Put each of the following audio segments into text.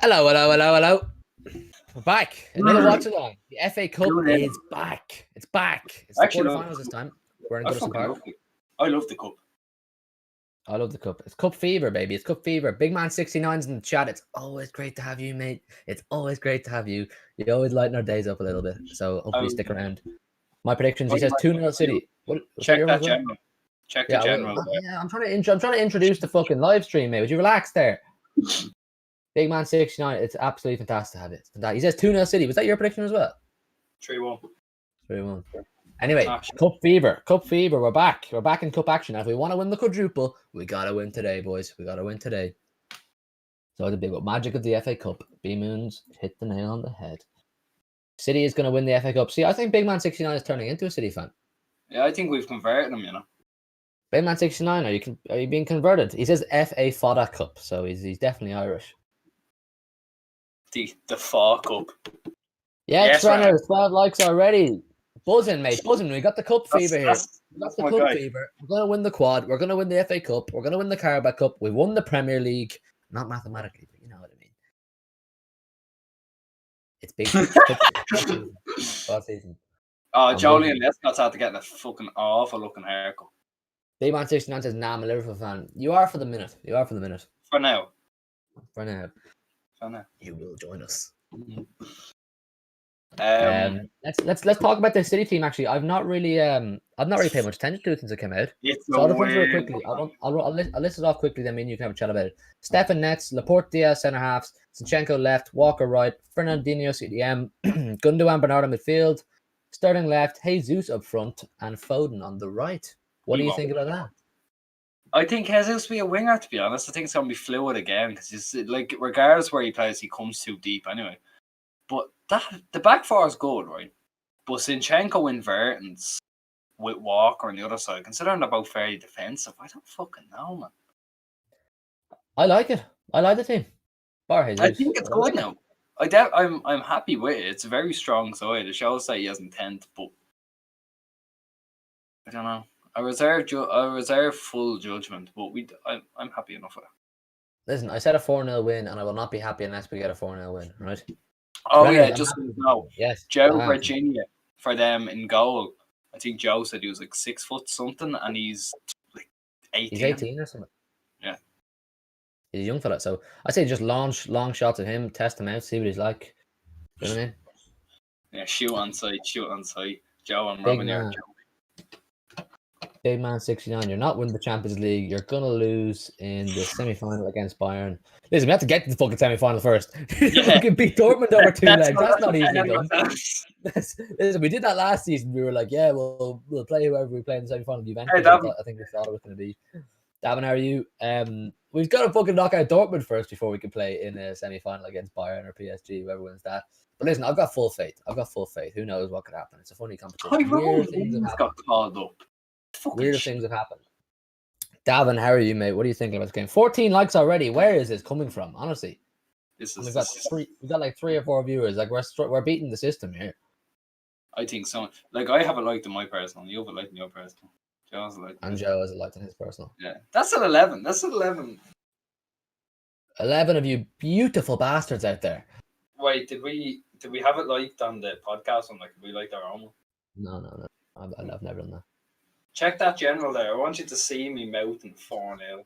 Hello. We're back. Another watch along. The FA Cup is back. It's back. It's the quarterfinals this time. We're in Goodison Park. I love the cup. I love the cup. It's cup fever, baby. It's cup fever. Big Man 69's in the chat. It's always great to have you, mate. It's always great to have you. You always lighten our days up a little bit. So hopefully stick around. My predictions, he says 2-0 City. Check that general. Check the general. I'm trying to introduce the fucking live stream, mate. Would you relax there? Big Man 69. It's absolutely fantastic to have it. He says 2-0 City. Was that your prediction as well? 3-1. 3-1. Anyway, Cup Fever. We're back. We're back in Cup action. If we want to win the quadruple, we gotta win today, boys. We gotta win today. So the big magic of the FA Cup. B-Moons hit the nail on the head. City is going to win the FA Cup. See, I think Big Man 69 is turning into a City fan. Yeah, I think we've converted him, you know. Big Man 69, are you being converted? He says FA Fodder Cup, so he's definitely Irish. The FA Cup. Yeah, yes, Renner, 12 likes already. Buzzing, mate, buzzing. We got the Cup fever here. We got the Cup fever. We're going to win the quad. We're going to win the FA Cup. We're going to win the Carabao Cup. We won the Premier League. Not mathematically, but you know what I mean. It's big. Season. Oh, Jolie and Lescott's had to get a fucking awful looking haircut. Big Man 69 says, nah, I'm a Liverpool fan. You are for the minute. For now. You will join us. Mm-hmm. Let's talk about the City team. Actually, I've not really paid much attention to it since it came out. So I'll run through it quickly. I'll list it off quickly. Then me and you can have a chat about it. Stefan Nets, Laporte Diaz centre halves, Zinchenko left, Walker right, Fernandinho CDM, Gundogan Bernardo midfield, Sterling left, Jesus up front, and Foden on the right. What do you think about that? I think Jesus will be a winger. To be honest, I think it's going to be fluid again because he's like regardless where he plays, he comes too deep anyway. But the back four is good, right? But Zinchenko invertings with Walker on the other side, considering they're both very defensive, I don't fucking know, man. I like it. I like the team. I think it's good now. I'm happy with it. It's a very strong side. It shows that he has intent, but I don't know. I reserve full judgment, but I'm happy enough with it. Listen, I said a 4-0 win, and I will not be happy unless we get a 4-0 win, right? Oh, yeah, just no. Yes. Joe Virginia for them in goal. I think Joe said he was like 6 foot something, and he's like 18. He's 18 or something. Yeah. He's a young fella, so I say just launch long shots at him, test him out, see what he's like. You know what I mean? Yeah, shoot on sight. Joe and Robin here. Big Man 69, you're not winning the Champions League. You're going to lose in the semi-final against Bayern. Listen, we have to get to the fucking semi-final first. Yeah. We can beat Dortmund over 2 legs. That's not easy done. Listen, we did that last season. We were like, yeah, we'll play whoever we play in the semi-final. Juventus, I think we thought it was going to be. Davin, how are you? We've got to fucking knock out Dortmund first before we can play in a semi-final against Bayern or PSG, whoever wins that. But listen, I've got full faith. Who knows what could happen? It's a funny competition. Weird things got called up. Weird things have happened. Davin, how are you, mate? What are you thinking about this game? 14 likes already. Where is this coming from? Honestly, we've got like 3 or 4 viewers. Like we're beating the system here. I think so. Like I haven't liked in my personal. You haven't liked in your personal. Joe hasn't liked. And Joe hasn't liked in his personal. Yeah, that's at 11. That's at 11. 11 of you beautiful bastards out there. Wait, did we have it liked on the podcast? Like, we liked our own one? No. I've never done that. Check that general there. I want you to see me mouthing 4-0.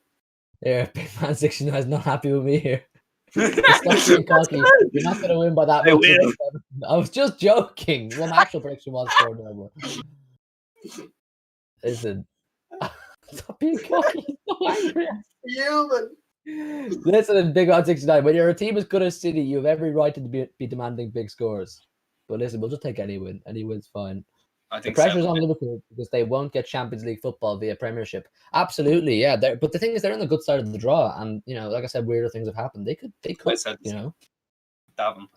Yeah, Big Man 69 is not happy with me here. Stop being cocky. You're not going to win by that much. I will. I was just joking. Well, my actual prediction was 4-0. Listen. Stop being cocky. So angry. Human. Listen, Big Man 69. When you're a team as good as City, you have every right to be demanding big scores. But listen, we'll just take any win. Any win's fine. I think the pressure's on Liverpool because they won't get Champions League football via Premiership. Absolutely, yeah. But the thing is, they're on the good side of the draw, and like I said, weirder things have happened. They could,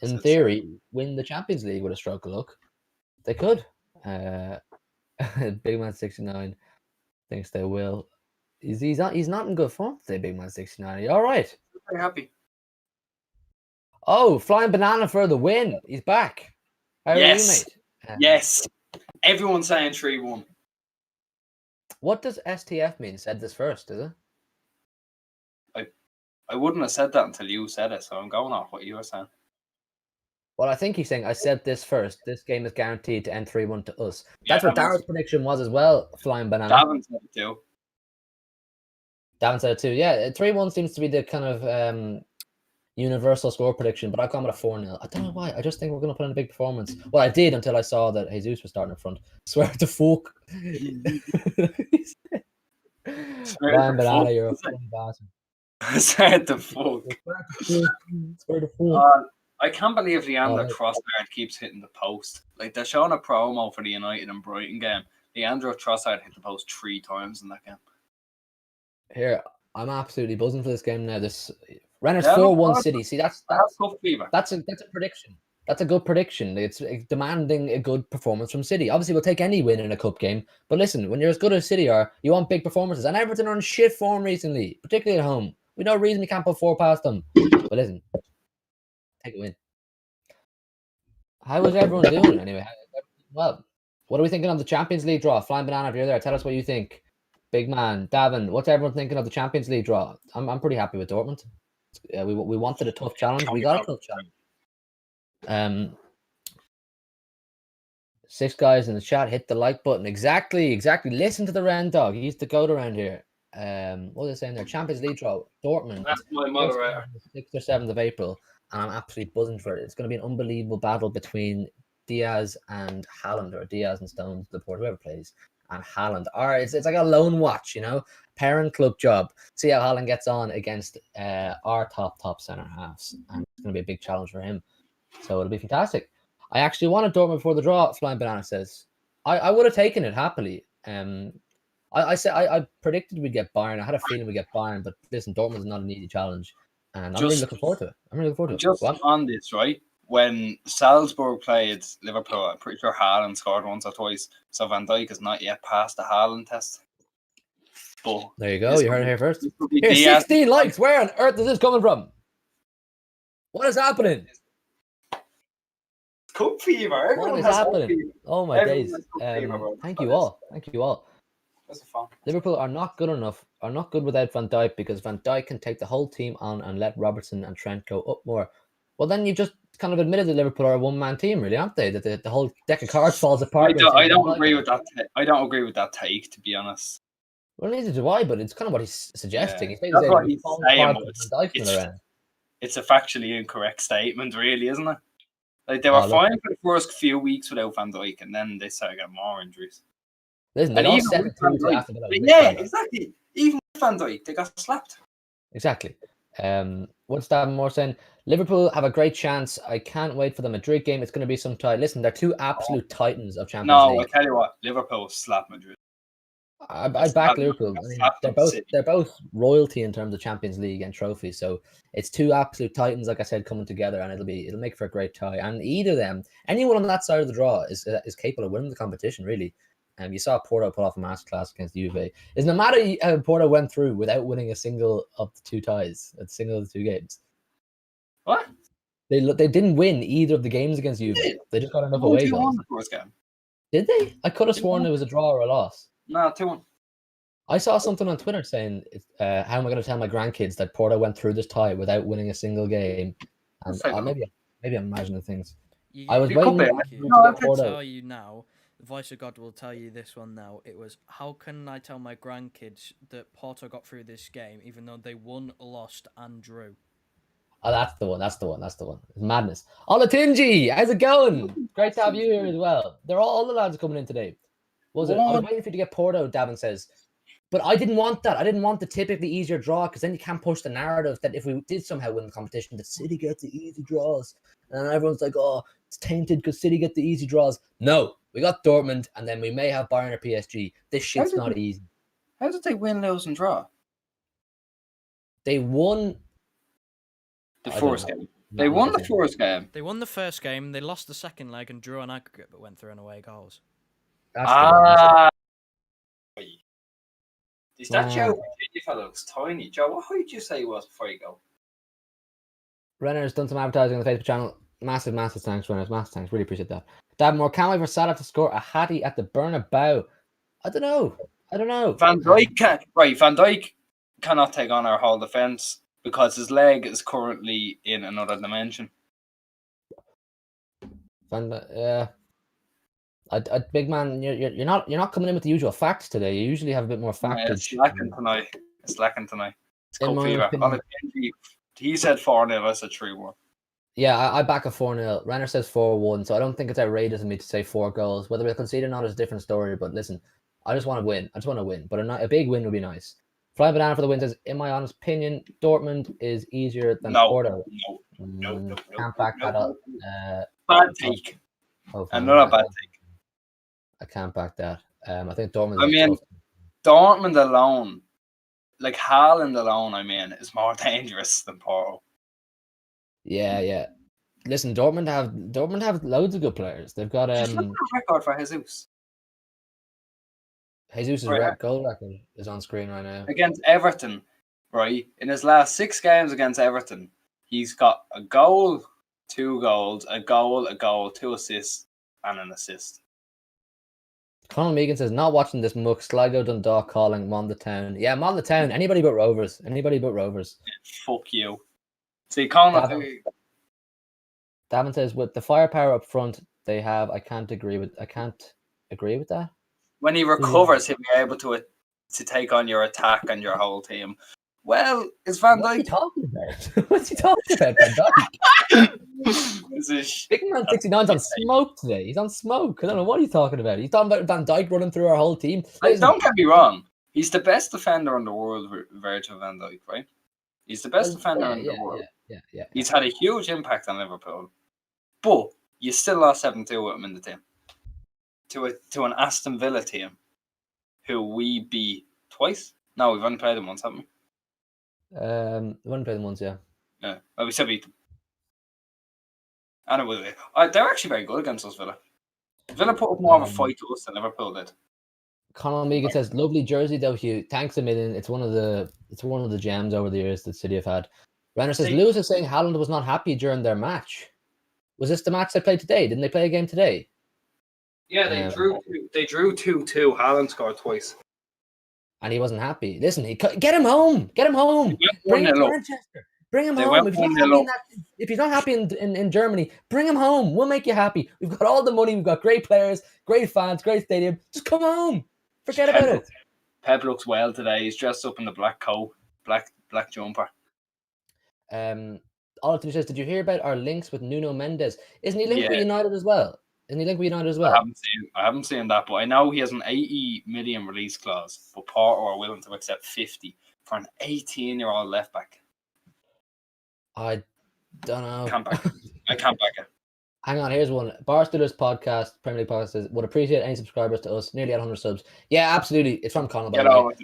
in theory, win the Champions League with a stroke of luck. They could. Big Man 69 thinks they will. He's not in good form today. Big Man 69. Are you all right? Very happy. Oh, flying banana for the win. He's back. How are you, mate? Yes. Everyone's saying 3-1. What does STF mean? Said this first, is it? I wouldn't have said that until you said it, so I'm going off what you were saying. Well, I think he's saying, I said this first. This game is guaranteed to end 3-1 to us. That's what Darrow's prediction was as well, Flying Banana. Davin said it too. Davin said it too. Yeah, 3-1 seems to be the kind of universal score prediction, but I've gone with a 4-0. I don't know why. I just think we're going to put in a big performance. Well, I did until I saw that Jesus was starting up front. Swear to fuck. Flying Banana, you're a funny bastard. Swear to fuck. Swear to fuck. I can't believe Leandro Trossard keeps hitting the post. Like, they're showing a promo for the United and Brighton game. Leandro Trossard hit the post 3 times in that game. Here, I'm absolutely buzzing for this game now. This Renner's 4-1 City. See, that's a prediction. That's a good prediction. It's demanding a good performance from City. Obviously, we'll take any win in a cup game. But listen, when you're as good as City are, you want big performances. And Everton are in shit form recently, particularly at home. We no reason we can't put 4 past them. But listen, take a win. How was everyone doing anyway? Well, what are we thinking of the Champions League draw? Flying Banana, if you're there, tell us what you think. Big man, Davin, what's everyone thinking of the Champions League draw? I'm pretty happy with Dortmund. We wanted a tough challenge. We got a tough challenge. 6 guys in the chat, hit the like button. Exactly. Listen to the Ren Dog. He used to go around here. What are they saying there? Champions League draw, Dortmund. That's my moderator. 6th or 7th of April, and I'm absolutely buzzing for it. It's going to be an unbelievable battle between Diaz and Haaland, or Diaz and Stones, the port, whoever plays, and Haaland. It's like a lone watch, parent club job. See how Haaland gets on against our top centre halves, and it's going to be a big challenge for him. So it'll be fantastic. I actually wanted Dortmund before the draw. Flying Banana says I would have taken it happily. I predicted we'd get Bayern. I had a feeling we'd get Bayern, but listen, Dortmund's not an easy challenge, and I'm really looking forward to it. Just on this, right? When Salzburg played Liverpool, I'm pretty sure Haaland scored once or twice. So Van Dijk has not yet passed the Haaland test. But there you go. You heard it here first. Here, 16 likes. Where on earth is this coming from? What is happening? Cup fever. What is happening? Oh my days. Thank you all. That's fun. Liverpool are not good without Van Dijk, because Van Dijk can take the whole team on and let Robertson and Trent go up more. Well, then you just kind of admitted that Liverpool are a one-man team, really, aren't they? That the whole deck of cards falls apart. I don't agree with that. I don't agree with that take, to be honest. Well, neither do I, but it's kind of what he's suggesting. Yeah, that's what he's saying. It's a factually incorrect statement, really, isn't it? Like, they were fine for the first few weeks without Van Dijk, and then they started getting more injuries. Listen, they lost 7-2 after that. Yeah, exactly. Even with Van Dijk, they got slapped. Exactly. What's Davin Moore saying? Liverpool have a great chance. I can't wait for the Madrid game. It's going to be some tight. Listen, they're 2 absolute titans of Champions League. No, I tell you what, Liverpool slapped Madrid. I back Liverpool. They're both royalty in terms of Champions League and trophies. So it's 2 absolute titans, like I said, coming together, and it'll make for a great tie. And either of them, anyone on that side of the draw is capable of winning the competition, really. You saw Porto pull off a masterclass against Juve. It's no matter how Porto went through without winning a single of the 2 ties, a single of the 2 games. What? They didn't win either of the games against Juve. They just got enough away goals. Did they? I could have sworn it was a draw or a loss. No, 2-1. I saw something on Twitter saying, how am I going to tell my grandkids that Porto went through this tie without winning a single game? And maybe I'm imagining things. I was waiting to tell you now. The voice of God will tell you this one now. It was, how can I tell my grandkids that Porto got through this game even though they won, lost, and drew? Oh, that's the one. It's madness. Olatunji, how's it going? Great to have you here as well. They're all the lads coming in today. I was waiting for you to get Porto, Davin says. But I didn't want that. I didn't want the typically easier draw, because then you can't push the narrative that if we did somehow win the competition, that City gets the easy draws. And everyone's like, oh, it's tainted because City get the easy draws. No, we got Dortmund, and then we may have Bayern or PSG. This shit's not easy. How did they win, lose, and draw? They won the first game. They won the first game. They won the first game. They lost the second leg and drew on aggregate, but went through on away goals. Is that Joe? Virginia fellow looks tiny. Joe, what height did you say he was before you go? Renner's done some advertising on the Facebook channel. Massive thanks, Renner's. Massive thanks. Really appreciate that. Davin Moore, can't wait for Salah to score a hattie at the Bernabeu. I don't know. Van Dijk Van Dijk cannot take on our whole defence. because his leg is currently in another dimension. Big man, you're not coming in with the usual facts today. You usually have a bit more factage. It's lacking tonight. It's In cup my fever. opinion. He said 4-0. I said 3-1. Yeah, I back a 4-0. Renner says 4-1, so I don't think it's outrageous of me to say 4 goals. Whether we concede or not is a different story. But listen, I just want to win. But a big win would be nice. Fly Banana for the win says, in my honest opinion, Dortmund is easier than Porto. No. Can't back that up. Bad take. Another bad take. I can't back that. I think Dortmund. I mean, Dortmund alone, like Haaland alone, is more dangerous than Porto. Yeah. Listen, Dortmund have loads of good players. They've got Just look at the record for Jesus. Jesus' goal record is on screen right now. Against Everton, right? In his last 6 games against Everton, he's got a goal, 2 goals, a goal, 2 assists, and an assist. Conor Megan says, not watching this muck. Sligo Dundalk calling Mon the Town. Yeah, Mon the Town. Anybody but Rovers. Yeah, fuck you. See, Conor. Davin says, with the firepower up front they have, I can't agree with that. When he recovers, he'll be able to take on your attack and your whole team. Well, is Van Dijk? What's he talking about? What's he talking about, Van Dijk? Big Man 69's on smoke today. He's on smoke. I don't know what he's talking about. He's talking about Van Dijk running through our whole team. Don't get me wrong. He's the best defender in the world, Virgil van Dijk, right? He's the best defender in the world. Yeah. He's had a huge impact on Liverpool. But you still lost 7-2 with him in the team. To an Aston Villa team who we beat twice. No, we've only played them once, haven't we? We've only played them once, yeah. Yeah, well, we still beat them. And they're actually very good against us, Villa. Villa put up more of a fight to us than Liverpool did. Conor Megan says, lovely jersey though, Hugh. Thanks a million. It's one of the gems over the years that City have had. Renner says, Lewis is saying Haaland was not happy during their match. Was this the match they played today? Didn't they play a game today? Yeah, they drew 2-2. Haaland scored twice. And he wasn't happy. Listen, get him home. Bring him to Manchester. Bring him home. If he's not happy in Germany, bring him home. We'll make you happy. We've got all the money. We've got great players, great fans, great stadium. Just come home. Forget about it. Pep looks well today. He's dressed up in the black coat, black jumper. Alton says, did you hear about our links with Nuno Mendes? Isn't he linked with United as well? I haven't seen that, but I know he has an 80 million release clause, but Porto are willing to accept 50 for an 18-year-old left back. I don't know. I can't back it. Hang on, here's one. Barstoolers podcast, Premier League podcast says, would appreciate any subscribers to us. Nearly at 100 subs. Yeah, absolutely. It's from Conor, by the way.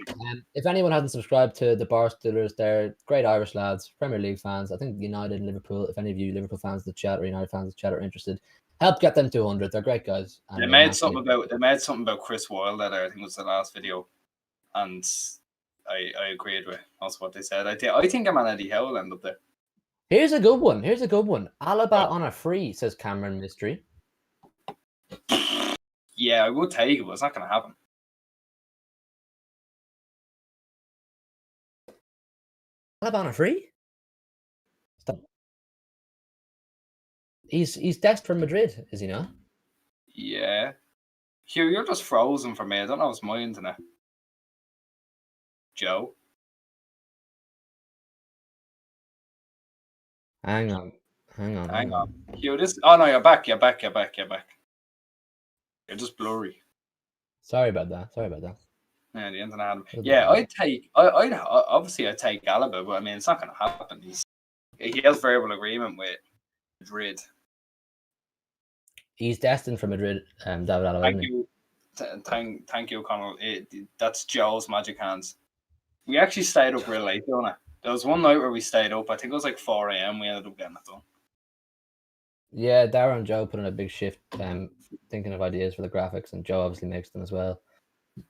If anyone hasn't subscribed to the Barstoolers, they're great Irish lads, Premier League fans. I think United and Liverpool, if any of you Liverpool fans in the chat or United fans in the chat are interested, help get them to 100. They're great guys. They made something about Chris Wilder there. I think it was the last video, and I agreed with most of what they said. I think I'm an Eddie Howe will end up there. Here's a good one. Alaba on a free, says Cameron Mystery. Yeah, I would take it, but it's not going to happen. Alaba on a free? Stop. He's destined for Madrid, is he not? Yeah. Hugh, you're just frozen for me. I don't know if it's my internet. Joe? Hang on. Hugh, oh no, you're back. You're just blurry. Sorry about that. Yeah, the internet. Yeah, I'd take Alaba, but I mean, it's not going to happen. He has verbal agreement with Madrid. He's destined for Madrid, David Alaba. Thank you, Connell. That's Joe's magic hands. We actually stayed up real late, don't I? There was one night where we stayed up. I think it was like 4 a.m. We ended up getting it done. Yeah, Darren and Joe put in a big shift, thinking of ideas for the graphics, and Joe obviously makes them as well.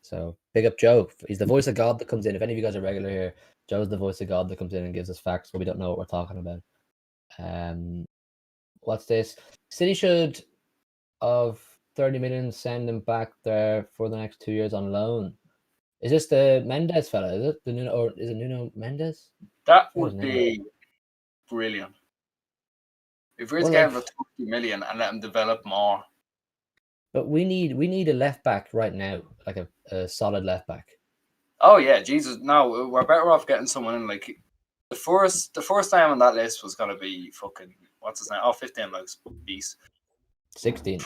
So big up Joe. He's the voice of God that comes in. If any of you guys are regular here, Joe's the voice of God that comes in and gives us facts when we don't know what we're talking about. What's this? City should of 30 million send him back there for the next 2 years on loan. Is this the Mendes fella? Is it the Nuno, or is it Nuno Mendes? That would be brilliant. If we were to get him for 20 million and let him develop more. But we need a left back right now, like a solid left back. Oh yeah, Jesus! No, we're better off getting someone in. Like the first name on that list was gonna be fucking what's his name? Oh, 15 like beast. 16.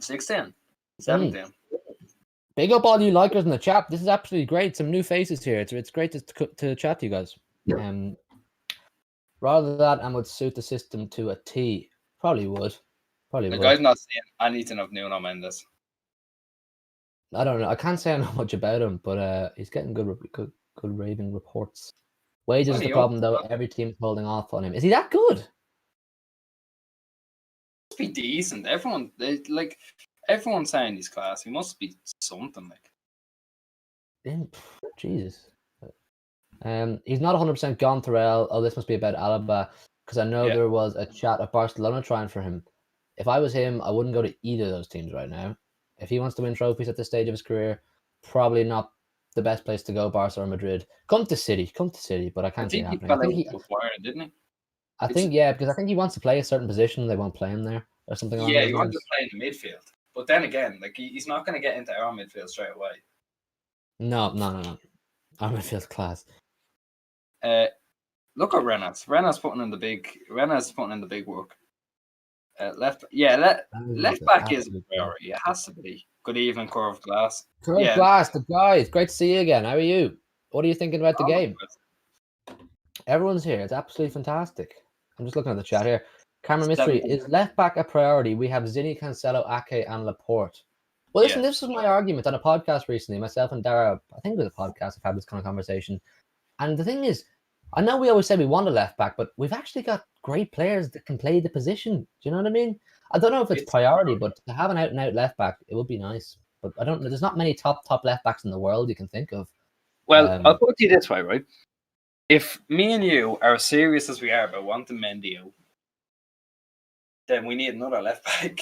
16. 17. Big up all you likers in the chat. This is absolutely great. Some new faces here. It's great to chat to you guys. Rather that would suit the system to a T. Probably would. The guy's not seeing anything of Nuno Mendes. I don't know. I can't say I know much about him, but he's getting good raving reports. Wages is the problem, though. Every team's holding off on him. Is he that good? Must be decent. Everyone's saying he's class. He must be something like. Jesus. He's not 100% gone Terrell. Oh, this must be about Alaba, because I know there was a chat of Barcelona trying for him. If I was him, I wouldn't go to either of those teams right now. If he wants to win trophies at this stage of his career, probably not the best place to go, Barca or Madrid. Come to City, but I can't see it happening. I think because I think he wants to play a certain position. They won't play him there or something. Yeah, he wants to play in the midfield. But then again, like he's not going to get into our midfield straight away. No. Our midfield class. Look at Renas. Renas putting in the big work. Left back is a priority. It has to be. Good evening, Curved Glass. Curved Glass, the guys. Great to see you again. How are you? What are you thinking about the game? Everyone's here. It's absolutely fantastic. I'm just looking at the chat here. Cameron Mystery, is left back a priority? We have Zinni, Cancelo, Ake, and Laporte. Well, listen, this was my argument on a podcast recently. Myself and Dara, I think it was a podcast, I've had this kind of conversation. And the thing is, I know we always say we want a left back, but we've actually got great players that can play the position. Do you know what I mean? I don't know if it's priority, but to have an out-and-out left back, it would be nice. But I don't know. There's not many top left backs in the world you can think of. Well, I'll put it to you this way, right? If me and you are as serious as we are about wanting Mendy out, then we need another left back.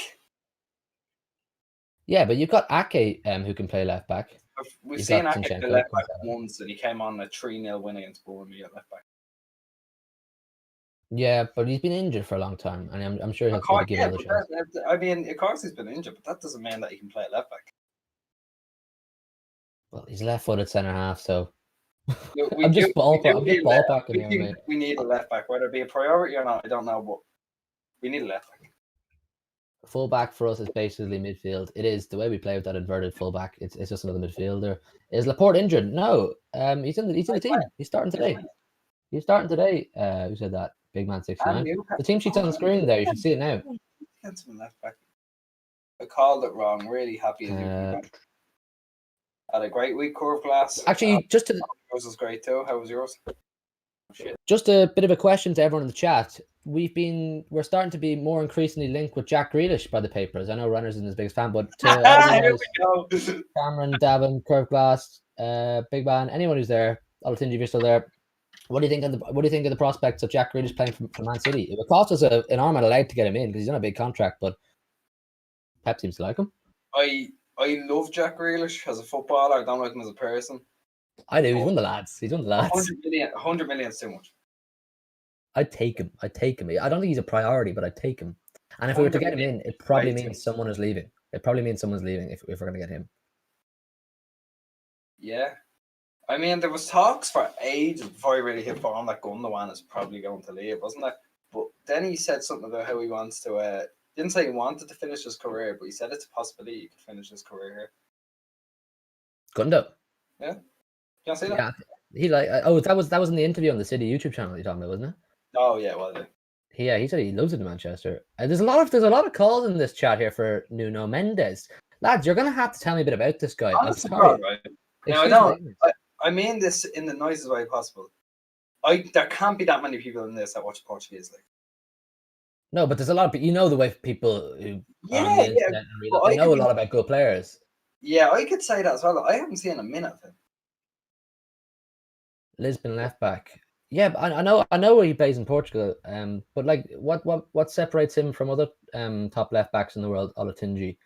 Yeah, but you've got Ake who can play left back. We've seen Ake play left back once, and he came on a 3-0 win against Bournemouth at left back. Yeah, but he's been injured for a long time, and I'm sure he'll try to give it a chance. I mean, of course he's been injured, but that doesn't mean that he can play at left back. Well, he's left-footed centre half, so we need a left back, whether it be a priority or not. I don't know, but we need a left back. Full back for us is basically midfield. It is the way we play with that inverted full back. It's just another midfielder. Is Laporte injured? No. He's in the team. He's starting today. Who said that? Big Man 69. The team sheet's on the screen there. You should see it now. Left back. I called it wrong. Really happy as you. Had a great week, Curve Glass. Actually, yours was great too. How was yours? Just a bit of a question to everyone in the chat. We're starting to be more increasingly linked with Jack Grealish by the papers. I know Runner's isn't his biggest fan, but here we go. Cameron, Davin, Curve Glass, Big Man, anyone who's there, Olatinji, if you're still there. What do you think of the prospects of Jack Grealish playing for Man City? It would cost us an arm and a leg to get him in because he's on a big contract, but Pep seems to like him. I love Jack Grealish as a footballer. I don't like him as a person. I do. He's one of the lads. 100 million is too much. I'd take him. I don't think he's a priority, but I'd take him. And if we were to get him in, it probably means someone is leaving. It probably means someone's leaving if we're going to get him. Yeah. I mean, there was talks for ages before he really hit form that Gundogan is probably going to leave, wasn't it? But then he said something about how he wants to... didn't say he wanted to finish his career, but he said it's a possibility he could finish his career here. Gundo? Yeah. Can I say that? Yeah. That was in the interview on the City YouTube channel you're talking about, wasn't it? Oh yeah, well yeah. He said he loves it in Manchester. There's a lot of calls in this chat here for Nuno Mendes. Lads, you're gonna have to tell me a bit about this guy. I'm sorry. Right. No, I mean this in the nicest way possible. There can't be that many people in this that watch Portuguese league. No, but there's a lot of people. You know the way people who they know a lot about good players. Yeah, I could say that as well. I haven't seen a minute of him. Lisbon left back. Yeah, I know he plays in Portugal. But like, what separates him from other top left backs in the world? Olatinji,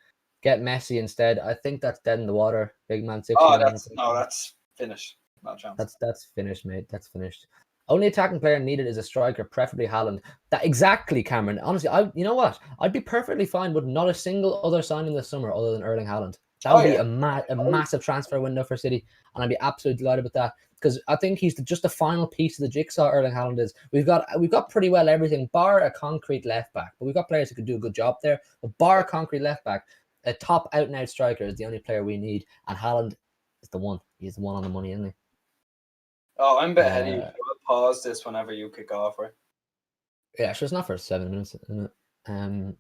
get Messi instead. I think that's dead in the water. Big Man City. Oh, that's finished. No chance. That's finished, mate. That's finished. Only attacking player needed is a striker, preferably Haaland. That exactly, Cameron. Honestly, you know what? I'd be perfectly fine with not a single other signing this summer other than Erling Haaland. That would be a massive transfer window for City, and I'd be absolutely delighted with that because I think he's just the final piece of the jigsaw. Erling Haaland is. We've got pretty well everything, bar a concrete left back, but we've got players who could do a good job there. But bar a concrete left back, a top out and out striker is the only player we need, and Haaland is the one. He's the one on the money, isn't he? Oh, I'm a bit ahead of you. I'll pause this whenever you kick off, right? Yeah, sure. It's not for 7 minutes, isn't it?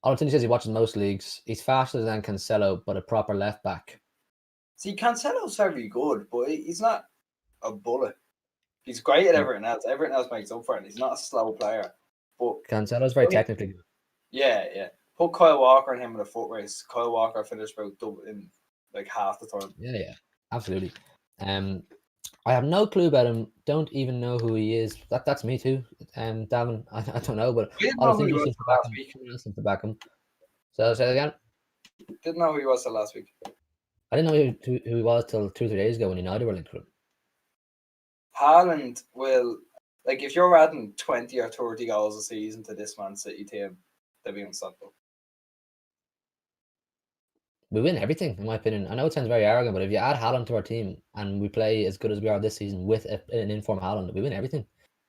Alton says he watches most leagues. He's faster than Cancelo, but a proper left back. See, Cancelo's very good, but he's not a bullet. He's great at everything else. Everything else makes up for it. He's not a slow player. But Cancelo's very technically good. Yeah. Put Kyle Walker and him in a foot race. Kyle Walker finished about double in like half the time. Yeah, absolutely. I have no clue about him. Don't even know who he is. That's me too. Davin, I don't know, but I think he seems to back him. So say it again. Didn't know who he was till last week. I didn't know who he was till 2 or 3 days ago when United were linked with him. Haaland will, like, if you're adding 20 or 30 goals a season to this Man City team, they'll be unstoppable. We win everything, in my opinion. I know it sounds very arrogant, but if you add Haaland to our team and we play as good as we are this season with an informed Haaland, we win everything.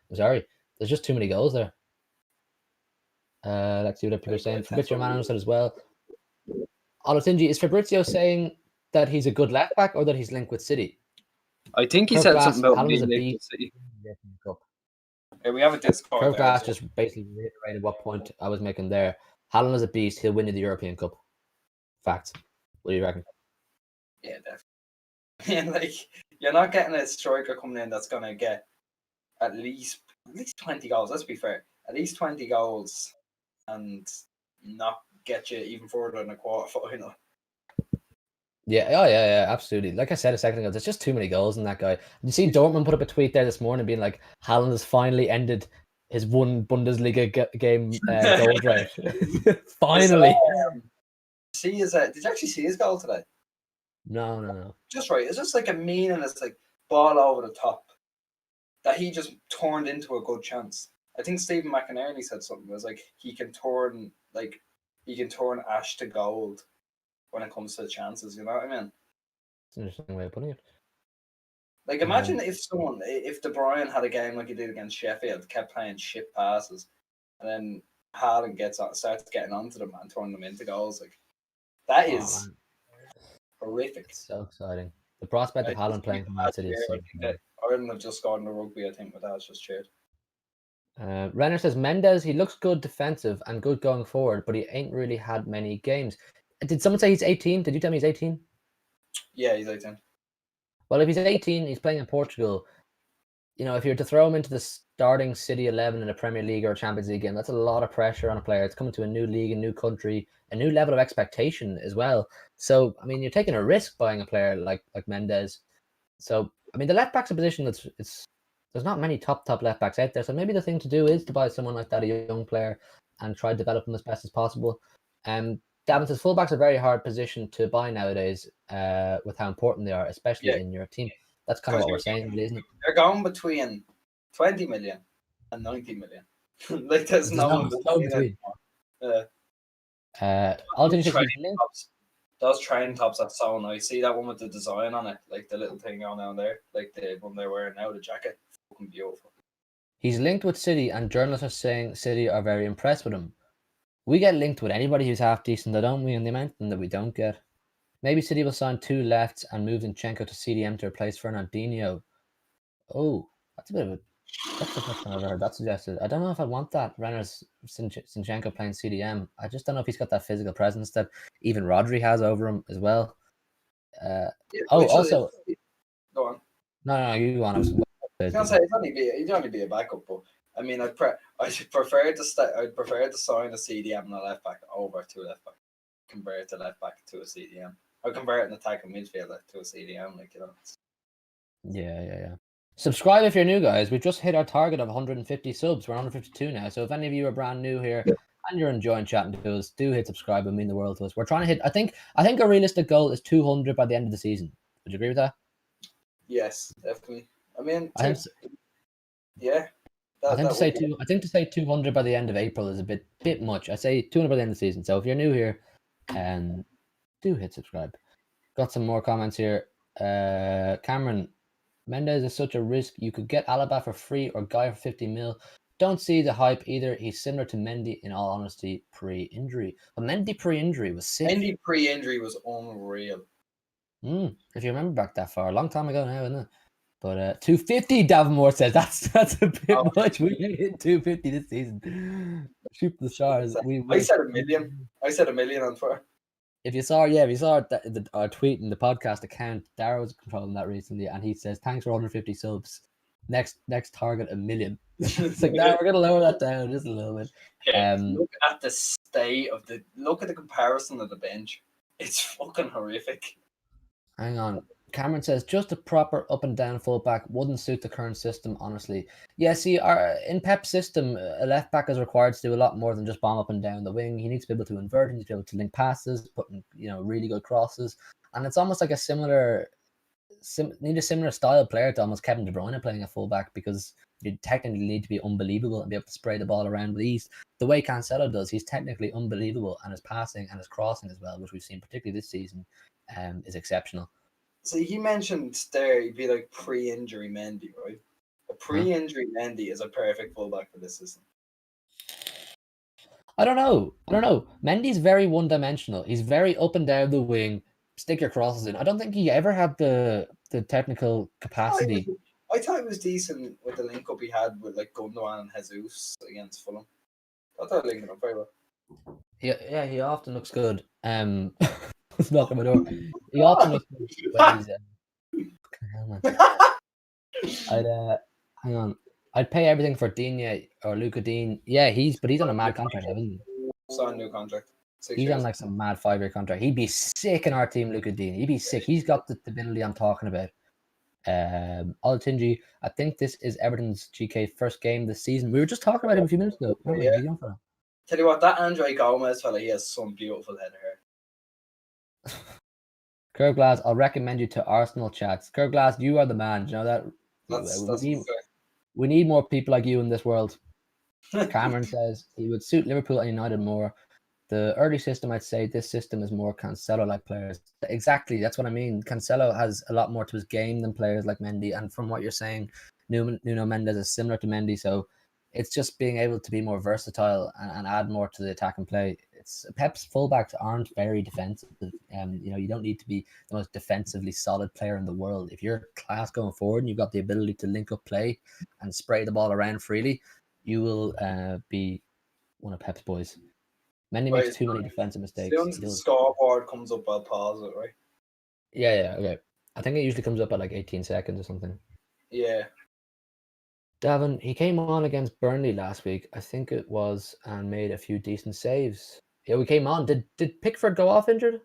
I'm sorry. There's just too many goals there. Let's see what people are saying. Fabrizio Romano said as well. Olotinji, is Fabrizio saying that he's a good left back or that he's linked with City? I think he said something about Haaland being is a linked beast. with City. Hey, we have a Discord. Curve Glass just basically reiterated what point I was making there. Haaland is a beast. He'll win you the European Cup. Fact. What do you reckon? Yeah, definitely. I mean, like, you're not getting a striker coming in that's going to get at least 20 goals. Let's be fair. At least 20 goals and not get you even further than a quarter final. Yeah, absolutely. Like I said a second ago, there's just too many goals in that guy. You see Dortmund put up a tweet there this morning being like, Haaland has finally ended his one Bundesliga game goal drought. Finally. Did you actually see his goal today? No. Just right. It's just like a meaningless like ball over the top that he just turned into a good chance. I think Stephen McInerney said something. It was like he can turn ash to gold when it comes to chances. You know what I mean? It's an interesting way of putting it. Like, imagine if De Bruyne had a game like he did against Sheffield, kept playing shit passes, and then Haaland starts getting onto them and turning them into goals. Like, that is horrific. It's so exciting. The prospect of Haaland playing for Man City is so exciting. Ireland have just scored in the rugby, I think, but that's just cheered. Renner says, Mendes, he looks good defensive and good going forward, but he ain't really had many games. Did someone say he's 18? Did you tell me he's 18? Yeah, he's 18. Well, if he's 18, he's playing in Portugal. You know, if you're to throw him into the starting City 11 in a Premier League or a Champions League game, that's a lot of pressure on a player. It's coming to a new league, a new country, a new level of expectation as well. So, I mean, you're taking a risk buying a player like Mendes. So, I mean, the left back's a position there's not many top left backs out there. So maybe the thing to do is to buy someone like that, a young player, and try to develop them as best as possible. Davin says fullbacks are a very hard position to buy nowadays with how important they are, especially in your team. That's kind of what we're saying, isn't it? They're going between 20 million and 90 million. Like, there's no between. Those train tops are so nice. See that one with the design on it, like the little thing on down there, like the one they're wearing now, the jacket. Fucking beautiful. He's linked with City, and journalists are saying City are very impressed with him. We get linked with anybody who's half decent, though, don't we? And the amount that we don't get. Maybe City will sign 2 lefts and move Zinchenko to CDM to replace Fernandinho. Oh, that's the first time I've ever heard that suggested. I don't know if I want that. Renner's Zinchenko playing CDM. I just don't know if he's got that physical presence that even Rodri has over him as well. Also, go on. No, you go on. I was gonna say he'd only be a backup, but I mean, I'd prefer to sign a CDM and a left back over to a left back, convert a left back to a CDM, or convert an attacking midfielder to a CDM, like, you know. Yeah. Subscribe if you're new, guys. We've just hit our target of 150 subs. We're on 152 now. So if any of you are brand new here, and you're enjoying chatting to us, do hit subscribe. It would mean the world to us. We're trying to hit. I think a realistic goal is 200 by the end of the season. Would you agree with that? Yes, definitely. I mean, I think yeah. I think to say 200 by the end of April is a bit much. I say 200 by the end of the season. So if you're new here, do hit subscribe. Got some more comments here. Cameron, Mendes is such a risk. You could get Alaba for free or Guy for 50 mil. Don't see the hype either. He's similar to Mendy in all honesty pre-injury. But Mendy pre-injury was sick. Mendy pre-injury was unreal. If you remember back that far, a long time ago now, isn't it? But 250, Davenmore says that's a bit much. We hit 250 this season. Shoot the stars. I said $1 million. I said $1 million on Twitter. If you saw our tweet in the podcast account, Dara was controlling that recently, and he says, "Thanks for 150 subs. Next target $1 million." It's like, no, we're gonna lower that down just a little bit. Look at the state of look at the comparison of the bench. It's fucking horrific. Hang on. Cameron says, just a proper up and down fullback wouldn't suit the current system, honestly. Yeah, see, in Pep's system, a left back is required to do a lot more than just bomb up and down the wing. He needs to be able to invert, he needs to be able to link passes, putting really good crosses. And it's almost like a similar style player to almost Kevin De Bruyne playing a fullback, because you technically need to be unbelievable and be able to spray the ball around with ease. The way Cancelo does, he's technically unbelievable, and his passing and his crossing as well, which we've seen particularly this season, is exceptional. So he mentioned there he'd be like pre-injury Mendy, right? A pre-injury Mendy is a perfect fullback for this system. I don't know. Mendy's very one-dimensional. He's very up and down the wing, stick your crosses in. I don't think he ever had the technical capacity. I thought he was decent with the link-up he had with like Gundogan and Jesus against Fulham. I thought linking up very well. Yeah, he often looks good. It's knocking my door. He often looks good when he's hang on. I'd pay everything for Digne or Luca Dean. Yeah, he's on a mad contract, isn't he? Signed a new contract. He's on like some mad 5-year contract. He'd be sick in our team, Luca Dean. He'd be sick. He's got the ability I'm talking about. Altinji, I think this is Everton's GK first game this season. We were just talking about him a few minutes ago. Yeah. Tell you what, that Andre Gomez fella, he has some beautiful head of hair. Kirk Glass, I'll recommend you to Arsenal chats. Kirk Glass, you are the man. Do you know that? We need more people like you in this world. Cameron says he would suit Liverpool and United more. The early system, I'd say this system is more Cancelo-like players. Exactly, that's what I mean. Cancelo has a lot more to his game than players like Mendy. And from what you're saying, Nuno Mendes is similar to Mendy. So it's just being able to be more versatile and add more to the attack and play. Pep's fullbacks aren't very defensive. You don't need to be the most defensively solid player in the world. If you're class going forward and you've got the ability to link up play and spray the ball around freely, you will be one of Pep's boys. Mendy makes too many defensive mistakes. As soon as the scoreboard comes up, I'll pause it, right? Yeah, okay. I think it usually comes up at like 18 seconds or something. Yeah. Davin, he came on against Burnley last week, I think it was, and made a few decent saves. Yeah, we came on. Did Pickford go off injured?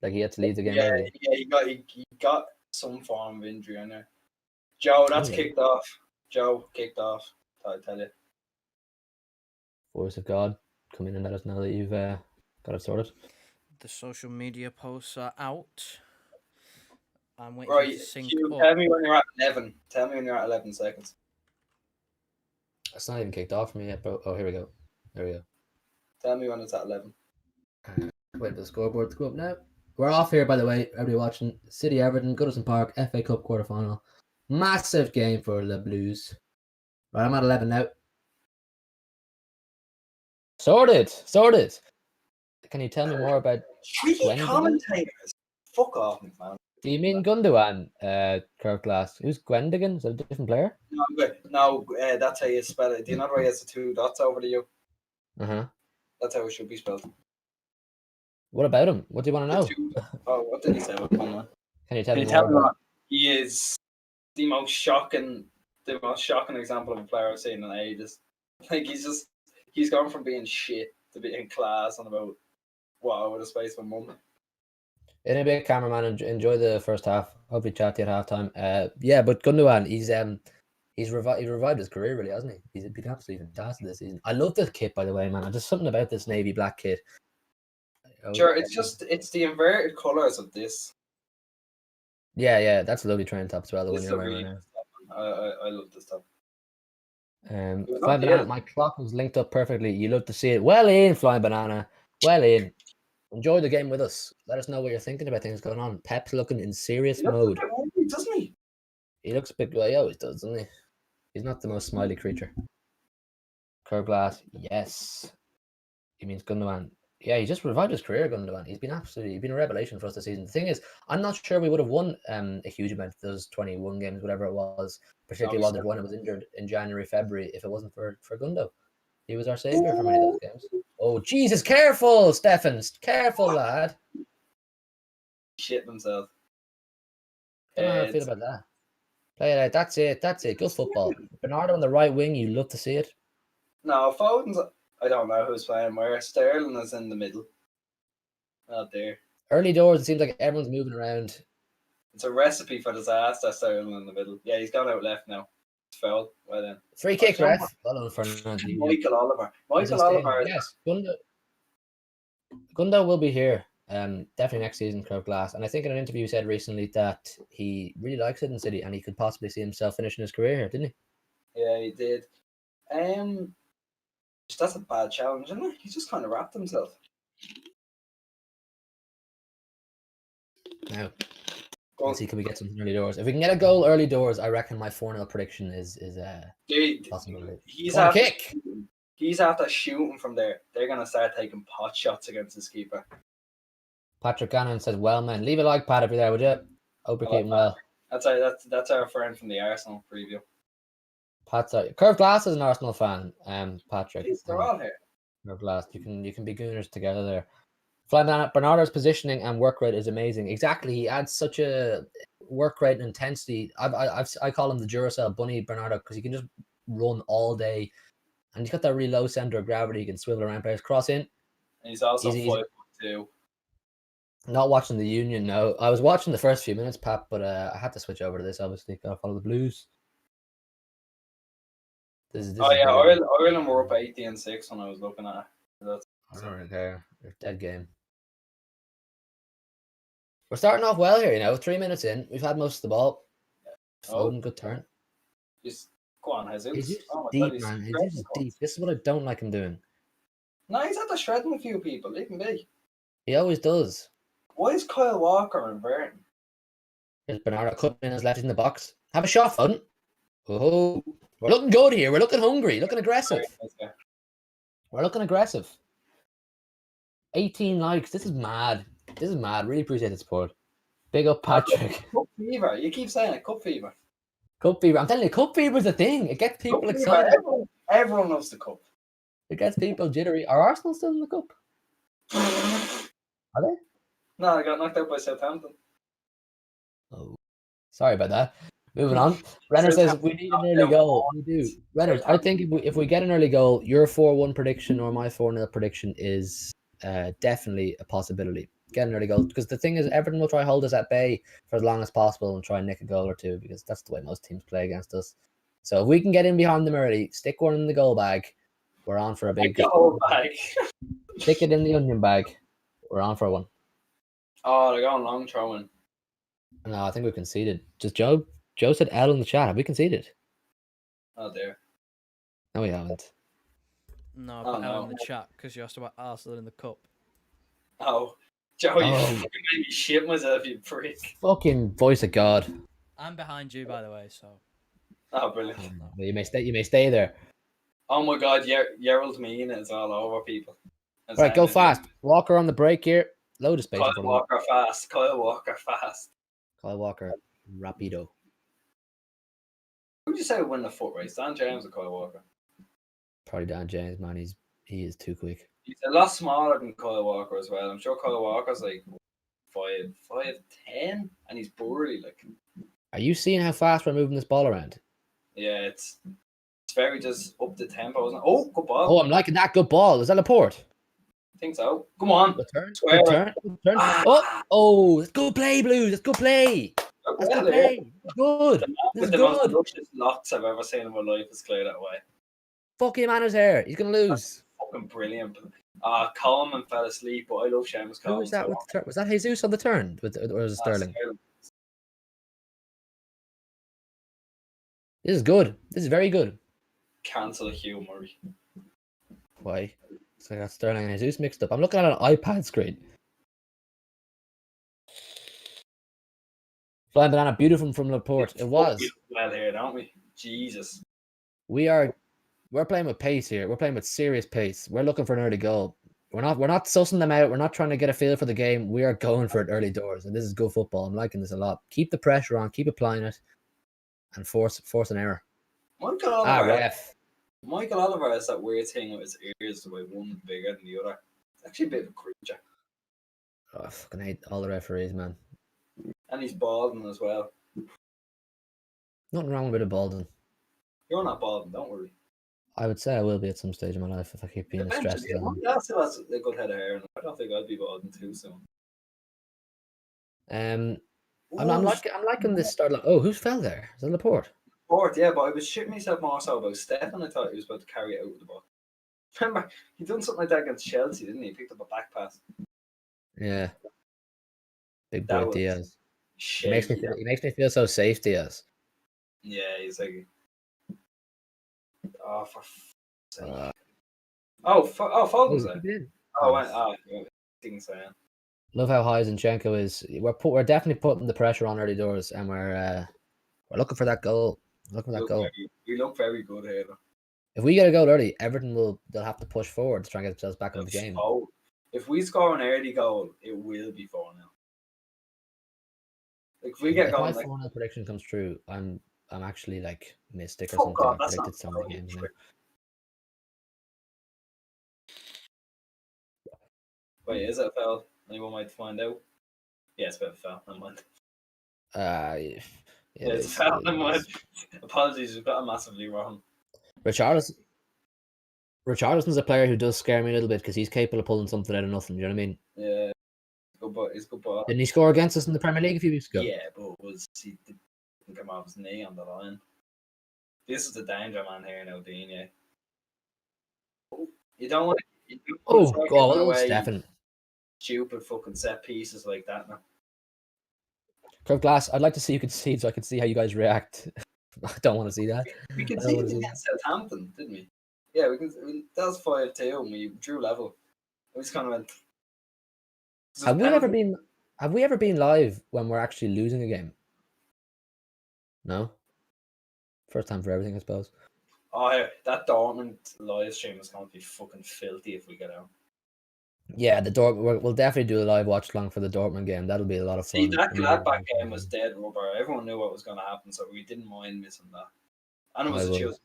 Like he had to leave the game early? Yeah, he got some form of injury on there. Joe, that's kicked off. Joe kicked off. I tell you. Voice of God, come in and let us know that you've got it sorted. The social media posts are out. I'm waiting to sync Hugh, up. tell me when you're at 11. Tell me when you're at 11 seconds. It's not even kicked off for me yet, bro. Oh, here we go. There we go. Tell me when it's at 11. Wait for the scoreboard to go up now. We're off here, by the way. Everybody watching. City Everton, Goodison Park, FA Cup quarterfinal. Massive game for the Blues. Right, I'm at 11 now. Sorted. Can you tell me more about commentators? Fuck off, man. Do you mean Gundogan, Kirk Glass? Who's Gwendogan? Is that a different player? No, that's how you spell it. Do you know why he has the 2 dots over the U? Uh-huh. That's how it should be spelled. What about him? What do you want to know? What did he say about Gundogan? Can you tell me more about? He is the most shocking example of a player I've seen in ages. Like he's gone from being shit to being class in about over the space of a month. In a bit, cameraman, enjoy the first half. Hope we chat to you at halftime. Yeah, but Gundogan, he's He's revived his career, really, hasn't he? He's been absolutely fantastic this season. I love this kit, by the way, man. There's something about this navy black kit. Sure, it's the inverted colours of this. Yeah, that's a lovely train top as well. The one This is you're a wearing really right good top. I love this top. now. was Flying not Banana, dead. my clock was linked up perfectly. You love to see it. Well in, Flying Banana. Well in. Enjoy the game with us. Let us know what you're thinking about things going on. Pep's looking in serious He looks mode. a bit worried, doesn't he? He looks a bit. Well, he always does, doesn't he? He's not the most smiley creature. Curve glass, yes. He means Gundogan. Yeah, he just revived his career, Gundogan. He's been a revelation for us this season. The thing is, I'm not sure we would have won a huge amount of those 21 games, whatever it was, particularly while the one was injured in January, February, if it wasn't for Gundo. He was our saviour for many of those games. Oh, Jesus, careful, Stefan. Careful, lad. Shit themselves. I don't know how I feel about that. Play it out. That's it. Good football. Bernardo on the right wing, you love to see it. No, Foden's. I don't know who's playing where. Sterling is in the middle. Out there. Early doors, it seems like everyone's moving around. It's a recipe for disaster, Sterling in the middle. Yeah, he's gone out left now. It's foul. Well then. Free kick, ref. Well done, Fernando. Michael Oliver. Michael Oliver. Yes, Gundo will be here. Definitely next season, Curve Glass. And I think in an interview he said recently that he really likes it in City and he could possibly see himself finishing his career here, didn't he? Yeah, he did. That's a bad challenge, isn't it? He just kind of wrapped himself. Now, let's see, can we get something early doors? If we can get a goal early doors, I reckon my 4-0 prediction is possible. He's Corner after kick. He's after shooting from there. They're gonna start taking pot shots against his keeper. Patrick Gannon says, "Well, man, leave a like, Pat, if you're there, would you? Hope you're keeping well." That's our friend from the Arsenal preview. Pat's Curve Glass is an Arsenal fan. Patrick. They're all here. Curve Glass. You can be gooners together there. Flying Bernardo's positioning and work rate is amazing. Exactly, he adds such a work rate and intensity. I call him the Duracell Bunny Bernardo because he can just run all day, and he's got that really low center of gravity. He can swivel around players, cross in. And he's also 5'2". Not watching the Union, no. I was watching the first few minutes, Pat, but I had to switch over to this. Obviously, gotta follow the Blues. Ireland were up 80-6 when I was looking at it. I don't care. Dead game. We're starting off well here, 3 minutes in. We've had most of the ball. Foden, good turn. Just go on, Jesus. He's deep, man. He's deep. This is what I don't like him doing. No, he's had to shredding a few people. Leave him be. He always does. Why is Kyle Walker inverting? Here's Bernardo cutting in his left in the box. Have a shot, Foden. Oh, we're looking good here. We're looking hungry. Looking aggressive. We're looking aggressive. 18 likes. This is mad. Really appreciate the support. Big up, Patrick. Cup fever. You keep saying it. Cup fever. Cup fever. I'm telling you, cup fever is a thing. It gets people excited. Everyone loves the cup. It gets people jittery. Are Arsenal still in the cup? Are they? No, they got knocked out by Southampton. Oh, sorry about that. Moving on. Renner says we need an early goal. We do. Renner, I think if we get an early goal, your 4-1 prediction or my 4-0 prediction is definitely a possibility. Get an early goal, because the thing is, Everton will try to hold us at bay for as long as possible and try and nick a goal or two, because that's the way most teams play against us. So if we can get in behind them early, stick one in the goal bag, we're on for a big goal bag. Stick it in the onion bag. We're on for one. Oh, they're going long throwing. No, I think we conceded. Just Joe said L in the chat. Have we conceded? Oh dear. No, we haven't. No, I put L in the chat because you asked about Arsenal in the cup. Oh, Joe, you fucking made me shit myself, you prick. Fucking voice of God. I'm behind you, by the way, so. Oh, brilliant. Well, you may stay there. Oh my God, Gerald Mean is all over people. Right, go fast. Walker on the break here. Load of space. Kyle Walker fast. Kyle Walker fast. Kyle Walker rapido. Who would you say would win the foot race? Dan James or Kyle Walker? Probably Dan James, man. He is too quick. He's a lot smaller than Kyle Walker as well. I'm sure Kyle Walker's like 5'10", and he's burly. Like, are you seeing how fast we're moving this ball around? Yeah, it's very just up the tempo, isn't it? Oh, good ball. Oh, I'm liking that. Good ball. Is that Laporte? I think so. Come on. Good turn. Good turn. Ah. Oh, that's good play, Blues. That's good play. That's good play. Good. The man This with is the most good. luscious locks I've ever seen in my life is cleared that way. Fuck him and his hair. He's gonna lose. Fucking brilliant. Coleman fell asleep, but I love Seamus Who Coleman. was that with the turn? Was that Jesus on the turn? Or was it Sterling? This is good. This is very good. Cancel Hugh Murray. Why? So I got Sterling and Jesus mixed up. I'm looking at an iPad screen. Flying banana, beautiful from Laporte. It was. Well here, don't we? Jesus. We're playing with pace here. We're playing with serious pace. We're looking for an early goal. We're not sussing them out. We're not trying to get a feel for the game. We are going for it early doors, and this is good football. I'm liking this a lot. Keep the pressure on, keep applying it, and force an error. Michael Oliver has that weird thing with his ears, the way one bigger than the other. It's actually a bit of a creature. Oh, I fucking hate all the referees, man. And he's balding as well. Nothing wrong with a bit of balding. You're not balding, don't worry. I would say I will be at some stage in my life if I keep being as stressed as I am. That's a good head of hair, and I don't think I'd be balding too soon. I'm liking this start. Oh, who fell there? Is that Laporte? Laporte, yeah, but I was shitting myself more so about Stefan. I thought he was about to carry it out with the ball. Remember, he done something like that against Chelsea, didn't he? He picked up a back pass. Yeah. Big boy Diaz. He makes me feel so safe, Diaz. Yeah, he's like, oh, for sake. Foden's there. Things saying. Love how high Zinchenko is. We're definitely putting the pressure on early doors, and we're looking for that goal. We look very good here. If we get a goal early, Everton they'll have to push forward to try and get themselves back in the game. If we score an early goal, it will be 4-0. Like if we get going, my 4-0 prediction comes true, I'm actually like mystic or fuck something. off, I've predicted so many games now. Wait, is it a foul? Anyone might find out. Yeah, it's a bit of a foul. Never mind. Yeah, it's a foul. Never mind. Apologies, we've got it massively wrong. Richarlison's a player who does scare me a little bit because he's capable of pulling something out of nothing. You know what I mean? Yeah, he's good. Didn't he score against us in the Premier League a few weeks ago? Yeah, but he didn't come off his knee on the line. This is the danger man here now, Dean. Yeah. You don't want to. Oh God, Stefan! Stupid fucking set pieces like that now. Curve glass. I'd like to see you concede so I can see how you guys react. I don't want to see that. We conceded against Southampton, didn't we? Yeah, that was 5-2 and we drew level. We just kind of went. Have we ever been live when we're actually losing a game? No. First time for everything, I suppose. Oh, yeah, that Dortmund live stream is going to be fucking filthy if we get out. Yeah, we'll definitely do a live watch along for the Dortmund game. That'll be a lot of fun. See, that Gladbach game was dead rubber. Everyone knew what was going to happen, so we didn't mind missing that. And it was a Tuesday.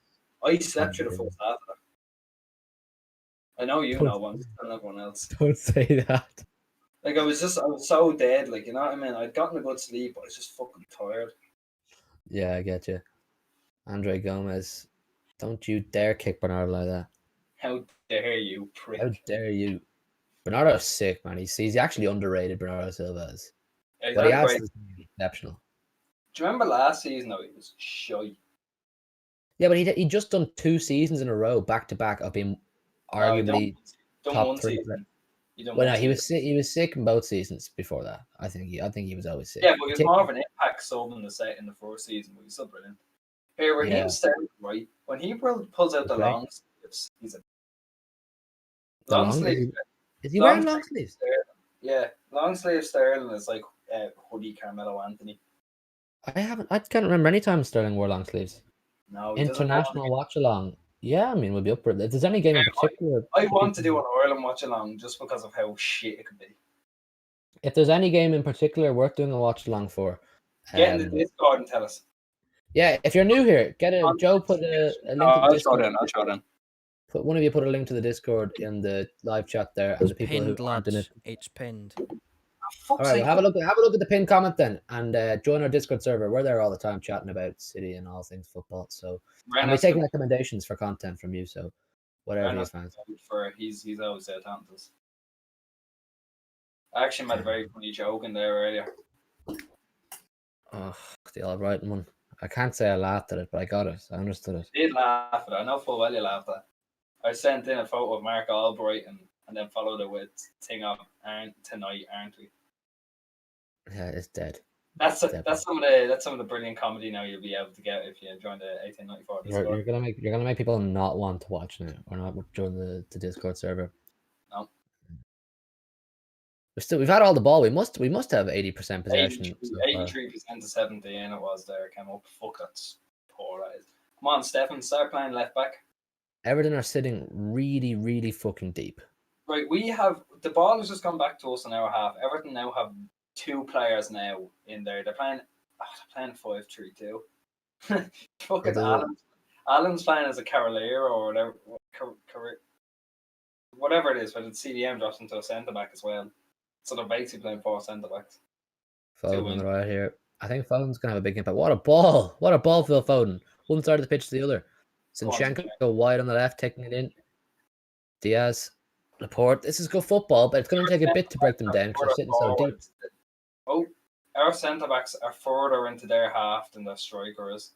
I slept through the first half of that. I know you know, but I'm just telling everyone else. Don't say that. Like, I was so dead, like, you know what I mean? I'd gotten a good sleep, but I was just fucking tired. Yeah, I get you. Andre Gomez, don't you dare kick Bernardo like that. How dare you, prick. How dare you. Bernardo's sick, man. He's actually underrated, Bernardo Silva is. Yeah, but he has exceptional. Do you remember last season, though? He was shy. Yeah, but he just done 2 seasons in a row, back to back, of being arguably top 3. Well, no, he was sick in both seasons before that. I think he was always sick. Yeah, but he was more of an impact sub in the first season, but he's still brilliant. Here, Raheem Sterling, right? When he pulls out the long sleeves, he's a long sleeve. Is he wearing long sleeves? Yeah, long sleeve Sterling is like hoodie Carmelo Anthony. I can't remember any time Sterling wore long sleeves. No, international watch along. Yeah, I mean, we'll be up for it. If there's any game in particular, I want to do an Ireland watch along just because of how shit it could be. If there's any game in particular worth doing a watch along for, get in the Discord and tell us. Yeah, if you're new here, Joe put a link to the Discord. I'll show them. One of you put a link to the Discord in the live chat there, and the people pinned, who aren't in it. It's pinned. All right, well, have a look at the pinned comment then, and join our Discord server. We're there all the time chatting about City and all things football. So, and we're taking recommendations for content from you. So, whatever you fancy. He's always there, Tantus. I actually made a very funny joke in there earlier. Oh, the Albrighton one. I can't say I laughed at it, but I got it. I understood it. I did laugh at it. I know full well you laughed at it. I sent in a photo of Mark Albright and then followed it with thing of tonight, aren't we? Yeah, it's dead. That's some of the brilliant comedy now you'll be able to get if you join the 1894 Discord. You're gonna make people not want to watch now or not join the Discord server. No. We've had all the ball. We must have 80% possession. 83% to 17 it was there. Came up. Fuck, that's poor. That is. Come on, Stefan, start playing left back. Everton are sitting really, really fucking deep. Right, we have the ball has just come back to us in our half. Everton now have 2 players now in there. They're playing 5-3-2. Fucking Alan's playing as a Cavalier or whatever it is, but it's CDM drops into a centre back as well. So they're basically playing 4 centre backs. Foden on the right here. I think Foden's gonna have a big impact. What a ball! What a ball, Phil Foden. One side of the pitch to the other. Zinchenko go wide on the left, taking it in. Diaz, Laporte. This is good football, but it's going to take a bit to break them down because they're sitting so deep. Oh, our centre backs are further into their half than the striker is.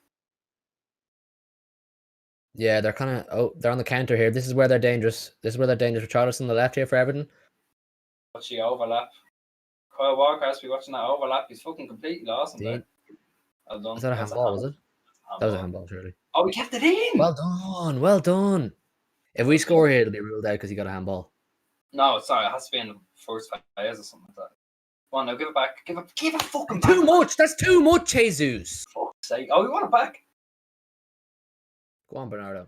Yeah, they're kind of. They're on the counter here. This is where they're dangerous. Richarlison on the left here for Everton. Watch the overlap. Kyle Walker has to be watching that overlap. He's fucking completely lost him there. Well done. Was that a handball, was it? That was a handball, surely. Oh, we kept it in! Well done. If we score here, it'll be ruled out because he got a handball. No, sorry, it has to be in the first phase or something like that. Come on, now give it back. Give it fucking back. Too much! That's too much, Jesus! For fuck's sake. Oh, we want it back. Go on, Bernardo.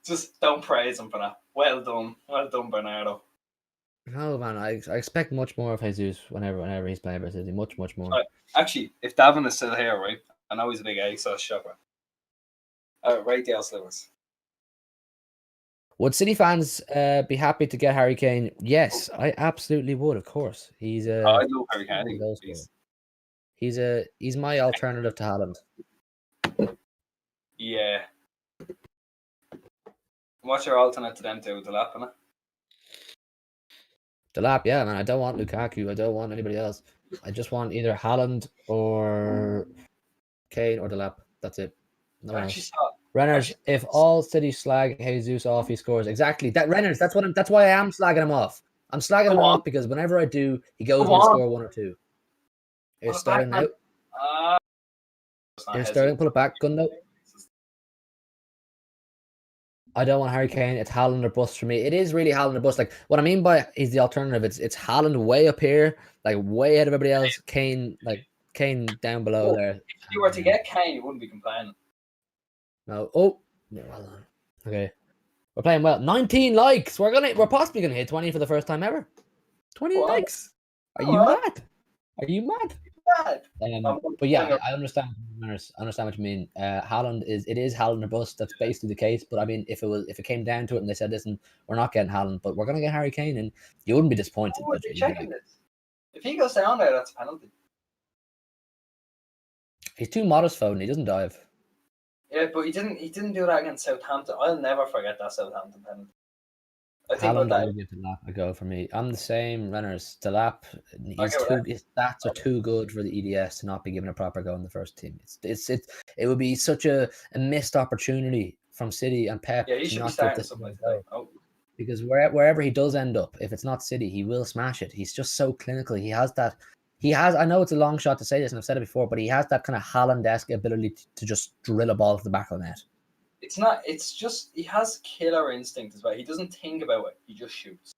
Just don't praise him for that. Well done, Bernardo. No, man, I expect much more of Jesus whenever he's playing for City. Much more. Actually, if Davin is still here, right? I know he's a big egg, so it's shocker. Right, Dale Slivers. Would City fans be happy to get Harry Kane? Yes, I absolutely would. Of course, he's a. I love Harry Kane. He's my alternative to Haaland. Yeah. What's your alternate to them two? Delap, innit? Delap, yeah, man. I don't want Lukaku. I don't want anybody else. I just want either Haaland or Kane or Delap. That's it. No one else. Renners, if all City slag Jesus off, he scores. Exactly. That Renners, that's why I am slagging him off. I'm slagging him off because whenever I do, he goes and score 1 or 2. Here's Sterling now. Here's Sterling, pull it back. Gundo. I don't want Harry Kane. It's Haaland or bust for me. It is really Haaland or bust. Like what I mean by he's the alternative. It's Haaland way up here, like way ahead of everybody else. Kane down below there. If you were to get Kane, you wouldn't be complaining. No. Oh, well done. Okay, we're playing well. 19 likes. We're possibly gonna hit 20 for the first time ever. 20 likes. Are you mad? Are you mad? But yeah, I understand. I understand what you mean. Haaland is Haaland or bust. That's basically the case. But I mean, if it came down to it and they said, listen, we're not getting Haaland, but we're gonna get Harry Kane, and you wouldn't be disappointed. Oh, you're checking this. If he goes down there, that's a penalty. He's too modest, Foden. He doesn't dive. Yeah, but he didn't do that against Southampton. I'll never forget that Southampton penalty. I think Haaland will give Delap a go for me. I'm the same. Renners. Delap, his stats are too good for the EDS to not be given a proper go in the first team. It would be such a missed opportunity from City and Pep to not give this a go. Because wherever he does end up, if it's not City, he will smash it. He's just so clinical. He has. I know it's a long shot to say this, and I've said it before, but he has that kind of Haaland-esque ability to just drill a ball to the back of the net. It's just he has killer instinct as well. He doesn't think about it. He just shoots.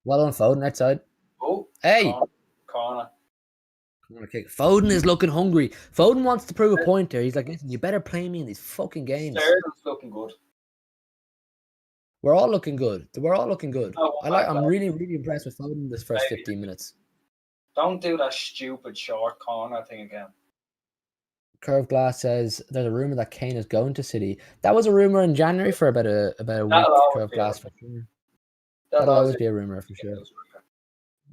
Well on Foden outside. Oh, hey, corner. Foden is looking hungry. Foden wants to prove a point there. He's like, listen, you better play me in these fucking games. Sterling's looking good. We're all looking good. Oh, I'm really, really impressed with Foden this first 15 minutes. Don't do that stupid short corner thing again. Curved Glass says there's a rumor that Kane is going to City. That was a rumor in January for about a week. Curved Glass for sure. That'll always be a rumor for sure.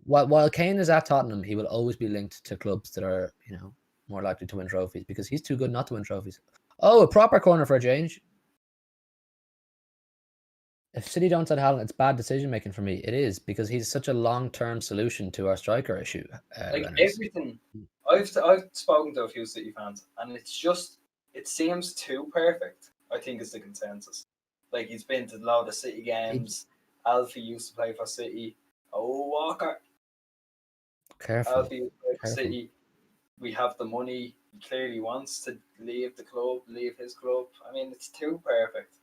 While Kane is at Tottenham, he will always be linked to clubs that are, more likely to win trophies because he's too good not to win trophies. Oh, a proper corner for a change. if City don't sign Haaland, it's bad decision making for me. It is because he's such a long-term solution to our striker issue. Like Reynolds. everything, I've spoken to a few City fans, and it's just it seems too perfect. I think is the consensus. Like he's been to a lot of City games. Alfie used to play for City. Oh, Walker. Careful. Alfie used to play for City. We have the money. He clearly wants to leave the club, leave his club. I mean, it's too perfect.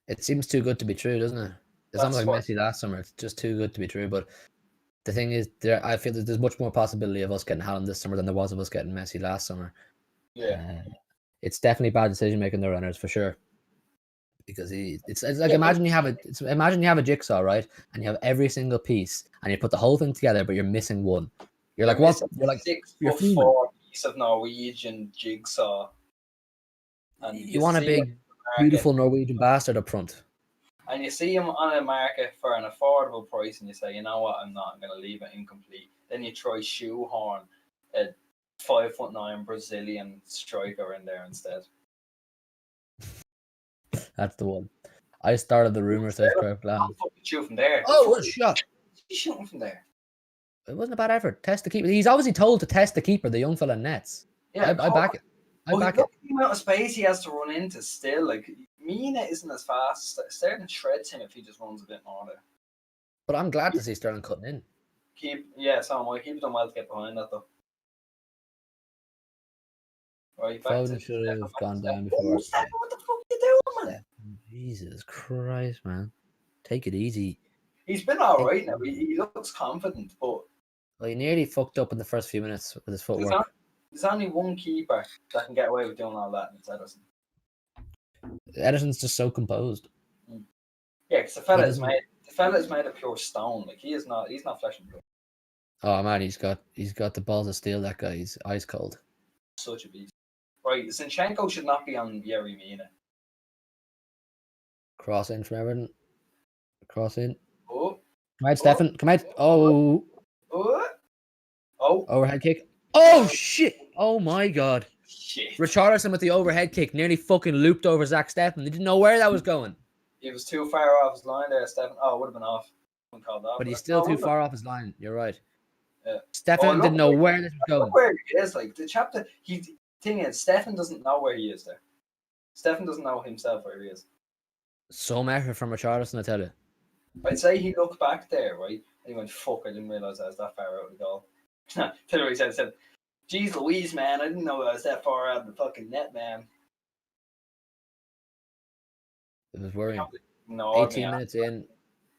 It seems too good to be true, doesn't it? It's almost like Messi last summer. It's just too good to be true. But the thing is, I feel that there's much more possibility of us getting Haaland this summer than there was of us getting Messi last summer. Yeah. It's definitely bad decision making the runners for sure. Because it's like imagine you have a jigsaw, right? And you have every single piece, and you put the whole thing together, but you're missing one. You're like, what? You're like 6'4" piece of Norwegian jigsaw. And you want a big, beautiful Norwegian bastard up front. And you see him on a market for an affordable price, and you say, you know what, I'm going to leave it incomplete. Then you try shoehorn a 5'9" Brazilian striker in there instead. That's the one. I started the rumor, says Kirk Lamb. Shoot from there. Oh, what a shot! He's shooting from there. It wasn't a bad effort. Test the keeper. He's obviously told to test the keeper, the young fella in nets. Yeah, I back it. Look at the amount of space he has to run into still. Like, Mina isn't as fast. Sterling shreds him if he just runs a bit more there. But I'm glad to see Sterling cutting in. So am I. Keep them well to get behind that, though. Right, Foden should have gone down before. What the fuck are you doing, man? Jesus Christ, man. Take it easy. He's been alright now. He looks confident, but... Well, he nearly fucked up in the first few minutes with his footwork. There's only one keeper that can get away with doing all that, and it's Ederson. Ederson's just so composed. Yeah, because the fella is made of pure stone. Like, he's not flesh and blood. Oh, man, he's got the balls of steel, that guy. He's ice cold. Such a beast. Right, Zinchenko should not be on Yerry Mina. Cross in from Everton. Cross in. Oh. Come out, Stefan. Come out. Oh. Oh. Overhead kick. Oh, shit. Oh, my God. Shit. Richarlison with the overhead kick nearly fucking looped over Zach Stefan. They didn't know where that was going. He was too far off his line there, Stefan. Oh, it would have been off. But he's still too far off his line. You're right. Yeah. Stefan didn't know where this was going. Look where he is. Like, the chapter... Thing is, Stefan doesn't know where he is there. Stefan doesn't know himself where he is. Some effort from Richarlison, I tell you. I'd say he looked back there, right? And he went, fuck, I didn't realise I was that far out of the goal. Tell you what he said, geez Louise, man, I didn't know I was that far out of the fucking net, man. It was worrying. 18 minutes in.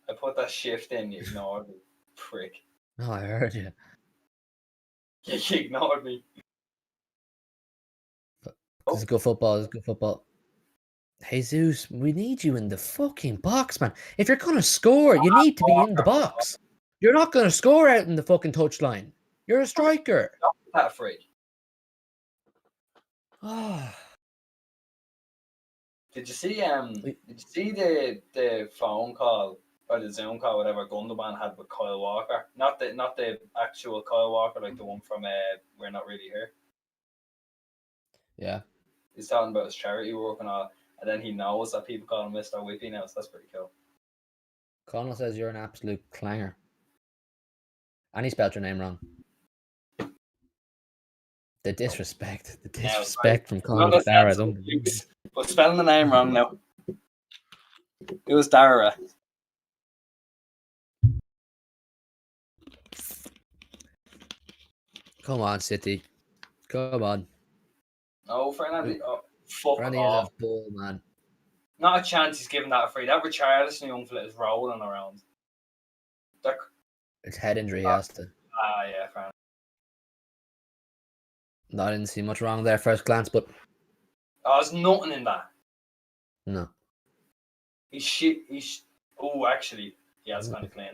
I put that shift in, you ignored me. Prick. No, I heard you. Yeah, you ignored me. This is good football. This is good football. Jesus, we need you in the fucking box, man. If you're going to score, you need to be in the box. You're not going to score out in the fucking touchline. You're a striker. Not that free. Oh. Did you see the phone call or the Zoom call, whatever Gundogan had with Kyle Walker? Not the actual Kyle Walker, like the one from We're Not Really Here. Yeah. He's talking about his charity work and all, and then he knows that people call him Mr. Whippy now, so that's pretty cool. Connell says you're an absolute clanger. And he spelled your name wrong. The disrespect. From Connell to Dara. But spelling the name wrong now. It was Dara. Come on, City. Come on. No, Fernando. Oh, fuck Randy off. Is a bull, man. Not a chance he's giving that free. That Richarlison young fella is rolling around. It's head injury, he has to. Yeah, Fernando. No, I didn't see much wrong there first glance, but... There's nothing in that. No. He's shit. Oh, actually, he has kind of clean.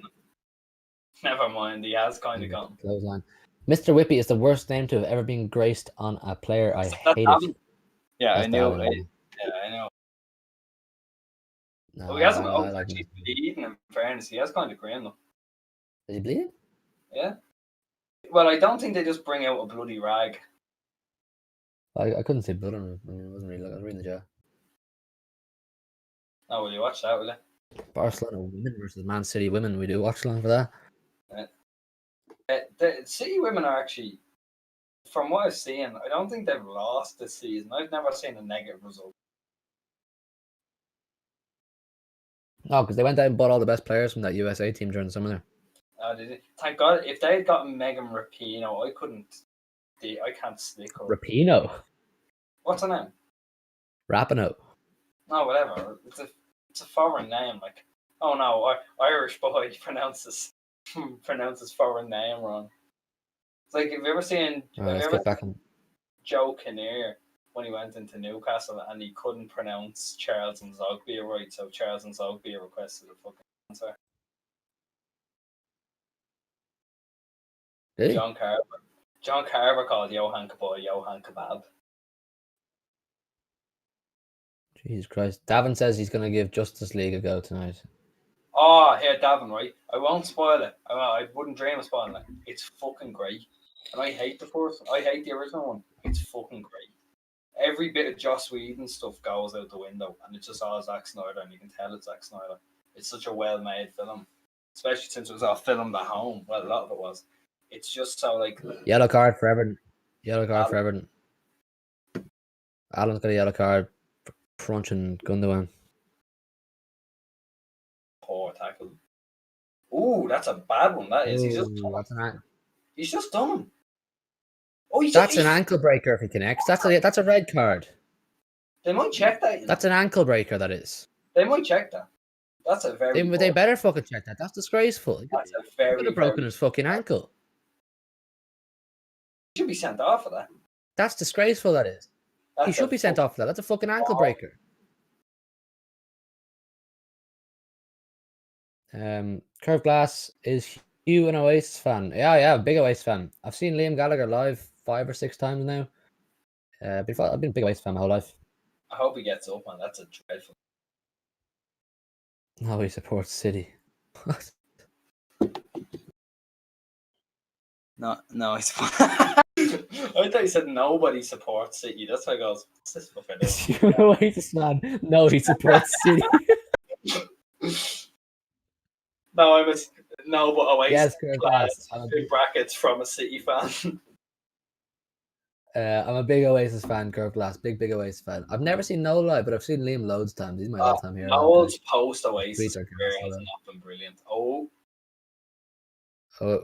Never mind, he has kind of gone. Close line. Mr. Whippy is the worst name to have ever been graced on a player. I hate it. Yeah, I know. I know. No, well, he hasn't actually bleeding, in fairness. He has kind of green, though. Is he bleeding? Yeah. Well, I don't think they just bring out a bloody rag. I couldn't see blood on him. I mean, it wasn't really. I was reading the jar. Oh, will you watch that, will you? Barcelona women versus Man City women. We do watch along for that. The City women are actually, from what I've seen, I don't think they've lost this season. I've never seen a negative result. No, because they went out and bought all the best players from that USA team during the summer there. Thank God, if they had gotten Megan Rapinoe, I can't stick her. Rapinoe? What's her name? Rapinoe. No, whatever. It's a foreign name. Like, oh no, Irish boy pronounces foreign name wrong. It's like, have you ever seen Joe Kinnear when he went into Newcastle and he couldn't pronounce Charles and Zogbia right, so Charles and Zogbia requested a fucking answer. Did he? John Carver called Johan Kaboy Johan Kebab. Jesus Christ. Davin says he's going to give Justice League a go tonight. Oh, here, Davin, right? I won't spoil it. I wouldn't dream of spoiling it. It's fucking great. And I hate the original one. It's fucking great. Every bit of Joss Whedon stuff goes out the window, and it's just all Zack Snyder, and you can tell it's Zack Snyder. It's such a well-made film, especially since it was all filmed at home. Well, a lot of it was. It's just so like yellow card for Everton. For Everton. Alan's got a yellow card for crunching Gundogan. Poor tackle. Ooh, that's a bad one. That is. He's just done him. Oh, that's an ankle breaker if he connects. That's a red card. They might check that. That's an ankle breaker. That is. They might check that. That's a very. They better fucking check that. That's disgraceful. That's a very. He could have broken his fucking ankle. He should be sent off for that. That's disgraceful. That is. He should be sent off for that. That's a fucking ankle breaker. Curved Glass, is Hugh an Oasis fan? Yeah, big Oasis fan. I've seen Liam Gallagher live 5 or 6 times now. I've been a big Oasis fan my whole life. I hope he gets up, man. That's a dreadful. No, he supports City. No, he's. I thought you said nobody supports City. That's why I goes, what's this fucking You're an Oasis fan. No, he supports City. No, but Oasis. Yes, big brackets from a City fan. I'm a big Oasis fan, Curved Glass. Big Oasis fan. I've never seen No Lie, but I've seen Liam loads of times. He's my all-time hero. Noel's post Oasis career has not been brilliant. Oh,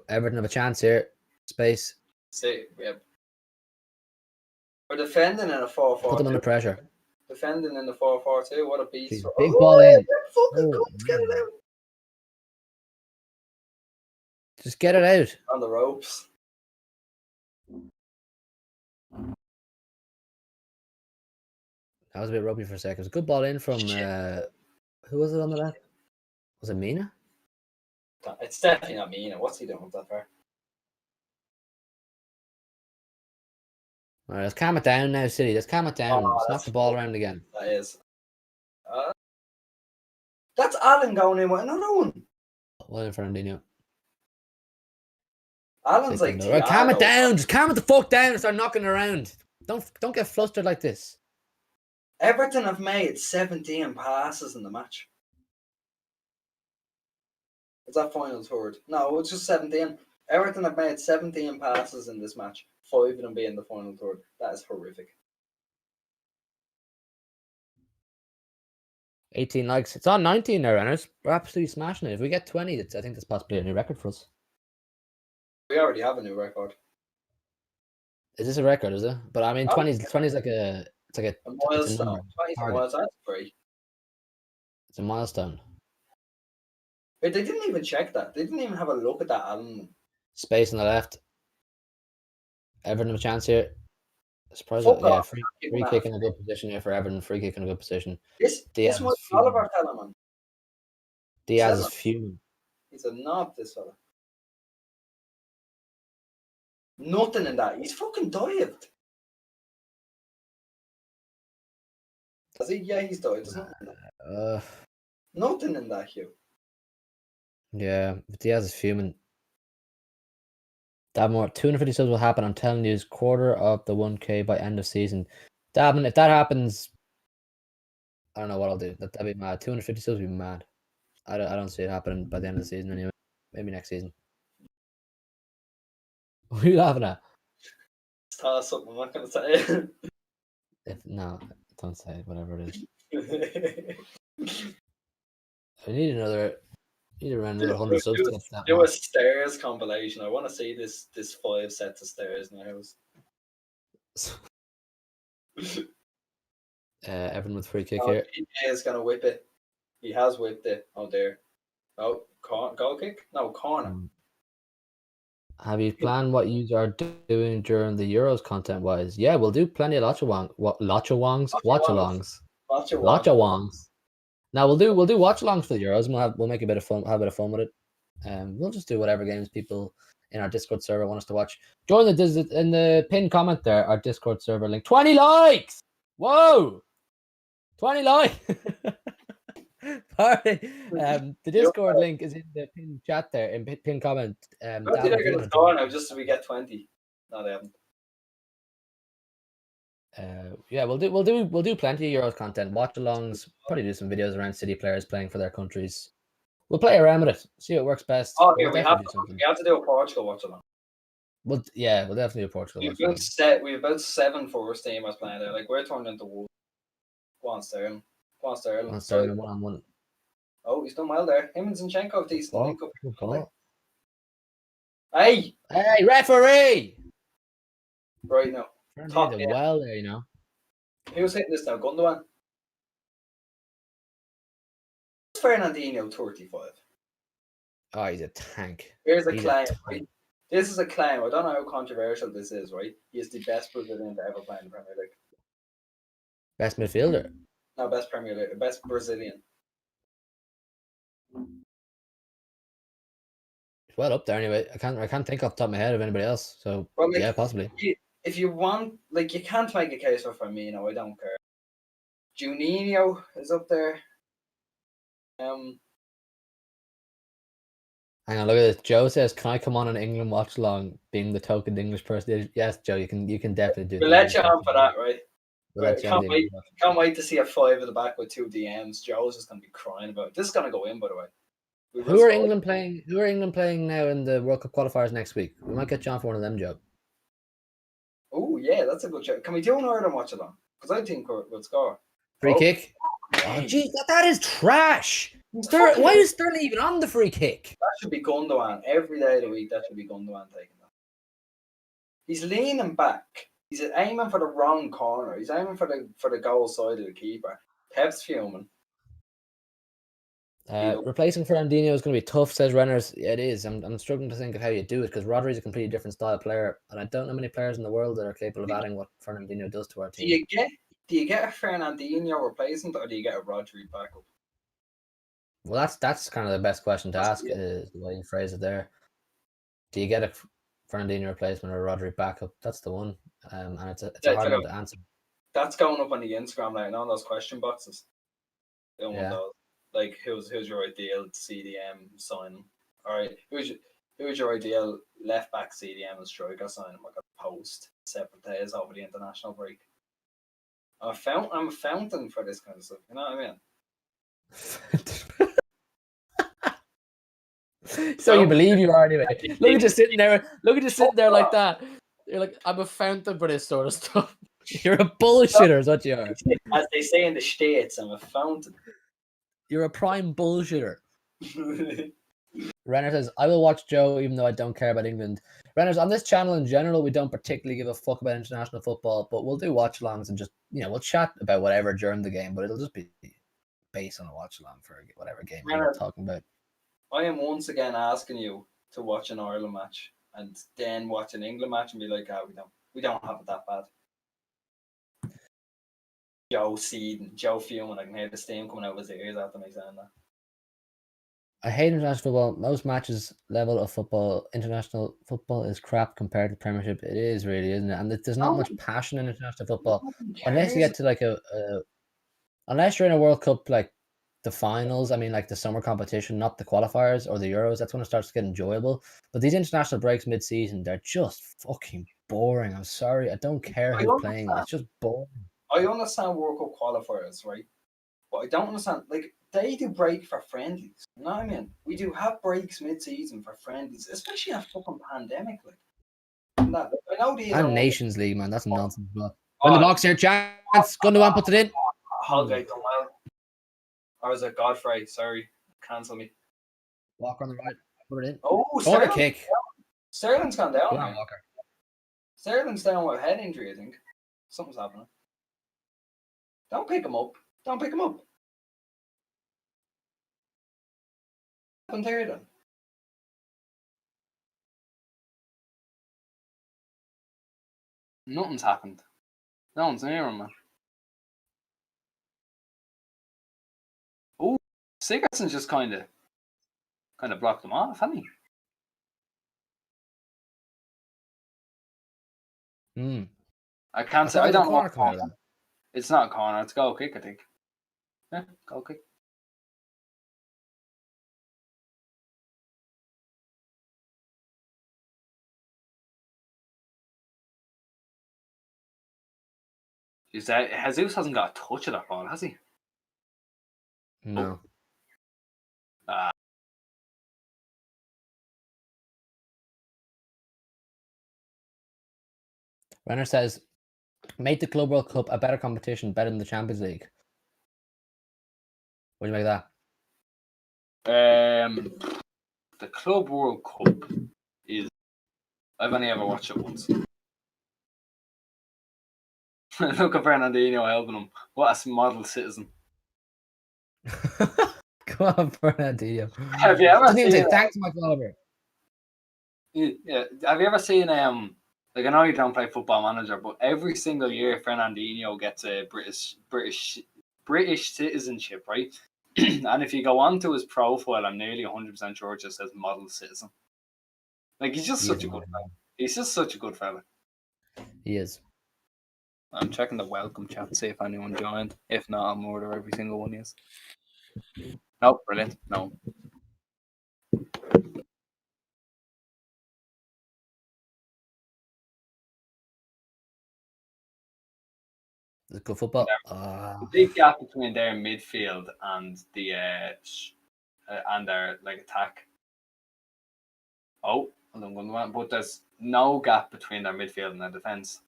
Everton have a chance here. Space. Yeah. We're defending in a 4-4. Put them under pressure. Defending in the 4-4-2. What a beast! Big ball in. Get it out. Just get it out. On the ropes. That was a bit ropey for a second. It was a good ball in from who was it on the left? Was it Mina? It's definitely not Mina. What's he doing with that far? All right, let's calm it down now, City. Let's calm it down. Let's knock the ball around again. That is. That's Alan going in with another one. Well in Fernandinho. Alan's like, right, calm it down. Just calm it the fuck down and start knocking around. Don't get flustered like this. Everton have made 17 passes in the match. Is that final third? No, it's just 17. Everton have made 17 passes in this match. 5 of them being the final third. That is horrific. 18 likes. It's on 19 now, Renners. We're absolutely smashing it. If we get 20, I think that's possibly a new record for us. We already have a new record. Is this a record, is it? But I mean, 20 is like a... It's like a milestone. 20 miles, that's great. It's a milestone. Wait, they didn't even check that. They didn't even have a look at that Alan. Space on the left. Everton have a chance here. Yeah, free kick in a good position here for Everton. Free kick in a good position. This was Oliver Telemann. Diaz is fuming. He's a knob, this fella. Nothing in that. He's fucking dived. Has he? Yeah, he's died. Nothing in that, Hugh. Yeah, Diaz is fuming. Dabmore, 250 subs will happen. I'm telling you, it's quarter of the 1K by end of season. Dabman, if that happens, I don't know what I'll do. That'd be mad. 250 subs would be mad. I don't see it happening by the end of the season anyway. Maybe next season. What are you laughing at? Tell something I'm not going to say. No, don't say it, whatever it is. I need around another 100 subs to get to that do mark. a stairs compilation. I want to see this 5 sets of stairs in the house. Everton with free kick here. PK is going to whip it. He has whipped it. Oh, there. Oh, goal kick? No, corner. Have you planned what you are doing during the Euros content wise? Yeah, we'll do plenty of watch-alongs. Now we'll do watch-alongs for the Euros, and we'll make a bit of fun, have a bit of fun with it. We'll just do whatever games people in our Discord server want us to watch. Join in the pinned comment there, our Discord server link. 20 likes! Whoa! 20 likes! Sorry. The Discord link is in the pinned chat there, in pinned comment. I think they're going to score now just so we get 20. No, they haven't. Yeah, we'll do plenty of Euros content, watch-alongs, probably do some videos around City players playing for their countries. We'll play around with it, see what works best. Oh, yeah, we have to do a Portugal watch along. We'll definitely do Portugal. We have about 7 first teamers playing there. Like, we're turned into wolves. Go on, Sterling. One-on-one. Oh, he's done well there. Him and Zinchenko have decent link up. Good ball. Hey, referee! Right now. Top well there, you know. Who's hitting this now? Gundogan? Fernandinho 35. Oh, he's a tank. Here's a claim. Right? This is a claim. I don't know how controversial this is, right? He is the best Brazilian to ever play in the Premier League. Best midfielder? No, best Premier League. Best Brazilian. Well up there anyway. I can't think off the top of my head of anybody else. So yeah, possibly. If you want, like, you can't make a case for Firmino. I don't care. Juninho is up there. Hang on, look at this. Joe says, "Can I come on an England watch along?" Being the token English person, yes, Joe, you can definitely do. We'll let you on for that, right? Can't wait to see a 5 at the back with 2 DMs. Joe's just gonna be crying about it. This is gonna go in, by the way. Who are England playing now in the World Cup qualifiers next week? We might get John for one of them, Joe. Oh yeah, that's a good show. Can we do an Ireland watch along? Because I think we'll score. Free kick. Oh geez, that is trash. Why is Sterling even on the free kick? That should be Gundogan every day of the week. That should be Gundogan taking that. He's leaning back. He's aiming for the wrong corner. He's aiming for the goal side of the keeper. Pep's fuming. Replacing Fernandinho is going to be tough, says Renners. Yeah, it is. I'm struggling to think of how you do it because Rodri's a completely different style player, and I don't know many players in the world that are capable of adding what Fernandinho does to our team. Do you get a Fernandinho replacement or do you get a Rodri backup? Well, that's kind of the best question to ask, is the way you phrase it there. Do you get a Fernandinho replacement or a Rodri backup? That's the one, and it's a hard one to answer. That's going up on the Instagram now, on those question boxes. Don't want those. Like, who's your ideal CDM sign? All right, who's your ideal left back CDM and striker sign? Like a post separate days over the international break. I'm a fountain for this kind of stuff. You know what I mean? So you believe you are anyway. Look at you sitting there. Like that. You're like, I'm a fountain for this sort of stuff. You're a bullshitter, is what you are. As they say in the States, I'm a fountain. You're a prime bullshitter. Renner says, I will watch Joe even though I don't care about England. Renner's, on this channel in general, we don't particularly give a fuck about international football, but we'll do watch-alongs and just, we'll chat about whatever during the game, but it'll just be based on a watch-along for whatever game we're talking about. I am once again asking you to watch an Ireland match and then watch an England match and be like, we don't have it that bad. Joe Seedon, Joe fuming. I can hear the steam coming out of his ears after me saying that. I hate international football. Most matches level of football, international football is crap compared to Premiership. It is really, isn't it? And there's not much passion in international football unless you get to like unless you're in a World Cup like the finals. I mean, like the summer competition, not the qualifiers or the Euros. That's when it starts to get enjoyable. But these international breaks mid-season, they're just fucking boring. I'm sorry, I don't care who's playing. It's just boring. I understand World Cup qualifiers, right? But I don't understand. Like, they do break for friendlies. You know what I mean? We do have breaks mid-season for friendlies, especially a fucking pandemic. Like, and that, I know these And are Nations League, man. That's nonsense. But in the box here, chance. Gundogan puts it in. Holgate done well. Or was it Godfrey? Sorry, cancel me. Walker on the right. Put it in. Oh, Corner kick. Sterling's gone down. Go on, Now. Walker. Sterling's down with a head injury, I think. Something's happening. Don't pick him up. Don't pick him up. What happened there then? Nothing's happened. No one's near him, man. Oh, Sigurdsson's just kind of blocked him off, hasn't he? Hmm. I can't say. thought I it was a don't know. corner then. It's not a corner. It's a goal kick, I think. Yeah, goal kick. Is that Jesus hasn't got a touch of that ball, has he? No. Renner says, make the Club World Cup a better competition, better than the Champions League. What do you make of The Club World Cup is. I've only ever watched it once. Look at Fernandinho helping him. What a model citizen. that? Go on, Fernandinho. Have you ever Didn't even seen? say thanks, Michael Oliver. Yeah. Have you ever seen like I know you don't play Football Manager, but every single year Fernandinho gets a British citizenship, right? And if you go onto his profile, I'm nearly 100% sure it just says model citizen. Like he's just such a good fella. He's just such a good fella. He is. I'm checking the welcome chat to see if anyone joined. If not, I'll murder every single one. Yes. No, brilliant. No. It's good football. The big gap between their midfield and the and their like attack. Oh, but there's no gap between their midfield and their defense.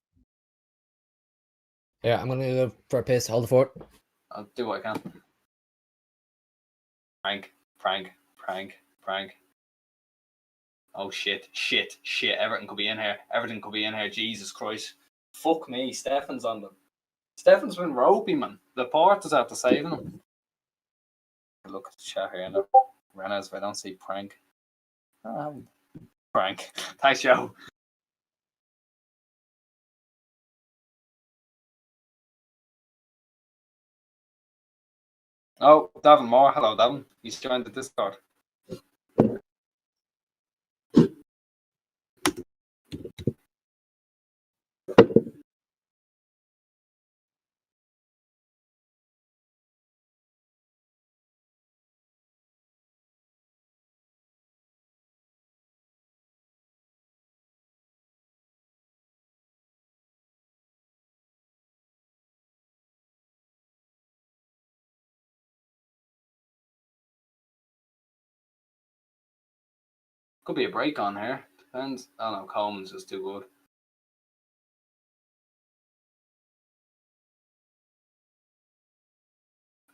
Yeah, I'm gonna go for a piss. Hold the fort. I'll do what I can. Prank. Oh shit. Everton could be in here. Jesus Christ. Fuck me, Stefan's on them. Stefan's been ropey, man. The port is out to saving him. Look at the chat here now. Renas, if I don't see prank. Prank. Thanks, Joe. Oh, Davin Moore. Hello, Davin. He's joined the Discord. Could be a break on here. Depends. I don't know. Coleman's just too good.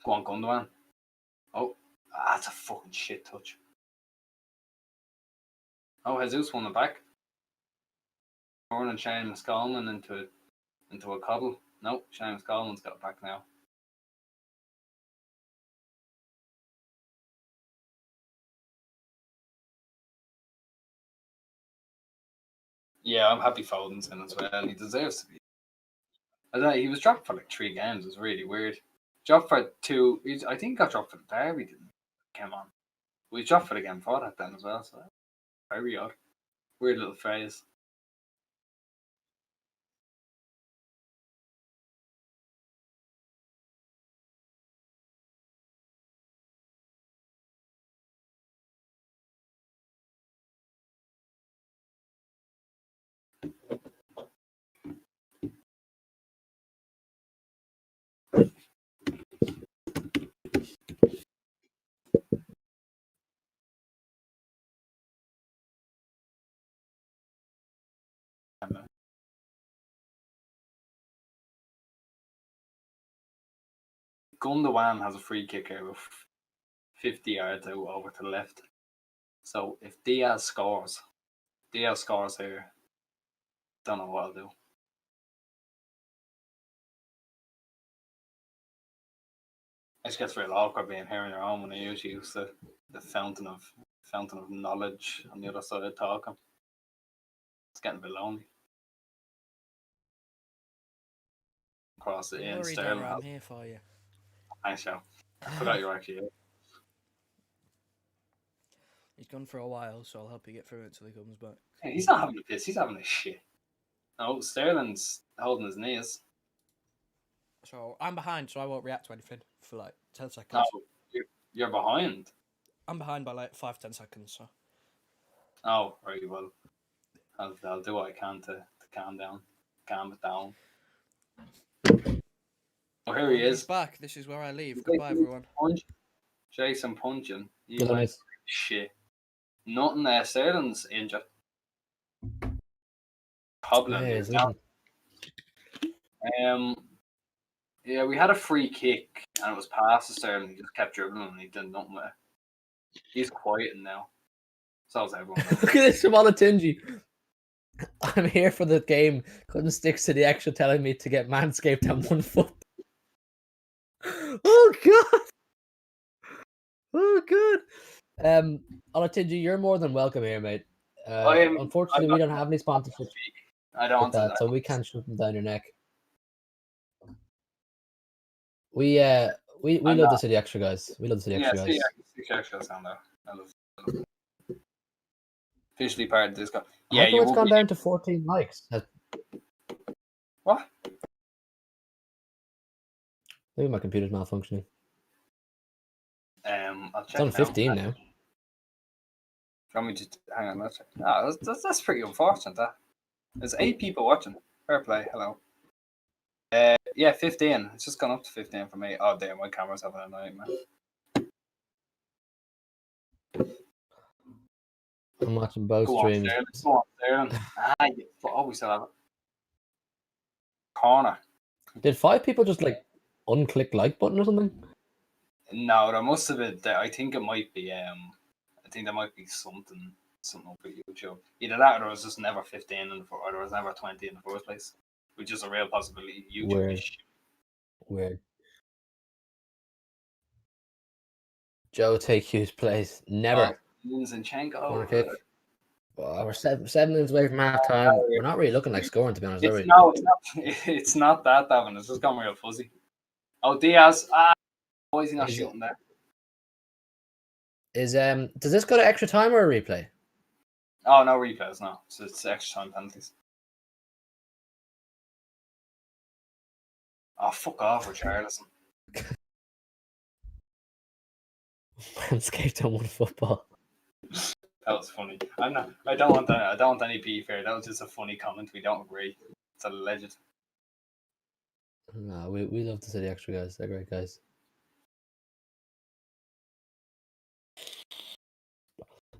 Go on, Gundogan. Oh, that's a fucking shit touch. Oh, Jesus won it back. Turning Seamus Coleman into a cobble. No, Seamus Coleman's got it back now. Yeah, I'm happy Foden's in as well. He deserves to be. I don't know, he was dropped for like 3 games. It was really weird. Dropped for 2. I think he got dropped for the derby, didn't he? Came on. We dropped for the game for that then as well. So very odd. Weird little phrase. Gundogan has a free kick here with 50 yards out over to the left. So if Diaz scores here, don't know what I'll do. It just gets real awkward being here on your own when I usually use the fountain of knowledge on the other side talking. It's getting a bit lonely. Across it in Sterling. I'm here for you. Thanks, Joe. I forgot you were actually here. He's gone for a while, so I'll help you get through it till he comes back. Hey, he's not having a piss. He's having a shit. No, Sterling's holding his knees. So I'm behind, so I won't react to anything for like 10 seconds. No, you're behind. I'm behind by like 5-10 seconds. So. Oh, very well. I'll do what I can to calm it down. Oh, here he is. He's back. This is where I leave. Goodbye, everyone. Jason punching. Nice. Shit. Nothing there. Sterling's injured. Problem. Yeah, we had a free kick and it was past to Sterling. He just kept dribbling and he did nothing with it. He's quieting now. So's everyone. Look at this from Olatunji. I'm here for the game. Couldn't stick to the extra telling me to get manscaped on 1 foot. Oh god. Oh god. Olatunji, you're more than welcome here, mate. Unfortunately, we don't have any sponsorship. I don't that, so we can't shoot them down your neck. We love the City Extra guys. We love the City Extra guys. City Extra down there. I love officially part of this guy. Yeah, it's gone down to 14 likes. What? Maybe my computer's malfunctioning. I'll check. It's on 15 now. Let me just hang on. Let's check. Oh, that's pretty unfortunate. There's 8 people watching. Fair play. Hello. Yeah, 15. It's just gone up to 15 for me. Oh damn, my camera's having a nightmare. I'm watching both streams. Go on, Sterling. We still have it. Corner. Did 5 people just like unclick like button or something? No, there must have been. I think it might be. I think there might be something for YouTube. Either that, or there was just never 15 or there was never 20 in the first place, which is a real possibility. YouTube. Weird. Joe take Hughes' place. Never. Zinchenko. Corner kick. Oh, we're 7 minutes away from half time. We're not really looking like scoring, to be honest. It's not that, Davin. It's just gone real fuzzy. Oh, Diaz. Why is he not shooting there? Does this go to extra time or a replay? Oh, no replays, no. So it's extra time penalties. Oh, fuck off, Richarlison. Manscaped on 1 football. That was funny. I don't want any beef here. That was just a funny comment. We don't agree. It's alleged. No, we love the City Extra guys. They're great guys.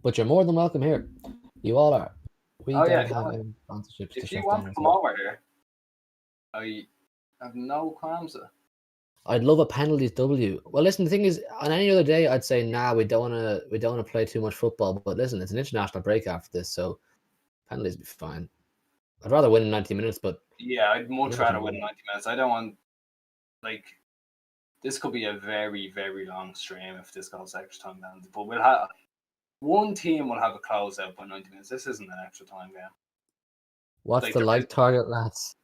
But you're more than welcome here. You all are. We don't have any sponsorships. If you want to come over here, I have no qualms. I'd love a penalties W. Well, listen, the thing is, on any other day, I'd say, nah, we don't want to play too much football. But listen, it's an international break after this, so penalties would be fine. I'd rather win in 90 minutes, but yeah, I'd much rather win in 90 minutes. I don't want this could be a very, very long stream if this goes extra time down. But we'll have one team will have a close out by 90 minutes. This isn't an extra time game. What's the like target, lads?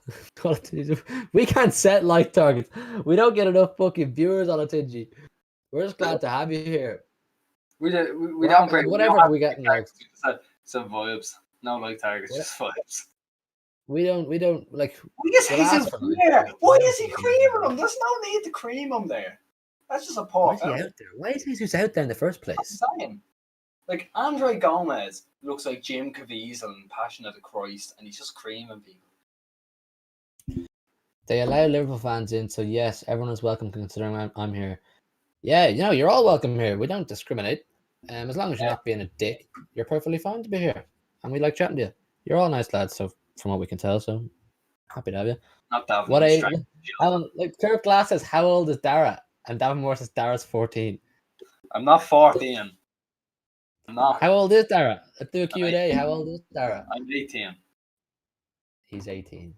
We can't set like targets. We don't get enough fucking viewers on Olatunji. We're just glad to have you here. We don't break whatever we get likes. Some vibes. No like targets, just vibes. We don't like. Why is he creaming him? There's no need to cream him there. That's just a poor. Why is he out there? Why is Jesus out there in the first place? Like Andre Gomez looks like Jim Caviezel and Passion of the Christ, and he's just creaming people. They allow Liverpool fans in, so yes, everyone is welcome. Considering I'm here, yeah, you're all welcome here. We don't discriminate. As long as you're not being a dick, you're perfectly fine to be here, and we like chatting to you. You're all nice lads, so from what we can tell, so happy to have you. Not that. What age? Alan, like Kirk Glass says, how old is Dara? And Davenport says Dara's 14. I'm not 14. I'm not. How old is Dara? Let's do a Q&A. How old is Dara? I'm 18. He's 18.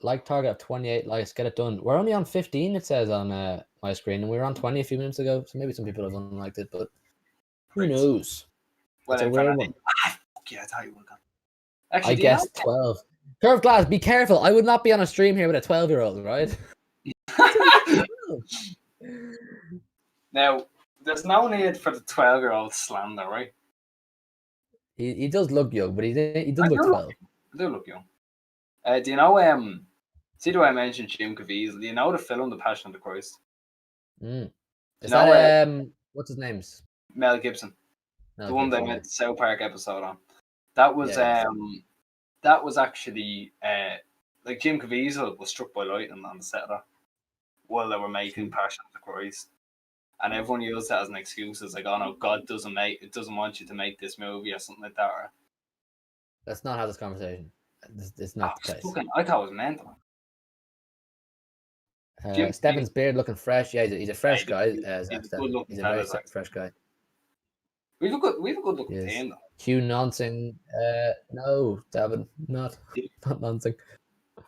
Like target of 28 likes. Get it done. We're only on 15, it says on my screen. And we were on 20 a few minutes ago. So maybe some people have unliked it, but who knows? Well, It's a weird one. Yeah, I thought you would have. Actually, I guess 12. Curved glass, be careful. I would not be on a stream here with a 12-year-old, right? Now, there's no need for the 12-year-old slander, right? He does look young, but he does look 12. I do look young. Do you know, see the way I mentioned Jim Caviezel? Do you know the film The Passion of the Christ? Is You that, know, what's his name? Mel Gibson. No, The one they made the South Park episode on. That was, that was actually, like Jim Caviezel was struck by lightning on the set of that while they were making Passion of the Christ. And everyone used that as an excuse. It's like, oh no, God doesn't want you to make this movie or something like that. Or, let's not have this conversation. It's not the case. I thought it was mental. Stefan's beard looking fresh. Yeah, he's a fresh guy. He's a He's a very fresh guy. We have a good looking team though. Hugh Nonsing. No, Davin, not Nonsing.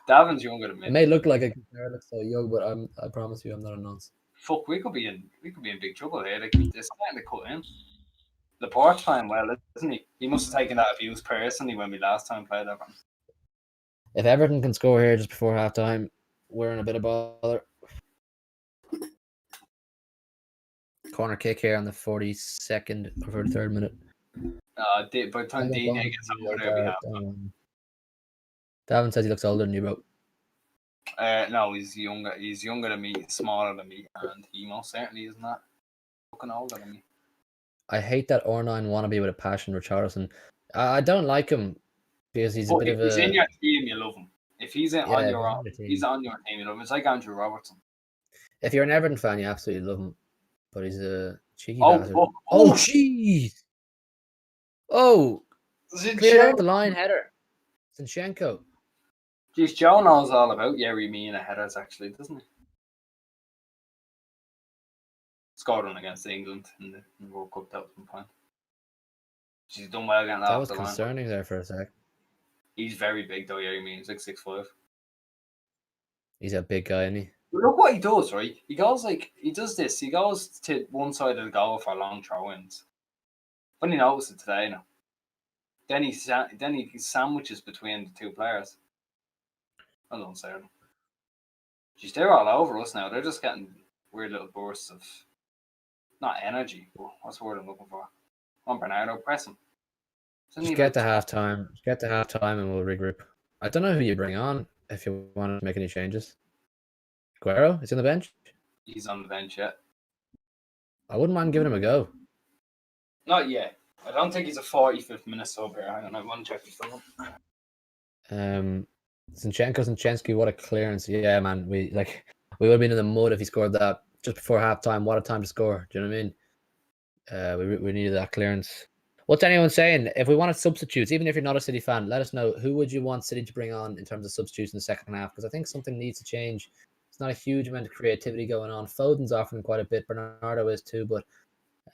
Davin's younger than me. It may look like a compare looks so young, but I promise you I'm not a nonce. Fuck, we could be in big trouble here. Like, it's time to cut in. Laporte's playing well, isn't he? He must have taken that abuse personally when we last time played Everton. If Everton can score here just before half time, we're in a bit of bother. Corner kick here on the 42nd or 43rd minute. By the time Dina gets over there, we have Davin says he looks older than you, bro. No, he's younger. He's younger than me, smaller than me, and he most certainly is not looking older than me. I hate that R9 wannabe with a passion, Richarlison. I don't like him because he's a bit of a. If he's in your team, you love him. If he's on your team, you love him. It's like Andrew Robertson. If you're an Everton fan, you absolutely love him, but he's a cheeky bastard. Oh, jeez! Oh, clear the line header. Zinchenko. Jeez, Joe knows all about Yerry Mina headers, actually, doesn't he? Scored one against England in the World Cup. That was one point. She's done well getting that. That was concerning there for a sec. He's very big though. Yerry Mina, he's like 6'5". He's a big guy, isn't he? But look what he does, right? He goes he does this. He goes to one side of the goal for long throw-ins. When he noticed it today, now. Then he sandwiches between the two players. I don't say them. Jeez, they're all over us now. They're just getting weird little bursts of not energy. But what's the word I'm looking for? Come on, Bernardo, press him. Just get to halftime. Get to halftime, and we'll regroup. I don't know who you bring on if you want to make any changes. Guerrero is on the bench. He's on the bench yet. I wouldn't mind giving him a go. Not yet. I don't think he's a 45th minute sub here. Hang on, I want to check his film. Zinchenko, what a clearance. Yeah, man. We would have been in the mud if he scored that just before halftime. What a time to score. Do you know what I mean? We needed that clearance. What's anyone saying? If we wanted substitutes, even if you're not a City fan, let us know. Who would you want City to bring on in terms of substitutes in the second half? Because I think something needs to change. It's not a huge amount of creativity going on. Foden's offering quite a bit. Bernardo is too, but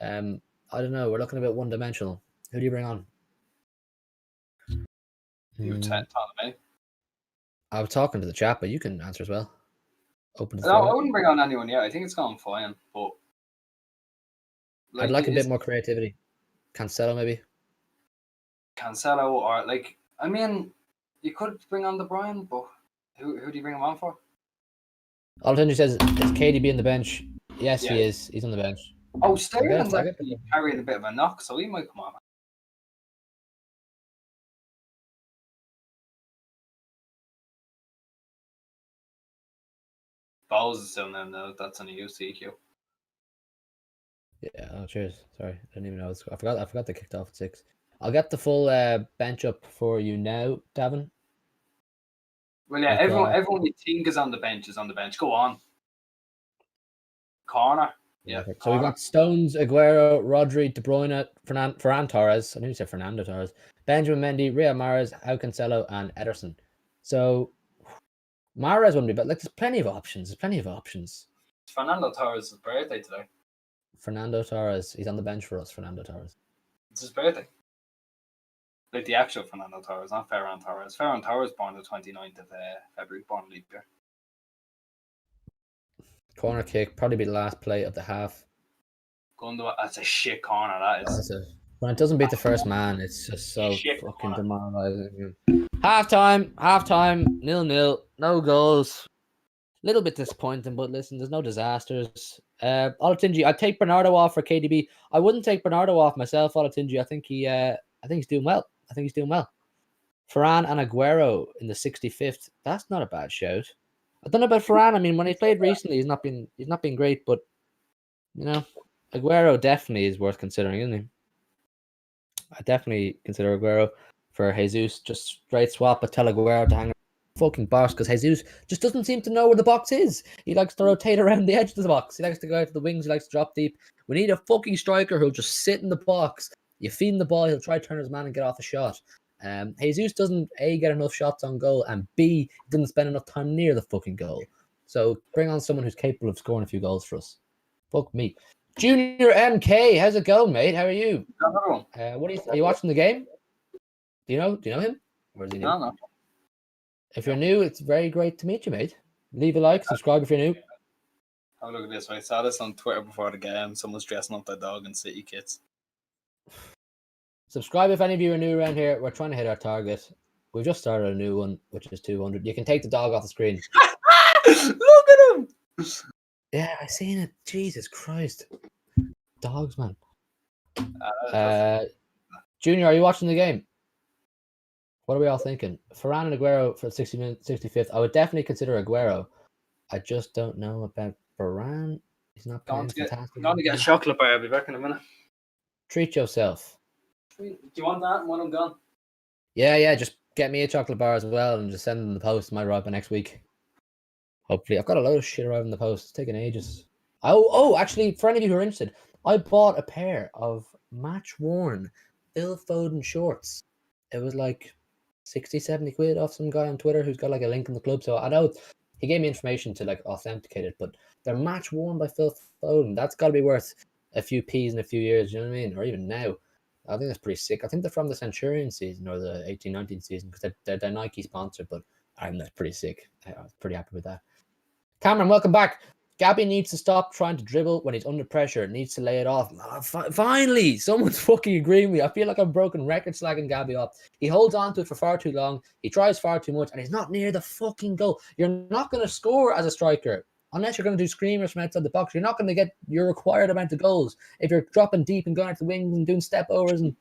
I don't know. We're looking a bit one-dimensional. Who do you bring on? You telling me? I was talking to the chat, but you can answer as well. Open. No, I wouldn't bring on anyone yet. I think it's going fine, but I'd like a bit more creativity. Cancelo, maybe. Cancelo, or I mean, you could bring on De Bruyne, but who do you bring him on for? Altonji says, is KDB on the bench? Yes, he is. He's on the bench. Oh, Sterling's actually carrying a bit of a knock, so he might come on. Bowles is still there now. That's on a UCQ. Yeah. Oh, cheers. Sorry, I didn't even know. I forgot they kicked off at 6. I'll get the full bench up for you now, Davin. Well, yeah. Everyone you think is on the bench is on the bench. Go on. Corner. Yeah. Perfect. So we've got Stones, Aguero, Rodri, De Bruyne, Ferran Torres. I knew you said Fernando Torres. Benjamin Mendy, Riyad Mahrez, Cancelo, and Ederson. So Mahrez wouldn't be, but there's plenty of options. Fernando Torres' birthday today. Fernando Torres. He's on the bench for us, Fernando Torres. It's his birthday. Like the actual Fernando Torres, not Ferran Torres. Ferran Torres born the 29th of February, born leap year. Corner kick, probably be the last play of the half. That's a shit corner, that is. When it doesn't beat the first man, it's just so fucking demoralizing. Halftime, 0-0, no goals. Little bit disappointing, but listen, there's no disasters. Olatunji, I'd take Bernardo off for KDB. I wouldn't take Bernardo off myself, Olatunji. I think he's doing well. Varane and Aguero in the 65th. That's not a bad shout. I don't know about Varane. I mean, when he played recently, he's not been great, but you know, Aguero definitely is worth considering, isn't he? I definitely consider Aguero for Jesus. Just straight swap a tell Aguero to hang fucking box because Jesus just doesn't seem to know where the box is. He likes to rotate around the edge of the box. He likes to go out to the wings. He likes to drop deep. We need a fucking striker who'll just sit in the box. You feed him the ball, he'll try to turn his man and get off a shot. Jesus doesn't A, get enough shots on goal, and B, doesn't spend enough time near the fucking goal. So bring on someone who's capable of scoring a few goals for us. Fuck me. Junior MK, how's it going, mate? How are you? Are you watching the game? Do you know him? Or is he new? No. If you're new, it's very great to meet you, mate. Leave a like, subscribe if you're new. Have a look at this. I saw this on Twitter before the game. Someone's dressing up their dog in City kits. Subscribe if any of you are new around here. We're trying to hit our target. We've just started a new one, which is 200. You can take the dog off the screen. Look at him! Yeah, I seen it. Jesus Christ. Dogs, man. Junior, are you watching the game? What are we all thinking? Varane and Aguero for 65th. I would definitely consider Aguero. I just don't know about Varane. He's not playing fantastic. I'm going to get a chocolate bar. I'll be back in a minute. Treat yourself. Do you want that when I'm gone? Yeah. Just get me a chocolate bar as well and just send them in the post. Might arrive by next week. Hopefully. I've got a load of shit arriving in the post. It's taking ages. Oh, actually, for any of you who are interested, I bought a pair of match-worn Phil Foden shorts. It was like 60, 70 quid off some guy on Twitter who's got like a link in the club. So I know he gave me information to like authenticate it, but they're match-worn by Phil Foden. That's got to be worth a few P's in a few years, you know what I mean? Or even now. I think that's pretty sick. I think they're from the Centurion season or the 18-19 season because they're Nike sponsored, but I think that's pretty sick. I was pretty happy with that. Cameron, welcome back. Gabby needs to stop trying to dribble when he's under pressure. Needs to lay it off. Finally, someone's fucking agreeing with me. I feel like I'm broken record slagging Gabby off. He holds on to it for far too long. He tries far too much, and he's not near the fucking goal. You're not going to score as a striker unless you're going to do screamers from outside the box. You're not going to get your required amount of goals if you're dropping deep and going out the wings and doing step overs and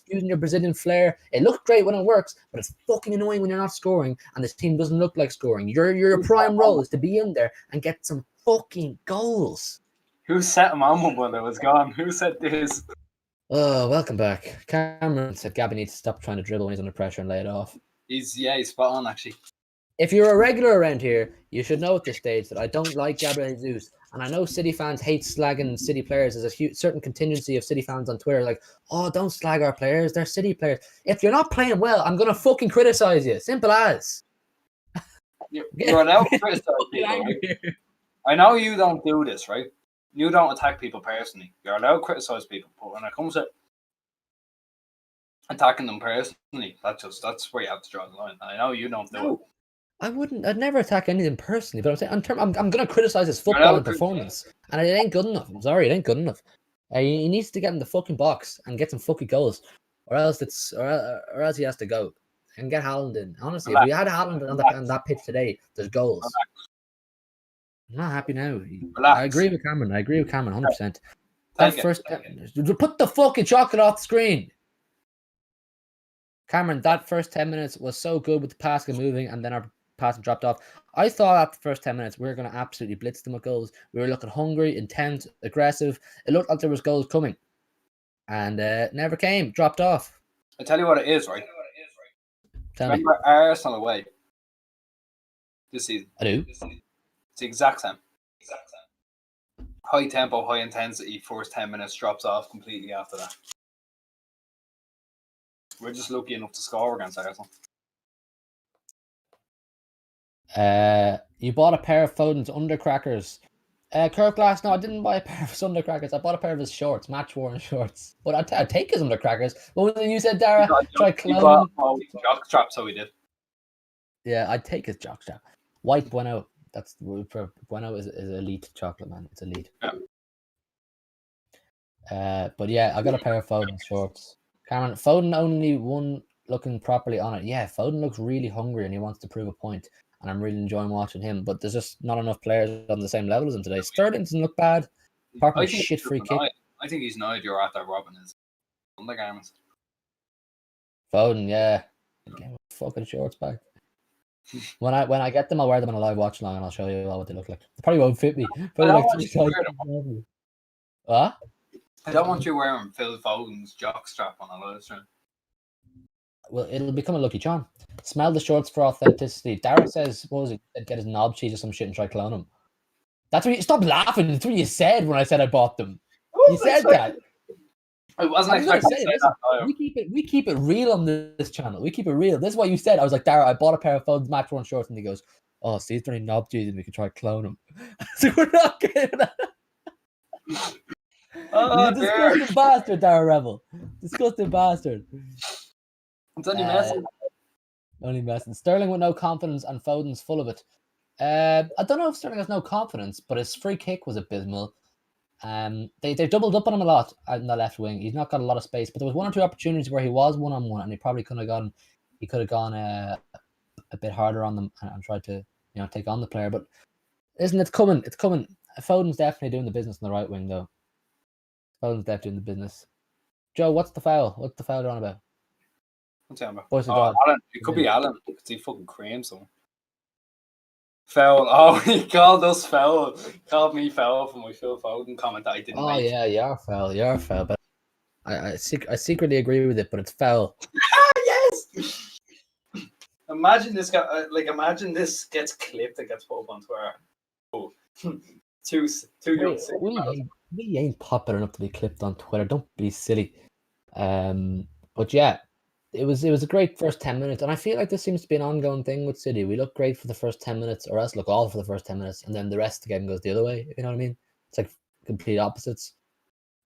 using your Brazilian flair. It looks great when it works, but it's fucking annoying when you're not scoring and this team doesn't look like scoring. Your prime role is to be in there and get some fucking goals. Who set him on when it was gone? Who said this? Oh, welcome back. Cameron said Gabby needs to stop trying to dribble when he's under pressure and lay it off. He's spot on actually. If you're a regular around here, you should know at this stage that I don't like Gabriel Jesus. And I know City fans hate slagging City players. There's a certain contingency of City fans on Twitter like, oh, don't slag our players. They're City players. If you're not playing well, I'm going to fucking criticize you. Simple as. You're allowed to criticize people, right? I know you don't do this, right? You don't attack people personally. You're allowed to criticize people. But when it comes to attacking them personally, that's where you have to draw the line. I know you don't do it. I'd never attack anything personally, but I'm saying I'm going to criticize his football and performance, and it ain't good enough. I'm sorry, it ain't good enough. He needs to get in the fucking box and get some fucking goals, or else he has to go and get Haaland in. Honestly, if we had Haaland on that pitch today, there's goals. I'm not happy now. I agree with Cameron. 100%. Put the fucking chocolate off the screen. Cameron, that first 10 minutes was so good with the passing and moving, and then our passing dropped off. I thought after the first 10 minutes we were going to absolutely blitz them with goals. We were looking hungry, intense, aggressive. It looked like there was goals coming, and never came. Dropped off. I tell you what it is, right? Remember Arsenal away this season? I do. It's the exact same. High tempo, high intensity. First 10 minutes drops off completely after that. We're just lucky enough to score against Arsenal. You bought a pair of Foden's undercrackers Kirk Glass, no, I didn't buy a pair of his undercrackers. I bought a pair of his shorts, match-worn shorts. But I'd take his undercrackers. What was it you said, Dara? Try clone him. Jock strap, so we did. Yeah, I'd take his jock strap. White Bueno. That's Bueno is elite chocolate, man. It's elite. Yeah. But yeah, I got a pair of Foden shorts. Cameron, Foden only one looking properly on it. Yeah, Foden looks really hungry and he wants to prove a point. And I'm really enjoying watching him. But there's just not enough players on the same level as him today. Sterling doesn't look bad. Apart from a shit free kick. I think he's annoyed you're at that Robin is undergarments. Foden, yeah. Get my fucking shorts back. When I get them, I'll wear them on a live watch along and I'll show you all what they look like. They probably won't fit me. Probably like 3 sizes. What? I don't want you wearing Phil Foden's jock strap on a live stream. Well, it'll become a lucky charm. Smell the shorts for authenticity. Darren says, what was it? Get his knob cheese or some shit and try clone him. That's what you stop laughing. That's what you said when I said I bought them. You said that. I wasn't expecting to say that. We keep it real on this channel. We keep it real. This is what you said. I was like, Dara, I bought a pair of Foden's match-worn shorts, and he goes, "Oh, see, is there any knob cheese and we can try clone them?" So we're not getting that. Oh, He's a disgusting bastard, Dara Rebel. Disgusting bastard. It's only messing. Only messing. Sterling with no confidence and Foden's full of it. I don't know if Sterling has no confidence, but his free kick was abysmal. They doubled up on him a lot in the left wing. He's not got a lot of space, but there was 1 or 2 opportunities where he was 1-on-1, and he probably could have gone. He could have gone a bit harder on them and tried to take on the player. But listen, it's coming. It's coming. Foden's definitely doing the business in the right wing, though. Foden's definitely doing the business. Joe, what's the foul? What's the foul on about? What's that about? Alan. It could be Alan because he fucking creams someone. Foul. Oh, he called us foul. Called me foul for my Phil Foden comment that I didn't make. Yeah, you're foul. You're foul. But I secretly agree with it, but it's foul. Yes. Imagine this guy. Imagine this gets clipped and gets put up on Twitter. Oh, two we ain't popular enough to be clipped on Twitter. Don't be silly. But yeah. It was a great first 10 minutes, and I feel like this seems to be an ongoing thing with City. We look great for the first 10 minutes, or else look awful for the first 10 minutes, and then the rest of the game goes the other way. You know what I mean? It's like complete opposites.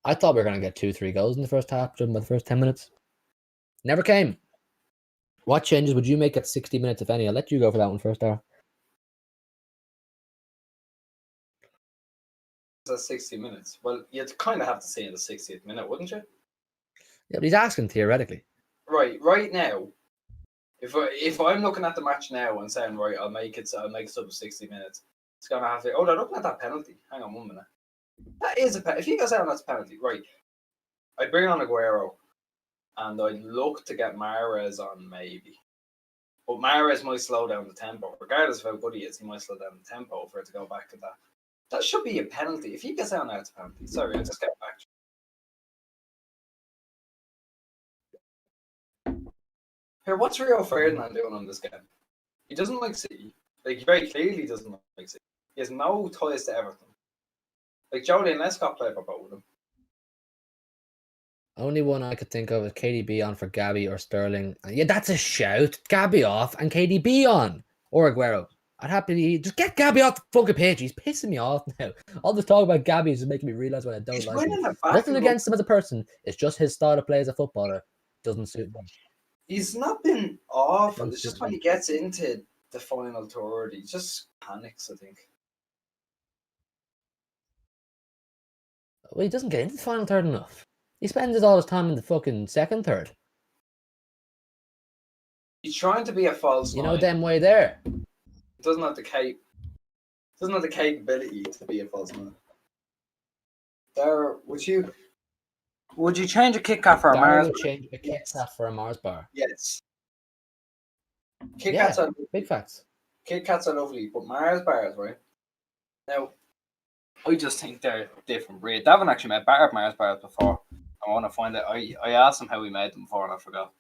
I thought we were going to get 2-3 goals in the first half, driven by the first 10 minutes. Never came. What changes would you make at 60 minutes, if any? I'll let you go for that one first, Dara. That's 60 minutes. Well, you'd kind of have to say in the 60th minute, wouldn't you? Yeah, but he's asking theoretically. Right now, if I'm looking at the match now and saying, right, I'll make it sub 60 minutes, it's gonna have to. Oh, they're looking at that penalty. Hang on 1 minute. That is a penalty. If you go down, that's a penalty, right? I'd bring on Aguero, and I'd look to get Mahrez on maybe, but Mahrez might slow down the tempo. Regardless of how good he is, he might slow down the tempo for it to go back to that. That should be a penalty. If he gets down now, it's a penalty. Sorry, I just get back. Here, what's Rio Ferdinand doing on this game? He doesn't like City. Like, he very clearly doesn't like City. He has no ties to Everton. Like, Jolie and Lescott played for both of them. Only one I could think of is KDB on for Gabby or Sterling. Yeah, that's a shout. Gabby off and KDB on. Or Aguero. I'd happily just get Gabby off the fucking pitch. He's pissing me off now. All this talk about Gabby is just making me realise what I don't like him. Nothing against him as a person. It's just his style of play as a footballer doesn't suit me. He's not been awful. It's just when he gets into the final third, he just panics, I think. Well, he doesn't get into the final third enough. He spends all his time in the fucking second third. He's trying to be a false nine. You know them way there. He doesn't have the capability to be a false nine. There, would you change a Kit Kat for a Mars? Would change a Kit Kat for a Mars bar. Yes. Kit Kats are big facts. Kit Kats are lovely, but Mars bars, right? Now, I just think they're different breed. Davin actually made better Mars bars before. I want to find it. I asked him how he made them before and I forgot.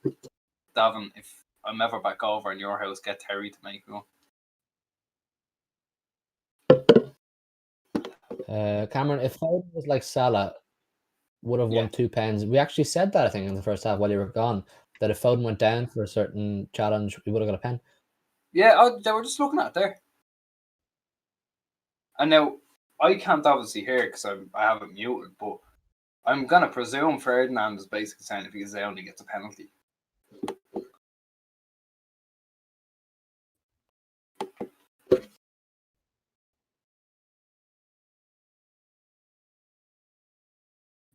Davin, if I'm ever back over in your house, get Terry to make me one. Cameron, if Foden was like Salah, would have won 2 pens. We actually said that, I think, in the first half while you were gone, that if Foden went down for a certain challenge, we would have got a pen. Yeah, they were just looking at it there. And now, I can't obviously hear because I have it muted, but I'm gonna presume Ferdinand is basically saying if he only gets a penalty.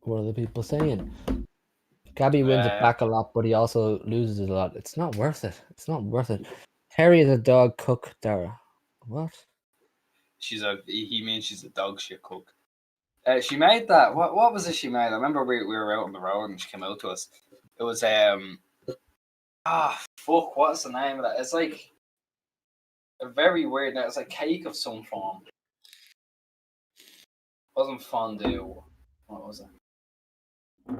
What are the people saying? Gabby wins it back a lot, but he also loses it a lot. It's not worth it. It's not worth it. Terry is a dog cook, Dara. What? He means she's a dog shit cook. She made that. What was it she made? I remember we were out on the road and she came out to us. It was fuck, what's the name of that? It's like a very weird. It's like cake of some form. It wasn't fondue. What was it?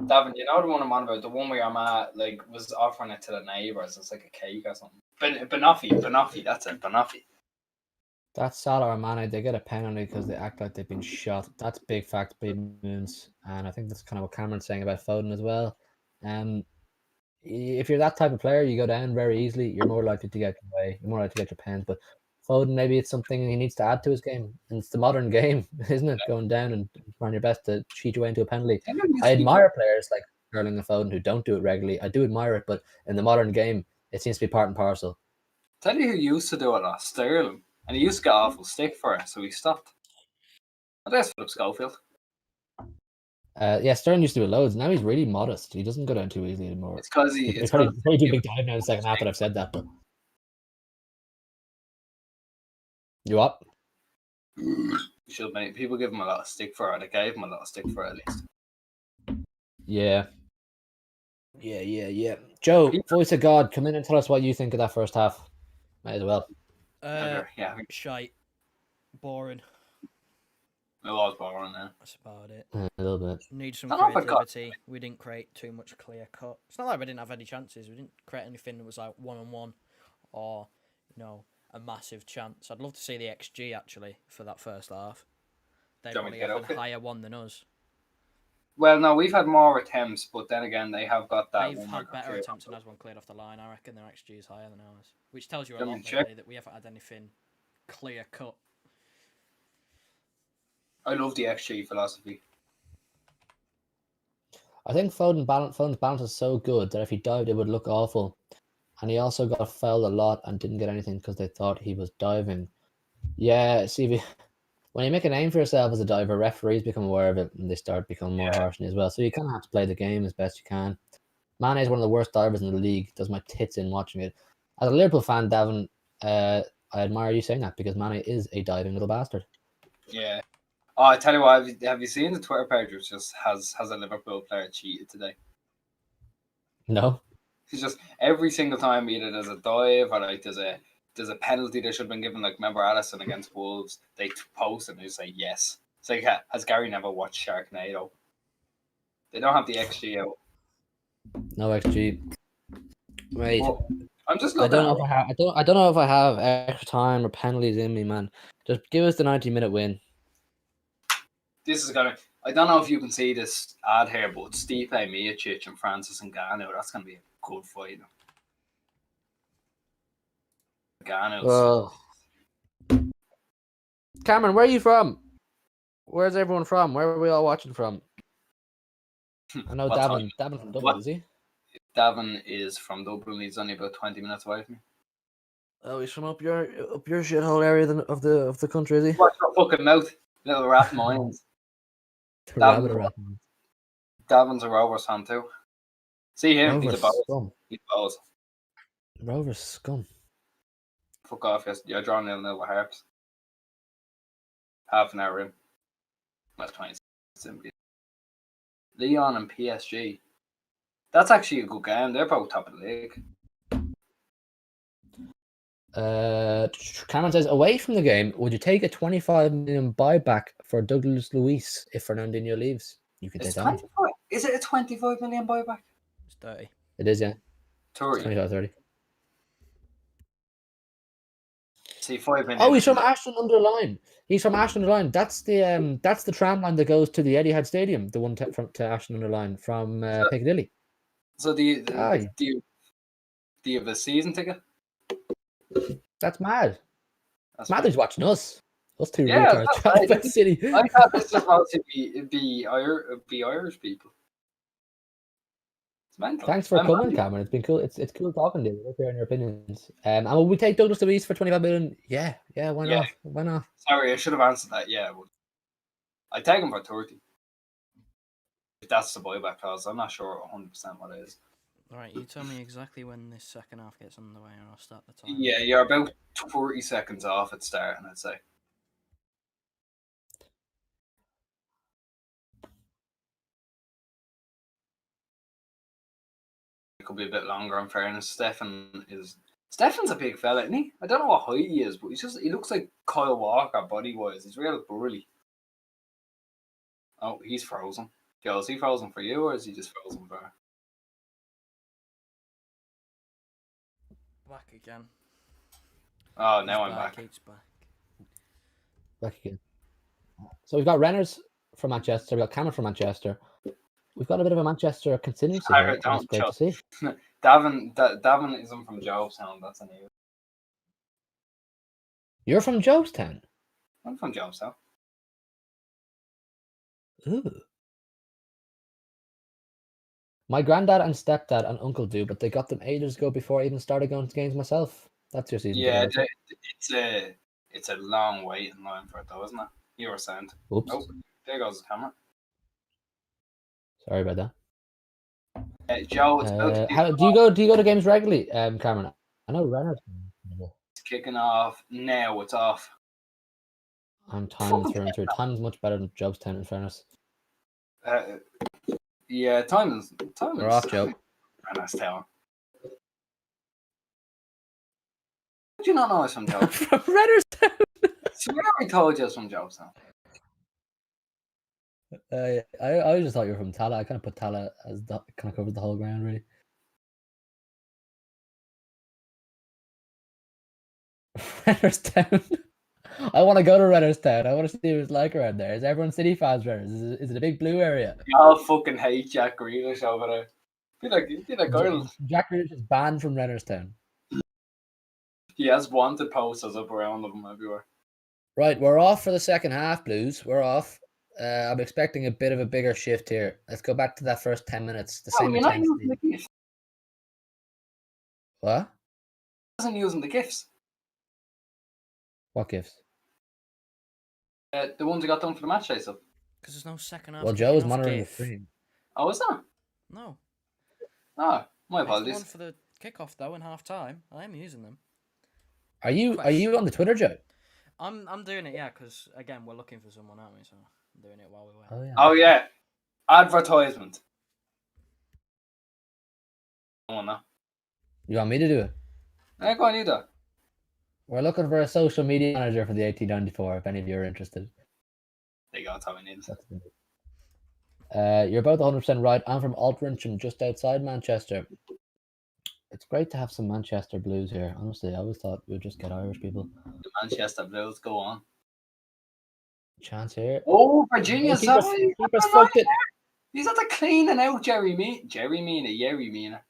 Davin, you know the one I'm on about, the one where your ma like was offering it to the neighbours. It's like a cake or something. Banoffee. That's it, Banoffee. That's Salah or Mane. They get a penalty because they act like they've been shot. That's big fact, big moons, and I think that's kind of what Cameron's saying about Foden as well. If you're that type of player, you go down very easily. You're more likely to get your way. You're more likely to get your pens. But Foden, maybe it's something he needs to add to his game. And it's the modern game, isn't it? Going down and trying your best to cheat your way into a penalty. I admire players like Sterling and Foden who don't do it regularly. I do admire it, but in the modern game, it seems to be part and parcel. Tell you who used to do it last, Sterling. And he used to get awful stick for it, so he stopped. I guess Philip Schofield. Yeah, Sterling used to do it loads. Now he's really modest. He doesn't go down too easily anymore. It's because he's probably do big dive now in the second half that I've said that. But you up? Should make people give him a lot of stick for it. They gave him a lot of stick for it at least. Yeah. Joe, voice of God, come in and tell us what you think of that first half. Might as well. Shite. Boring. It was boring, yeah. That's about it. A little bit. Need some creativity. We didn't create too much clear cut. It's not like we didn't have any chances. We didn't create anything that was like 1-on-1 or, a massive chance. I'd love to see the XG actually for that first half. They probably have a higher one than us. Well, no, we've had more attempts, but then again, they have got that. They've had better attempts and has one cleared off the line. I reckon their XG is higher than ours, which tells you a lot, really, that we haven't had anything clear cut. I love the XG philosophy. I think Foden's balance is so good that if he dived, it would look awful. And he also got fouled a lot and didn't get anything because they thought he was diving. Yeah, see, when you make a name for yourself as a diver, referees become aware of it and they start becoming more harsh as well. So you kind of have to play the game as best you can. Mane is one of the worst divers in the league. Does my tits in watching it. As a Liverpool fan, Davin, I admire you saying that because Mane is a diving little bastard. Yeah. Oh, I tell you what, have you seen the Twitter page which just has a Liverpool player cheated today? No. It's just every single time either there's a dive or like there's a penalty that should have been given, like remember Alisson against Wolves, they post and they say yes. It's like, has Gary never watched Sharknado? They don't have the XG out. No XG. Wait. Well, I'm just I don't know if I have extra time or penalties in me, man. Just give us the 90-minute win. This is gonna. I don't know if you can see this ad here, but Stipe Miocic and Francis Ngannou. That's gonna be a good fight. Well, Cameron, where are you from? Where's everyone from? Where are we all watching from? I know Davin from Dublin, is he? Davin is from Dublin. He's only about 20 minutes away from me. Oh, he's from up your shithole area of the country, is he? Watch your fucking mouth, little rat minds. Davin's a Rovers fan too. See him, Rovers he's a balls. scum. He's balls. Rovers scum. Fuck off, you're drawing 0-0 with Harps. Half an hour in. That's 20 simply. Leon and PSG. That's actually a good game. They're both top of the league. Cameron says, away from the game, would you take a 25 million buyback for Douglas Luiz if Fernandinho leaves? You can take that. Is it a 25 million buyback? It's 30. It is, yeah. 30. 25, 30. See, 5 million. Oh, he's from Ashton-under-Lyne. He's from Ashton-under-Lyne. That's the tram line that goes to the Etihad Stadium, the one to Ashton-under-Lyne from Piccadilly. So do you have a season ticket? That's mad. That's mad that he's watching us. Us two Yeah, retards that's trying right. to bet City. I thought this was supposed to be Irish people. It's mental. Thanks for coming, Cameron. It's been cool. It's cool talking to you. We're hearing your opinions. And will we take Douglas Luiz for 25 million? Yeah, why not? Why not? Sorry, I should have answered that. Yeah, but I take him for 30. If that's the buyback clause, I'm not sure 100% what it is. All right, you tell me exactly when this second half gets underway, and I'll start the time. Yeah, you're about 40 seconds off at starting, I'd say. It could be a bit longer, in fairness. Stefan's a big fella, isn't he? I don't know what height he is, but he looks like Kyle Walker body-wise. He's real burly. Oh, he's frozen. Joe, is he frozen for you, or is he just frozen for her? Back again. Oh, now I'm back. He's back. Back again. So we've got Renners from Manchester. We've got Cameron from Manchester. We've got a bit of a Manchester contingency here. That's great to see. Davin isn't from Jobstown. That's a new. You're from Jobstown? I'm from Jobstown. Ooh. My granddad and stepdad and uncle do, but they got them ages ago before I even started going to games myself. That's your season. Yeah, it's a long wait in line for it, though, isn't it? You were saying. Oops. Nope. There goes the camera. Sorry about that. Joe, it's how do you go to games regularly, Cameron? I know Renner's kicking off now. It's off. I'm time through and through. Time's much better than Jobstown, in fairness. Yeah, time is. We're off, Joe. That's telling. Did you not know I was from Jobstown? From Rennerstown. Swear I told you I was from Jobstown. I just thought you were from Tala. I kind of put Tala as kind of covers the whole ground, really. Rennerstown. I want to go to Rennerstown. I want to see what it's like around there. Is everyone City fans, Renners? Is it a big blue area? Y'all fucking hate Jack Grealish over there. Be like Ireland. Jack Grealish is banned from Rennerstown. He has wanted posters up around him everywhere. Right, we're off for the second half, Blues. We're off. I'm expecting a bit of a bigger shift here. Let's go back to that first 10 minutes. The same intensity. What? He wasn't using the gifts. What gifts? The ones he got done for the match day, so. Because there's no second half. Well, Joe's monitoring the stream. Oh, is that? No. Oh, my There's apologies. one for the kickoff though in half time. I am using them. Are you on the Twitter, Joe? I'm doing it, yeah, because again we're looking for someone, aren't we? So I'm doing it while we wait. Oh yeah. Oh yeah, advertisement. Come on now. You want me to do it? Hey, go on, you do. We're looking for a social media manager for the 1894. If any of you are interested. There you go. That's how we need it. You're both 100% right. I'm from Altrincham, just outside Manchester. It's great to have some Manchester Blues here. Honestly, I always thought we'd just get Irish people. The Manchester Blues, go on. Chance here. Oh, Virginia, sorry. Keeper's fucked it. He's at the cleaning out Jerry Mina.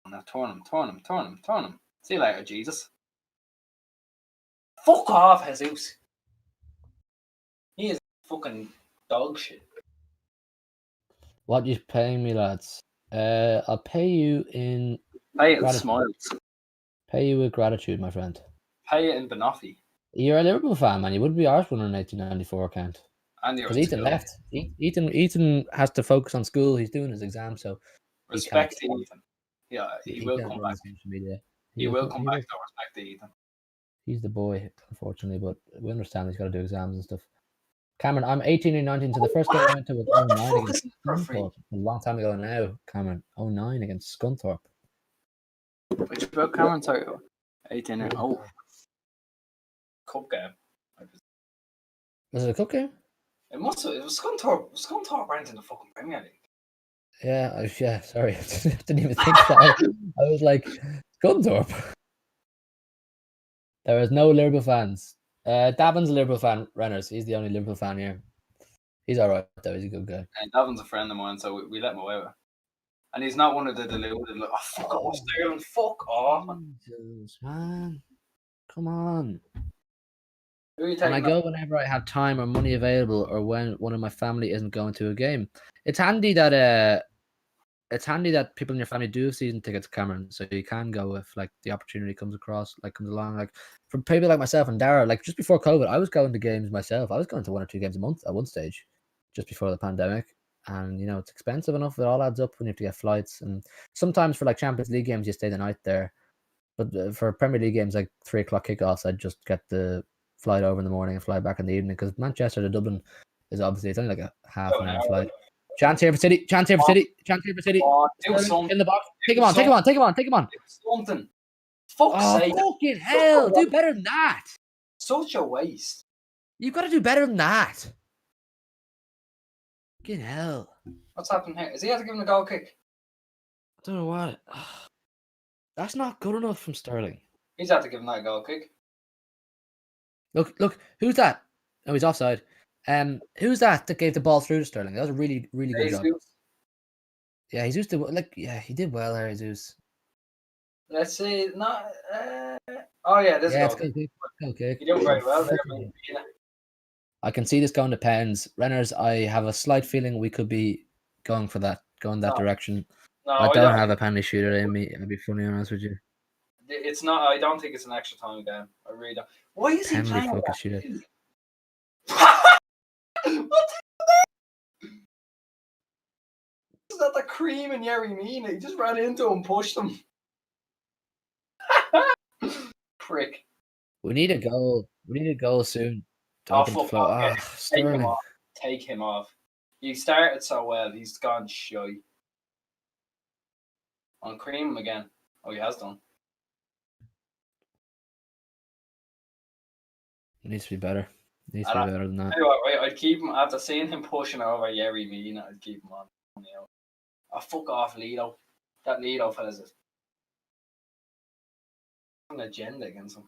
Now turn him. See you later, Jesus. Fuck off, Jesus. He is fucking dog shit. What you paying me, lads? I'll pay you in. Pay it in smiles. Pay you with gratitude, my friend. Pay it in Banoffee. You're a Liverpool fan, man. You wouldn't be Irish winner in 1894 account. And you're because Ethan left. Ethan has to focus on school. He's doing his exam, so respect to Ethan. Yeah, he will come back. He will come back. So respect to Ethan. He's the boy, unfortunately, but we understand he's got to do exams and stuff. Cameron, I'm 18 and 19, so the first game I went to was 09 against Scunthorpe. A long time ago now, Cameron. 09 against Scunthorpe. Which about Cameron? Sorry, 18 and cup game. Was it a cup game? It must have. It was Scunthorpe. Scunthorpe weren't in the fucking Premier League. Yeah, sorry. I didn't even think that. I was like, Scunthorpe. There was no Liverpool fans. Davin's a Liverpool fan, Renners. He's the only Liverpool fan here. He's alright, though. He's a good guy. And Davin's a friend of mine, so we let him away with it. And he's not one of the deluded, like, oh, fuck off, Sterling, fuck off. Jesus, man. Come on. Who are you And I taking? go whenever I have time or money available, or when one of my family isn't going to a game. It's handy that people in your family do have season tickets, Cameron, so you can go if like the opportunity comes along. Like from people like myself and Dara, like just before COVID, I was going to games myself. I was going to 1 or 2 games a month at one stage, just before the pandemic. And you know, it's expensive enough. It all adds up when you have to get flights. And sometimes for like Champions League games, you stay the night there. But for Premier League games, like 3 o'clock kickoffs, I'd just get the flight over in the morning and fly back in the evening, because Manchester to Dublin is obviously, it's only like a half an hour flight. Chance here for City. Chance here for City. Chance here for City. Do something. In the box. Take him on. Take him on. Take him on. Take him on. Do something. Fuck's sake. Fucking hell. Do better than that. Such a waste. You've got to do better than that. Fucking hell. What's happening here? Is he had to give him a goal kick? I don't know what. That's not good enough from Sterling. He's had to give him that goal kick. Look. Who's that? Oh, he's offside. Who's that gave the ball through to Sterling? That was a really, really good job. Yeah, Jesus did he did well there, Jesus. Let's see. Not. Oh yeah, this is okay. You did very well there, man. I can see this going to pens. Renners, I have a slight feeling we could be going that direction. No, I don't have a penalty shooter in me. I'd be funny honest with you. It's not. I don't think it's an extra time game. I really don't. Why is he playing with that? Shooter. What is that? The cream and Yerry Mina. He just ran into him, pushed him. Prick. We need a goal. We need a goal soon. Sterling. Take him off. He started so well. He's gone shy. On cream him again. Oh, he has done. It needs to be better. It needs to be better than that. Anyway, I'd keep him after seeing him pushing over Yerry Mina. I'd keep him on. Oh, fuck off, Lido. That Lido fella's an agenda against him.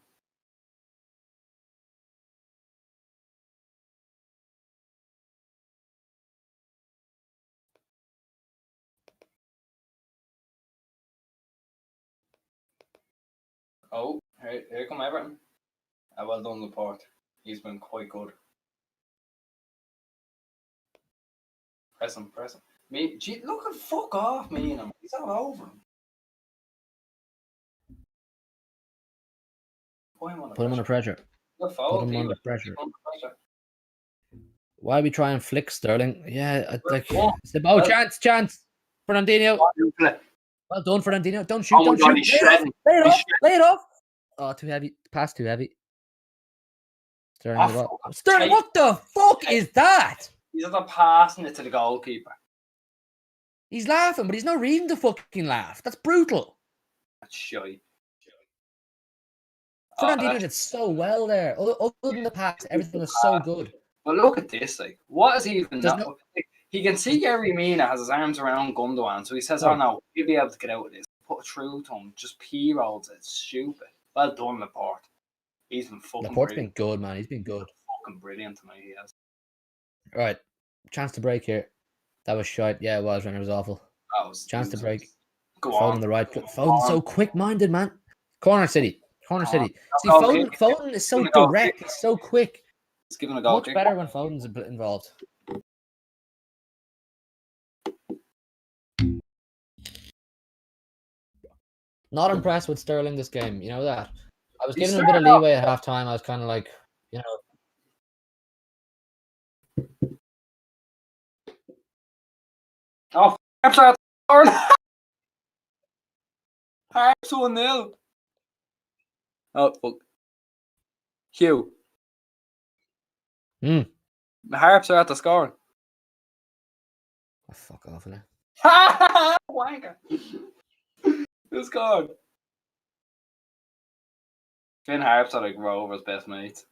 Oh, here come Everton. Well done, Laporte. He's been quite good. Press him. Look at fuck off, me and him. He's all over him. Put him under pressure. Put him under pressure. Why are we trying to flick Sterling? Yeah, it's the ball. Chance. Fernandinho. Well done, Fernandinho. Don't shoot. Don't shoot. Lay it off. Oh, too heavy. Pass too heavy. Sterling, what the fuck is that? He's not passing it to the goalkeeper. He's laughing, but he's not reading the fucking laugh. That's brutal. That's shy. Fernandinho did so well there. Other than the pass, everything was so good. But look at this. Like, what is he even? He can see Yerry Mina has his arms around Gundogan, so he says, "Oh no, he'll be able to get out of this." Put it through to him, just p-rolls it. It's stupid. Well done, Laporte. He's been fucking. Laporte's been good, man. He's been good. Fucking brilliant tonight. He has. All right, chance to break here. That was shite. Yeah, it was. It was awful. Chance to break. Go Foden on. the right. Foden's so quick-minded, man. Corner City. See, Foden is so direct. He's so quick. He's giving a goal. Much better when Foden's involved. Not impressed with Sterling this game. You know that. I was giving him a bit of leeway at halftime. I was kind of like, you know. Oh, Harps Harps 1-0. Oh, fuck. Hugh. The Harps are at the scoring. Oh, fuck off, innit? Wanker. Who's gone? Finn Harps are like Rover's best mates.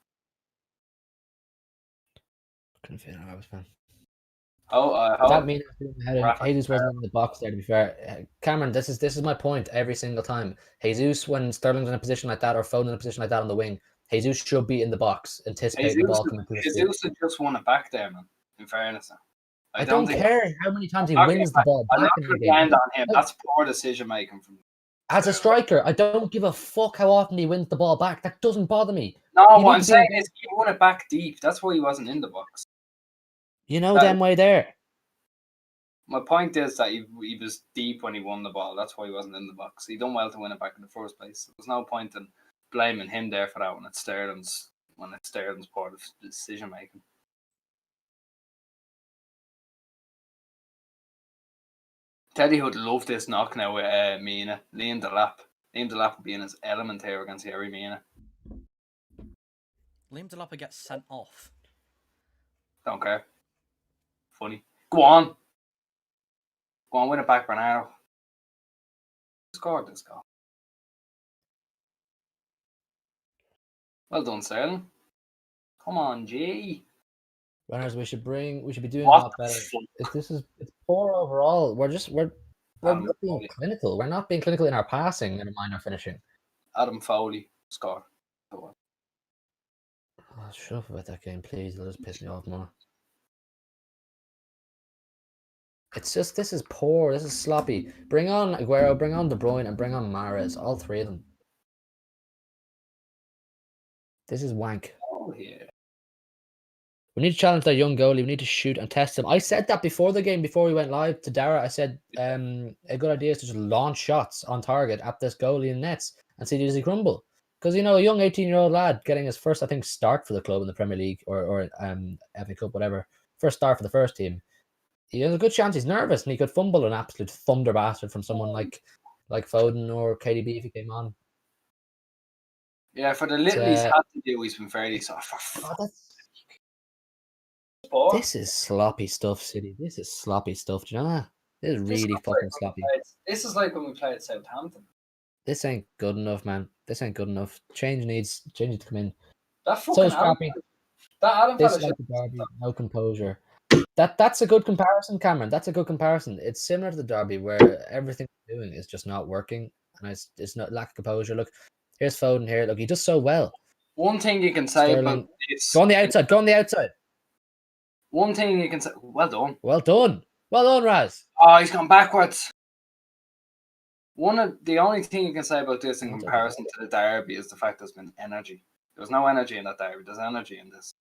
Couldn't Finn Harps, man. Does that mean Jesus wasn't in the box there, to be fair? Cameron, this is my point every single time. Jesus, when Sterling's in a position like that or Foden in a position like that on the wing, Jesus should be in the box, anticipating the ball coming through. Jesus just won it back there, man. In fairness, I don't care how many times he wins the ball back in the game. On him. That's poor decision making from him. As a striker, I don't give a fuck how often he wins the ball back. That doesn't bother me. No, You what need I'm to be saying in- is he won it back deep. That's why he wasn't in the box. You know That- them way there. My point is that he was deep when he won the ball. That's why he wasn't in the box. He done well to win it back in the first place. There's no point in blaming him there for that when it's Sterling's part of decision making. Teddy would love this knock now with Mina. Liam Delap. Liam Delap would be in his element here against Harry Mina. Liam Delapa gets sent off. Don't care. Funny. Go on. Go on, win it back, Bernardo. Who scored this goal? Well done, Sterling. Come on, G. Runners, we should be doing What a lot the better. fuck? It's poor overall. We're Adam not being Foley. clinical. We're not being clinical in our passing, never mind our finishing. Adam Foley scored. Oh, shut up about that game, please. It'll just piss me off more. It's just, this is poor. This is sloppy. Bring on Aguero, bring on De Bruyne, and bring on Mahrez. All three of them. This is wank. Oh, yeah. We need to challenge that young goalie. We need to shoot and test him. I said that before the game, before we went live to Dara. I said a good idea is to just launch shots on target at this goalie in nets and see does he crumble. Because, you know, a young 18-year-old lad getting his first, I think, start for the club in the Premier League or FA Cup, whatever. First start for the first team. He has a good chance he's nervous and he could fumble an absolute thunder bastard from someone like Foden or KDB if he came on. Yeah, for the little he's had to do, he's been fairly soft. This is sloppy stuff, City. This is sloppy stuff. Do you know that? This is really fucking sloppy. This is like when we played Southampton. This ain't good enough, man. This ain't good enough. Change needs to come in. That fucking So scrappy. Adam This fella like the derby, no composure. That's a good comparison, Cameron. That's a good comparison. It's similar to the derby where everything we're doing is just not working, and it's not lack of composure. Look, here's Foden here. Look, he does so well. One thing you can say Sterling. about this. Go on the outside. Go on the outside. One thing you can say. Well done. Well done. Well done, Raz. Oh, he's gone backwards. The only thing you can say about this in comparison to the derby is the fact there's been energy. There was no energy in that derby. There's energy in this.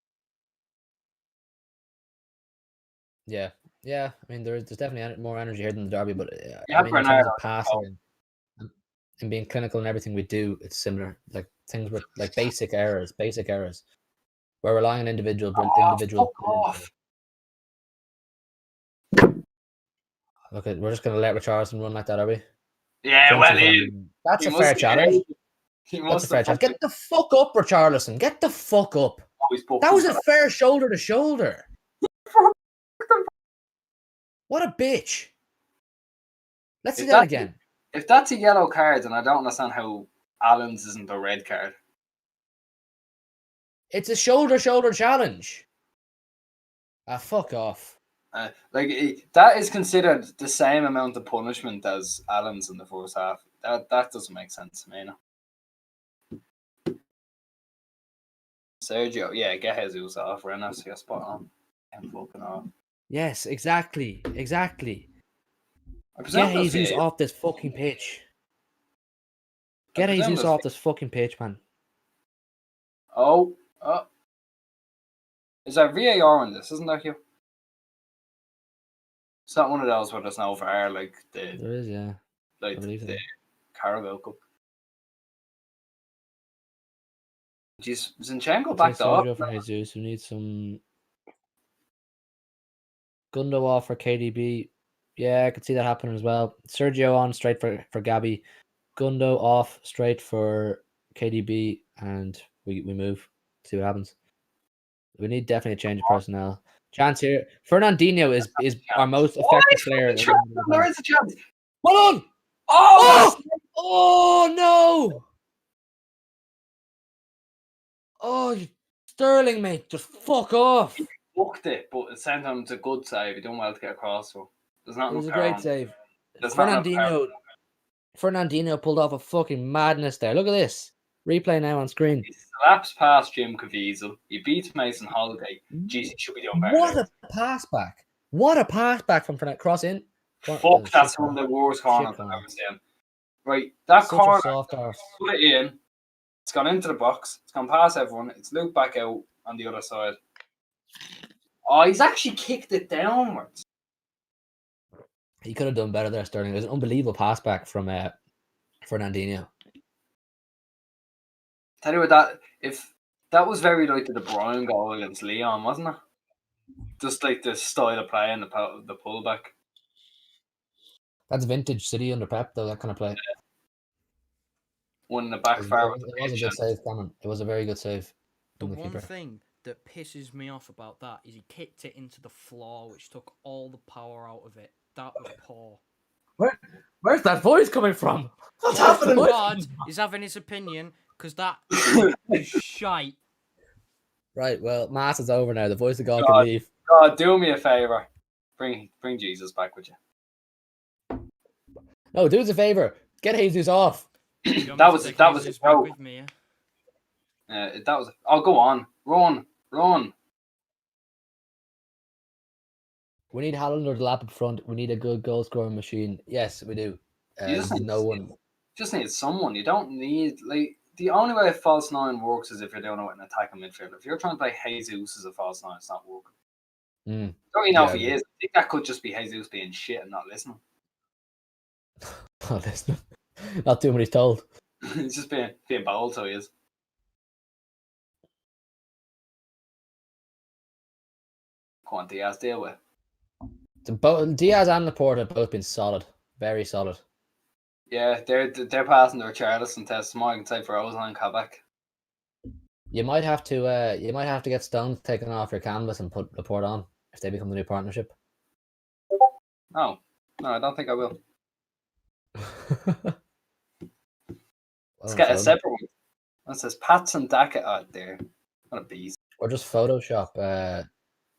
Yeah. I mean, there's definitely more energy here than the derby, but Yeah, I mean, in terms Bernardo. of passing and being clinical in everything we do, it's similar. Like things with like basic errors. We're relying on individual. Fuck off. Look, we're just gonna let Richarlison run like that, are we? Yeah, That's a fair challenge. That's a fair challenge. Get the fuck up, Richarlison. Get the fuck up. That was a fair shoulder to shoulder. What a bitch. Let's see that again. If that's a yellow card, then I don't understand how Allen's isn't a red card. It's a shoulder dollage. Fuck off. That is considered the same amount of punishment as Allen's in the first half. That doesn't make sense to me. No. Sergio, yeah, get Jesus off. Renner's your spot on. I'm fucking off. Yes, exactly. Get Jesus off this fucking pitch. Get Jesus off this fucking pitch, man. Oh. Is there VAR in this? Isn't that you? It's not one of those where there's no VAR like the. There is, yeah. Like the Carabao Cup. Jeez, Zinchenko backed off. Sergio for Jesus, who needs some. Gundo off for KDB. Yeah, I could see that happening as well. Sergio on straight for Gabby. Gundo off straight for KDB, and we move. See what happens. We need definitely a change of personnel. Chance here. Fernandinho is our most effective player. There is a chance. Hold on. Oh no. Oh, Sterling, mate, just fuck off. He fucked it, but at the same time, it's a good save. He done well to get across. So there's not. It was a great save. Fernandinho pulled off a fucking madness there. Look at this. Replay now on screen. He slaps past Jim Caviezel. He beats Mason Holgate. Jeez, he should be doing better. What a pass back. What a pass back from Fernandinho. Cross in. Fuck, that's one of the worst corners I've ever seen. Right, that Such corner, a soft arse. put it in. It's gone into the box. It's gone past everyone. It's looped back out on the other side. Oh, he's actually kicked it downwards. He could have done better there, Sterling. It was an unbelievable pass back from Fernandinho. Tell you what, if that was very like the De Bruyne goal against Leon, wasn't it? Just like the style of play and the pullback. That's vintage City under Pep, though, that kind of play. One in the back It far. was a good save, Cameron. It was a very good save. The from one keeper. thing that pisses me off about that is he kicked it into the floor, which took all the power out of it. That was poor. Where's that voice coming from? What's happening? God, he's having his opinion because that was shite. Right, well, Mass is over now. The voice of God can leave. God, do me a favor. Bring Jesus back with you. No, do us a favor. Get Jesus off. that was a joke. With me, yeah? That was. Oh, go on, run. We need Haaland or the lap up front. We need a good goal scoring machine. Yes, we do. You just no one. Just need someone. You don't need like the only way a false nine works is if you're doing it with an attacking midfielder. If you're trying to play Jesus as a false nine, it's not working. Don't you know if he is? I think that could just be Jesus being shit and not listening. Not listening. Not doing what he's told. He's just being bold, so he is. Come on, Diaz, deal with it. Diaz and Laporte have both been solid. Very solid. Yeah, they're passing their Charleston test tomorrow. I can say for Ozan and Kabak. You might have to get Stones taken off your canvas and put Laporte on if they become the new partnership. No, I don't think I will. Let's get a separate one. That says Patson Dackett out there. What a beast. Or just Photoshop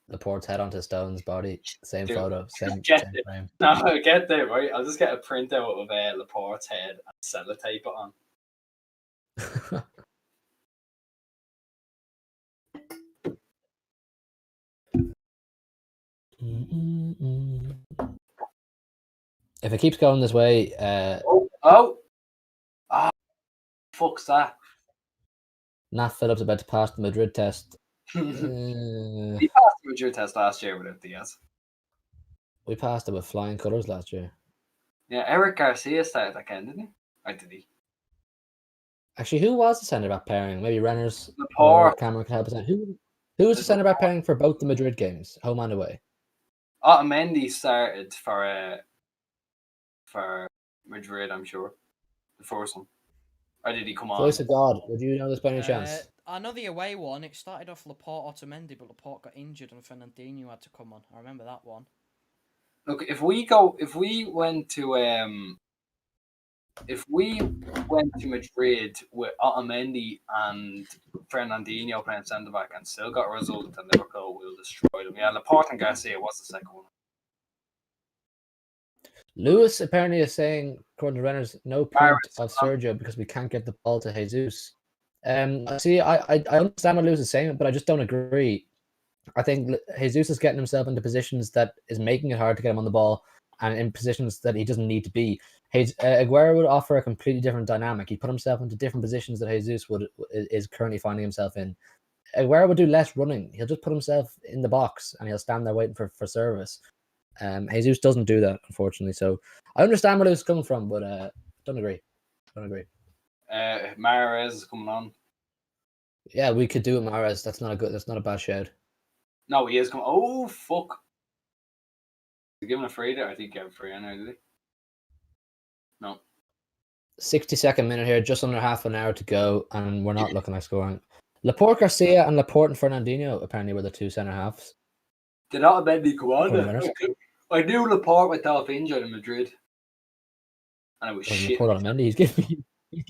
Laporte's head onto Stone's body. Same photo, same frame. No, get there, right? I'll just get a printout of Laporte's head and sellotape it on. If it keeps going this way, fuck's that? Nat Phillips about to pass the Madrid test. He passed the Madrid test last year without Diaz. We passed it with flying colours last year. Yeah, Eric Garcia started that game, didn't he? Or did he? Actually, who was the centre back pairing? Maybe Renners Laporte. or Cameron could help us out. Who was the centre back pairing for both the Madrid games, home and away? Otamendi started for Madrid, I'm sure. The first one. Or did he come on? Voice of God, would you know this by any chance? I know the away one. It started off Laporte Otamendi, but Laporte got injured and Fernandinho had to come on. I remember that one. Look, if we went to Madrid with Otamendi and Fernandinho playing centre back and still got a result, then Liverpool will destroy them. Yeah, Laporte and Garcia was the second one. Lewis apparently is saying, according to Renners, no point of Sergio because we can't get the ball to Jesus. See, I understand what Lewis is saying, but I just don't agree. I think Jesus is getting himself into positions that is making it hard to get him on the ball and in positions that he doesn't need to be. Aguero would offer a completely different dynamic. He put himself into different positions that Jesus is currently finding himself in. Aguero would do less running. He'll just put himself in the box and he'll stand there waiting for service. Jesus doesn't do that, unfortunately. So I understand where this is coming from, but don't agree. Mahrez is coming on. Yeah, we could do it, Mahrez. That's not a bad shout. No, he is coming. Oh fuck! Did he give him a free there? I think he gave a free anyway, did he? No. 62nd minute here, just under half an hour to go, and we're not looking like scoring. Laporte Garcia and Laporte and Fernandinho apparently were the two centre halves. Did Otamendi come on? I knew Laporte went off injured in Madrid, and it was shit. Laporte Otamendi, he's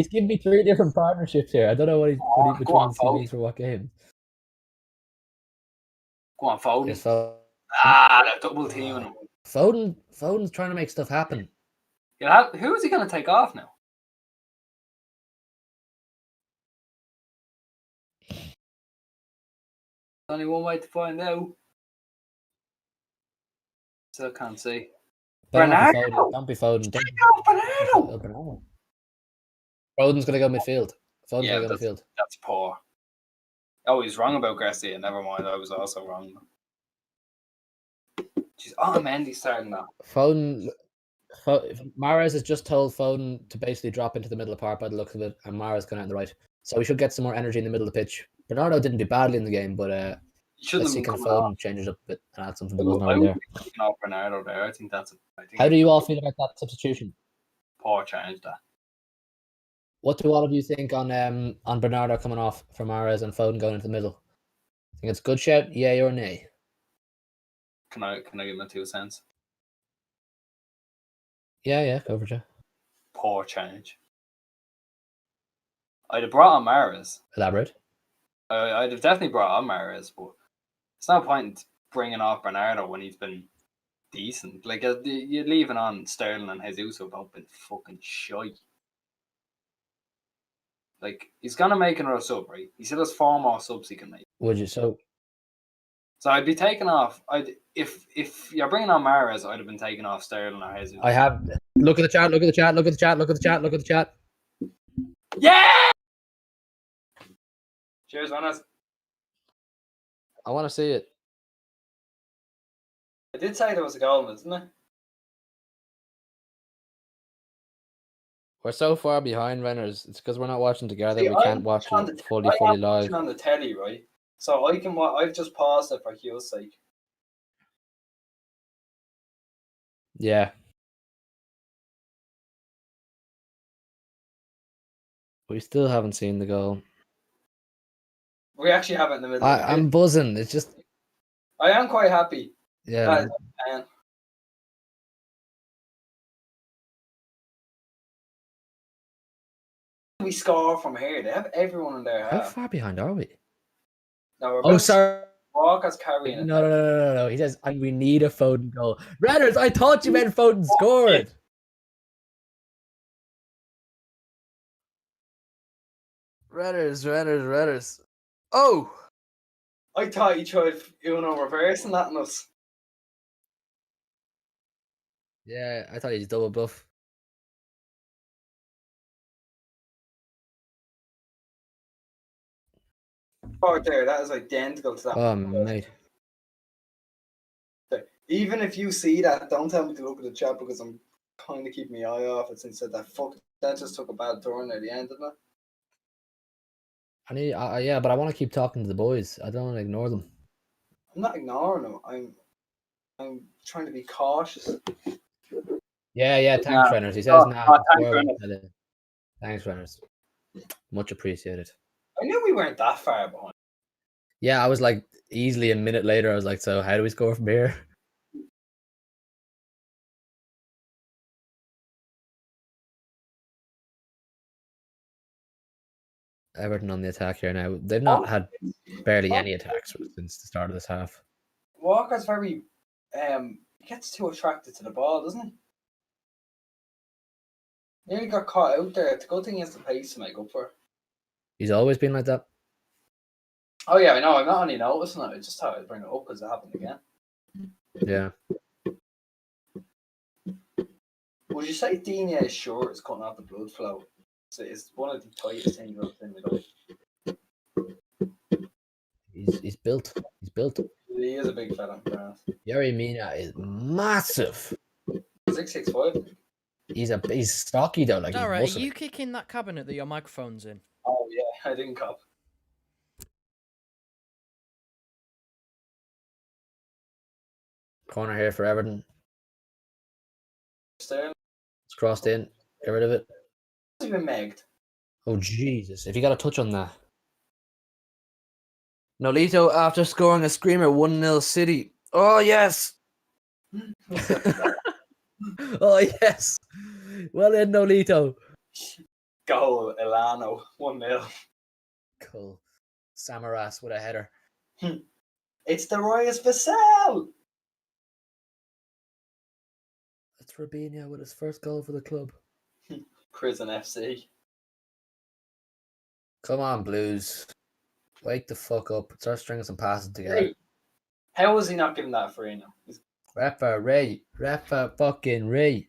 giving me three different partnerships here. I don't know which ones he means for what game. Go on, Foden. Yes, Foden. That double team. Foden's trying to make stuff happen. Yeah, who is he going to take off now? Only one way to find out. Still can't see. Better not be Bernardo. Foden. Don't be Foden. Don't Take off Bernardo. Bernardo. Foden's going to go midfield. Foden's Yeah, going to go midfield. that's poor. Oh, he's wrong about Garcia. Never mind, I was also wrong. Jeez, Mendy's starting now. Foden, Mahrez has just told Foden to basically drop into the middle of the park by the looks of it, and Mahrez going out on the right. So we should get some more energy in the middle of the pitch. Bernardo didn't do badly in the game, but let's see, can Foden change it up a bit and add something that wasn't already there. Taking off Bernardo there. I think that's. How do you all feel about that substitution? Poor change that. What do all of you think on Bernardo coming off for Mahrez and Foden going into the middle? Think it's a good shout, yay or nay? Can I give my 2 cents? Yeah, go for it. Poor change. I'd have brought on Mahrez. Elaborate. I'd have definitely brought on Mahrez, but it's no point bringing off Bernardo when he's been decent. Like, you're leaving on Sterling and Jesus who have both been fucking shite. Like, he's gonna make another sub, right? He still has 4 more subs he can make. Would you? So I'd be taking off. If you're bringing on Mahrez, I'd have been taking off Sterling or Jesus. I have. Look at the chat. Look at the chat. Look at the chat. Look at the chat. Look at the chat. Yeah. Cheers, Vanessa. I want to see it. I did say there was a goal, isn't it? We're so far behind, Renners. It's because we're not watching together. See, We can't watch it fully live. On the telly, right? So I can. I've just paused it for Hugh's sake. Yeah. We still haven't seen the goal. We actually have it in the middle. I'm buzzing. It's just. I am quite happy. Yeah. We score from here. They have everyone in their How half. far behind are we? No, Oh, sorry. Walker's carrying it. No. He says, and we need a Foden goal. Redders, I thought you meant Foden scored. Redders. Oh! I thought you tried Uno reversing that on us. Yeah, I thought he was double bluff. Oh, there, that is identical to that. Oh, mate. Even if you see that, don't tell me to look at the chat because I'm kind of keeping my eye off it since that that just took a bad turn at the end, didn't it? Yeah, but I want to keep talking to the boys. I don't want to ignore them. I'm not ignoring them. I'm trying to be cautious. Yeah. Thanks, Renners. He says, Thanks, Renners. Much appreciated. I knew we weren't that far behind. Yeah, I was like, easily a minute later, I was like, so how do we score from here? Everton on the attack here now. They've not had barely any attacks since the start of this half. Walker's very he gets too attracted to the ball, doesn't he? Nearly got caught out there. It's a good thing he has the pace to make up for it. He's always been like that. Oh yeah, I know. I'm not only noticing it. I just thought I'd bring it up because it happened again. Yeah. Would you say Dini's shirt is cutting off the blood flow? It's one of the tightest things I've seen in my life. He's built. He's built. He is a big fella. Yerry Mina is massive. 6'5". He's stocky though. Like, Dara, are you kicking that cabinet that your microphone's in? Oh yeah, I didn't cop. Corner here for Everton. Sterling. It's crossed in. Get rid of it. It's been megged. Oh Jesus! If you got a touch on that. Nolito after scoring a screamer 1-0 City. Oh yes. Oh yes. Well in, Nolito. Goal, Elano, 1-0. Cool. Samaras with a header. It's the Royas Vassell. That's Robinho with his first goal for the club. Prison FC. Come on, Blues. Wake the fuck up. Start stringing some passes together. Hey, how was he not given that free now? Fucking Ray.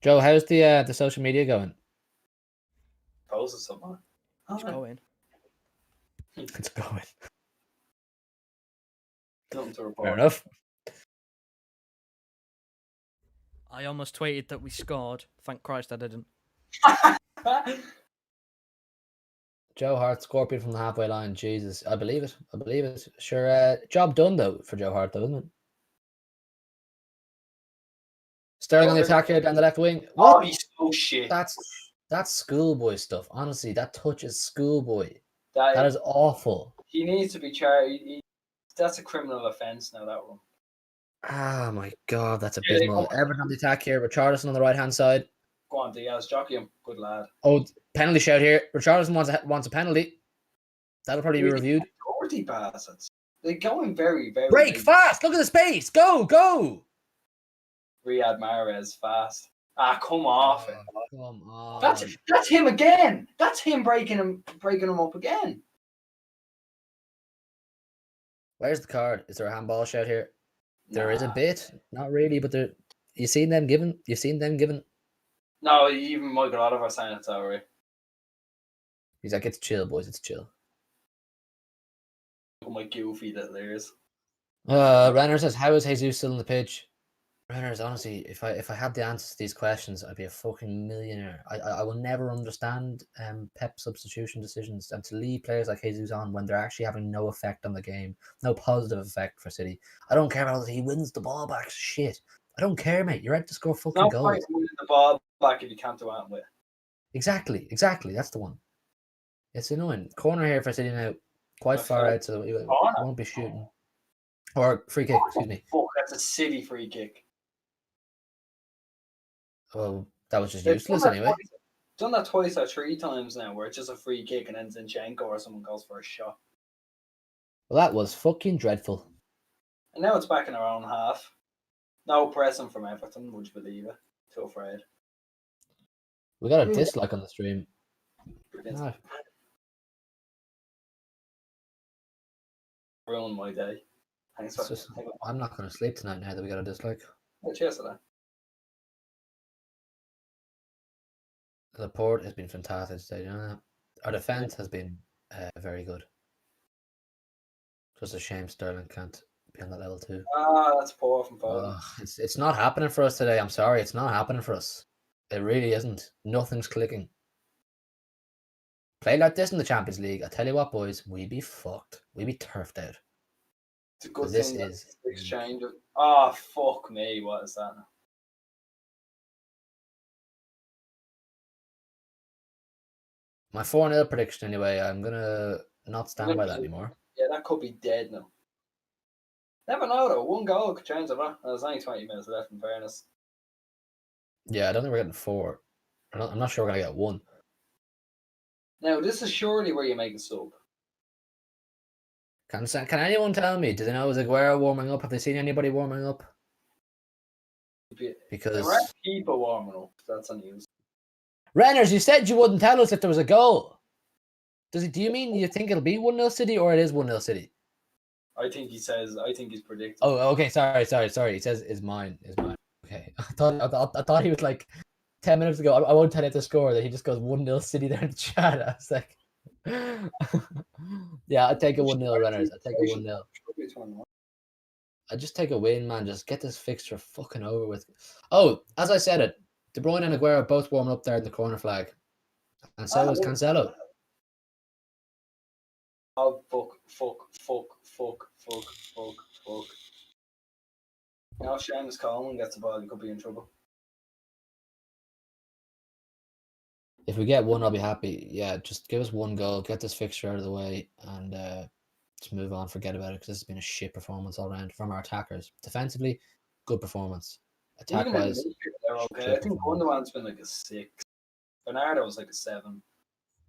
Joe, how's the social media going? Posted something. It's going. It's going. Nothing to report. Fair enough. I almost tweeted that we scored. Thank Christ I didn't. Joe Hart, Scorpion from the halfway line. Jesus, I believe it. I believe it. Sure, job done though for Joe Hart, though, isn't it? Sterling on the attack here down the left wing. What? Oh, he's so shit. That's schoolboy stuff. Honestly, that touch is schoolboy. That That is awful. He needs to be charged. That's a criminal offence now, that one. Ah, my God, that's abysmal. Everton on the attack here. Richarlison on the right-hand side. Go on, Diaz. Jockey him. Good lad. Oh, penalty shout here. Richarlison wants a penalty. That'll probably be reviewed. Dirty bastards. They're going very, very... Break, fast! Look at the space! Go, go! Riyad Mahrez, fast. Ah, come off it. Come on. That's him again. That's him breaking him up again. Where's the card? Is there a handball shout here? There is a bit. Not really, but there. You've seen them given? No, even Michael Oliver saying it's alright. He's like, it's chill, boys. It's chill. Oh, my goofy little ears. Renner says, how is Jesus still on the pitch? Renners, honestly, if I had the answers to these questions, I'd be a fucking millionaire. I will never understand Pep substitution decisions and to leave players like Jesus on when they're actually having no effect on the game, no positive effect for City. I don't care about he wins the ball back. Shit. I don't care, mate. You're out to score fucking goals. No point winning the ball back if you can't do anything with it. Exactly. That's the one. It's annoying. Corner here for City now. Quite far out, so it won't be shooting. Or free kick, excuse me. Fuck, that's a City free kick. Well, that was just useless anyway. Done that twice or three times now, where it's just a free kick and then Zinchenko or someone goes for a shot. Well, that was fucking dreadful. And now it's back in our own half. No pressing from Everton, would you believe it? Too afraid. We got a dislike on the stream. No. Ruined my day. Thanks for I'm not going to sleep tonight now that we got a dislike. Oh, cheers to that. The port has been fantastic today, you know that? Our defence has been very good. Just a shame Sterling can't be on that level too. Ah, that's poor from Foden. It's not happening for us today. I'm sorry, it's not happening for us. It really isn't. Nothing's clicking. Play like this in the Champions League. I tell you what, boys, we'd be fucked. We'd be turfed out. It's a good thing this exchange. Oh, fuck me. What is that now? My 4-0 prediction, anyway. I'm going to not stand by that anymore. Yeah, that could be dead now. Never know, though. One goal could change it. There's only 20 minutes left, in fairness. Yeah, I don't think we're getting 4. I'm not sure we're going to get 1. Now, this is surely where you make a sub. Can anyone tell me? Do they know is Aguero warming up? Have they seen anybody warming up? Because there are people warming up. That's unused. Renners, you said you wouldn't tell us if there was a goal. Do you mean you think it'll be 1-0 City or it is 1-0 City? I think he's predicting. Oh, okay. Sorry. He says is mine. Okay. I thought he was like 10 minutes ago. I won't tell you the score that he just goes 1-0 City there in the chat. I was like, yeah, I'd take a 1-0 Renners. I'd take a 1-0. I'd just take a win, man. Just get this fixture fucking over with. Oh, as I said it, De Bruyne and Aguero both warming up there in the corner flag. And so is Cancelo. Oh, fuck. Now, if Seamus Coleman gets the ball, he could be in trouble. If we get one, I'll be happy. Yeah, just give us one goal, get this fixture out of the way, and just move on, forget about it, because this has been a shit performance all round from our attackers. Defensively, good performance. Attack-wise, they're okay. I think Gundogan's been like a 6. Bernardo was like a 7.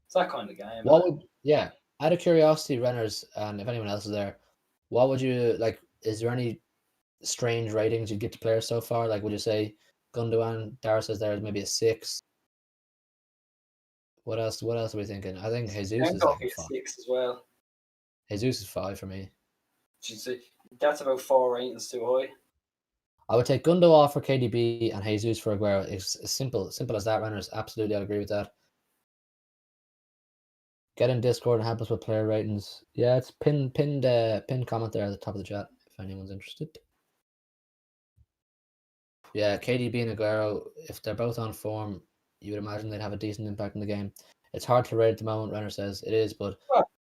It's that kind of game. Out of curiosity, Renners, and if anyone else is there, what would you like? Is there any strange ratings you'd give to players so far? Like, would you say Gundogan, Dara says there is maybe a 6? What else are we thinking? I think Jesus is like a 6 as well. Jesus is 5 for me. That's about 4 ratings too high. I would take Gundogan for KDB and Jesus for Aguero. It's simple as that, runners. Absolutely, I'll agree with that. Get in Discord and help us with player ratings. Yeah, it's pinned comment there at the top of the chat if anyone's interested. Yeah, KDB and Aguero, if they're both on form, you would imagine they'd have a decent impact in the game. It's hard to rate at the moment, Renner says. It is, but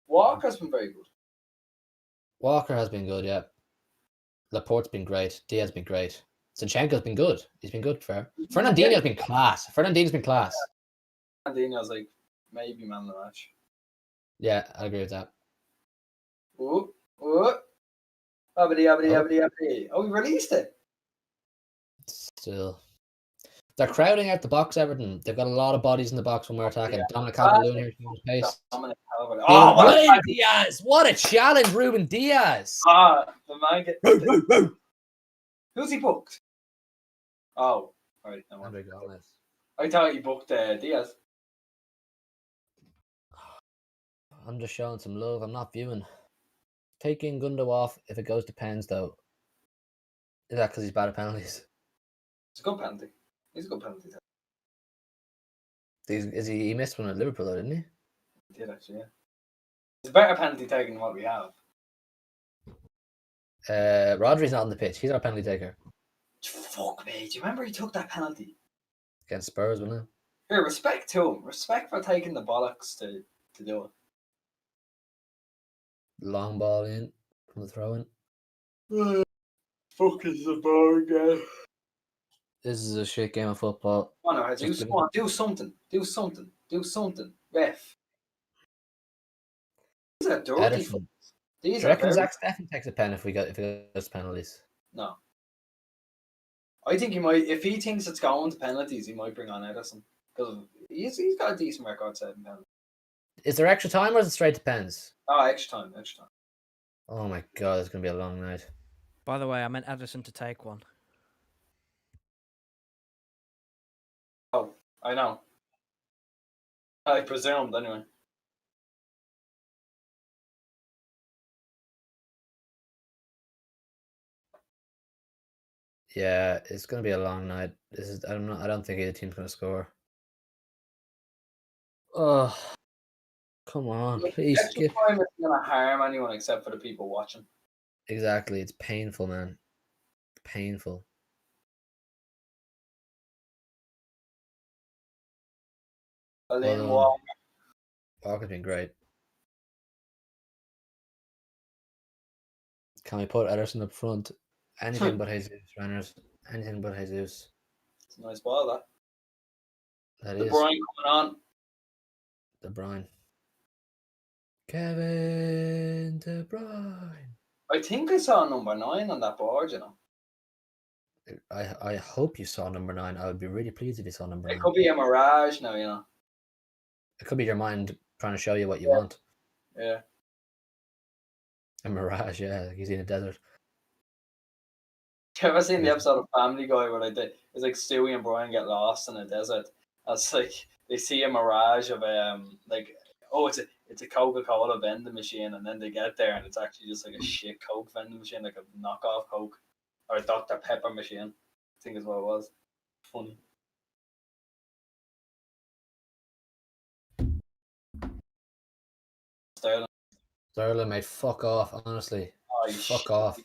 Walker's been very good. Walker has been good, yeah. Laporte's been great. Diaz's been great. Zinchenko's been good. He's been good, fair. Fernandinho's been class. Fernandinho's been class. Fernandinho's like maybe man of the match. Yeah, I agree with that. Ooh. Abadi. Oh, we released it. Still. They're crowding out the box, Everton. They've got a lot of bodies in the box when we're attacking. Yeah. Dominic Calvert-Lewin here showing his pace. Ruben Diaz! What a challenge, Ruben Diaz! The man gets... Who's he booked? Oh, right. No, I thought he booked Diaz. I'm just showing some love. I'm not viewing. Taking Gundo off if it goes to pens, though. Is that because he's bad at penalties? It's a good penalty. He's a good penalty. He missed one at Liverpool, though, didn't he? He did, actually, yeah. It's a better penalty taking than what we have. Rodri's not on the pitch. He's our penalty taker. Fuck me. Do you remember he took that penalty? Against Spurs, wasn't it? Here, respect to him. Respect for taking the bollocks to do it. Long ball in from the throw in. Fuck is the boring game. This is a shit game of football. Come on, do something. Do something. Ref. These are dirty. Do you reckon Zach Steffen takes a pen if it goes penalties? No. I think he might. If he thinks it's going to penalties, he might bring on Edison because he's got a decent record setting penalties. Is there extra time or is it straight to pens? Oh, extra time. Oh my god, it's gonna be a long night. By the way, I meant Edison to take one. Oh, I know. I presumed anyway. Yeah, it's gonna be a long night. I don't think either team's gonna score. Oh, come on, please. Extra time isn't gonna harm anyone except for the people watching. Exactly, it's painful, man. Painful. Walker's been great. Can we put Ederson up front? Anything but Jesus, runners. Anything but Jesus. It's a nice ball, that. That De is. Bruyne coming on. De Bruyne. Kevin De Bruyne. I think I saw number 9 on that board, you know. I hope you saw number 9. I would be really pleased if you saw number 9. It could be a mirage now, you know. It could be your mind trying to show you what you want. Yeah. A mirage, yeah. Like he's in a desert. You ever seen the episode of Family Guy where it's like Stewie and Brian get lost in a desert? It's like they see a mirage of it's a Coca-Cola vending machine, and then they get there and it's actually just like a shit Coke vending machine, like a knockoff Coke or a Dr. Pepper machine. I think is what it was. Funny. Sterling, mate, fuck off, honestly. Oh, fuck off.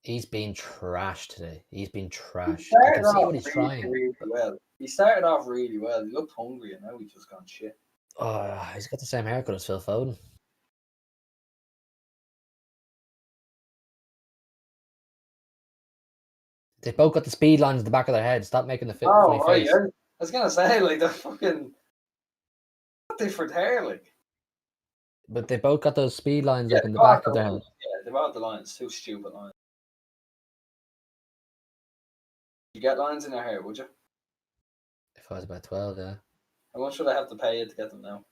He's been trash today. He's been trash. I can see what he's trying. Really well. He started off really well. He looked hungry, and now he's just gone shit. Oh, he's got the same haircut as Phil Foden. They both got the speed lines at the back of their head. Stop making the funny face. Yeah. I was gonna say, like, the fucking different hair, like. But they both got those speed lines like in the back of their head. Yeah, they brought the lines. Two stupid lines. You get lines in your hair, would you? If I was about 12, yeah. How much would I have to pay you to get them now?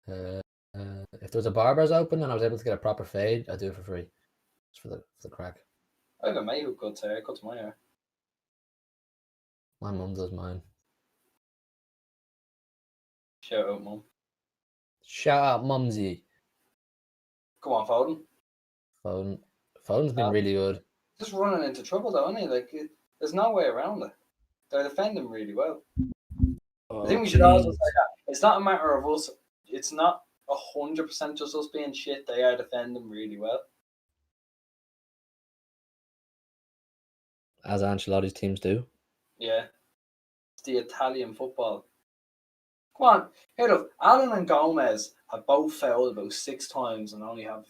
If there was a barber's open and I was able to get a proper fade, I'd do it for free. Just for the crack. I have a mate who cuts hair. Cuts my hair. My mum does mine. Shout out, mum. Shout out, Mumsy. Come on, Foden. Foden's been really good. Just running into trouble though, isn't he? Like there's no way around it. They're defending really well. I think we should also say that it's not a matter of us. It's not 100% just us being shit. They are defending really well. As Ancelotti's teams do. Yeah, it's the Italian football. Come on, here look. Allen and Gomez have both fouled about 6 times and only have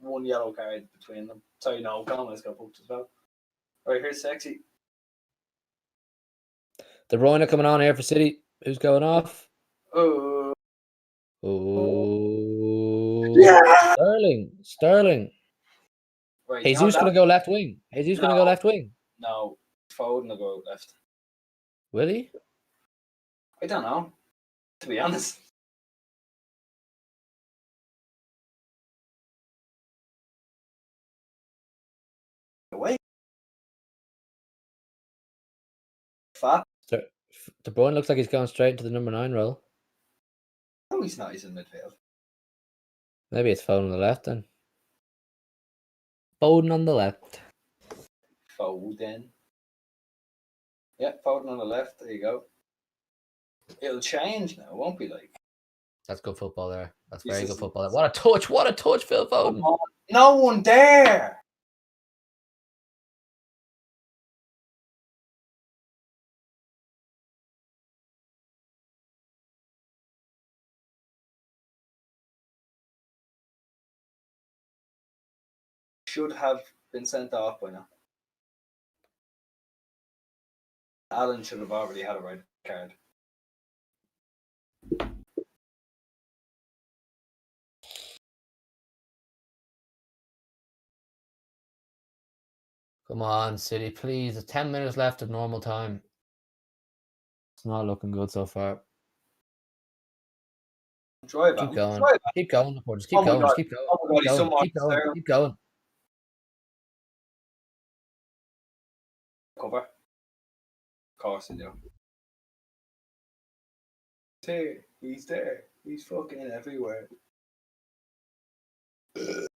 1 yellow card between them. Sorry, no, Gomez got booked as well. Right, here's Sexy. De Bruyne coming on here for City. Who's going off? Oh, Yeah! Sterling. right. Jesus going to go left wing. Jesus going to go left wing. No, Foden will go left. Will he? I don't know, to be honest. Wait. Fat. De Bruyne looks like he's going straight into the number 9 role. No, he's not. He's in midfield. Maybe it's Foden on the left then. Foden on the left. Foden. Yeah, Foden on the left. There you go. It'll change now, won't be like. That's good football there. That's very good football there. What a touch. What a touch, Phil Foden. No one there. Should have been sent off by now. Allen should have already had a red card. Come on, City, please. There's 10 minutes left of normal time. It's not looking good so far. Drive Keep on. going. Drive on. Keep going. Just keep going. Just keep going. Oh my God, he's so much Keep going. Keep going. Cover. Of course he do. He's here. He's there. He's fucking everywhere. Look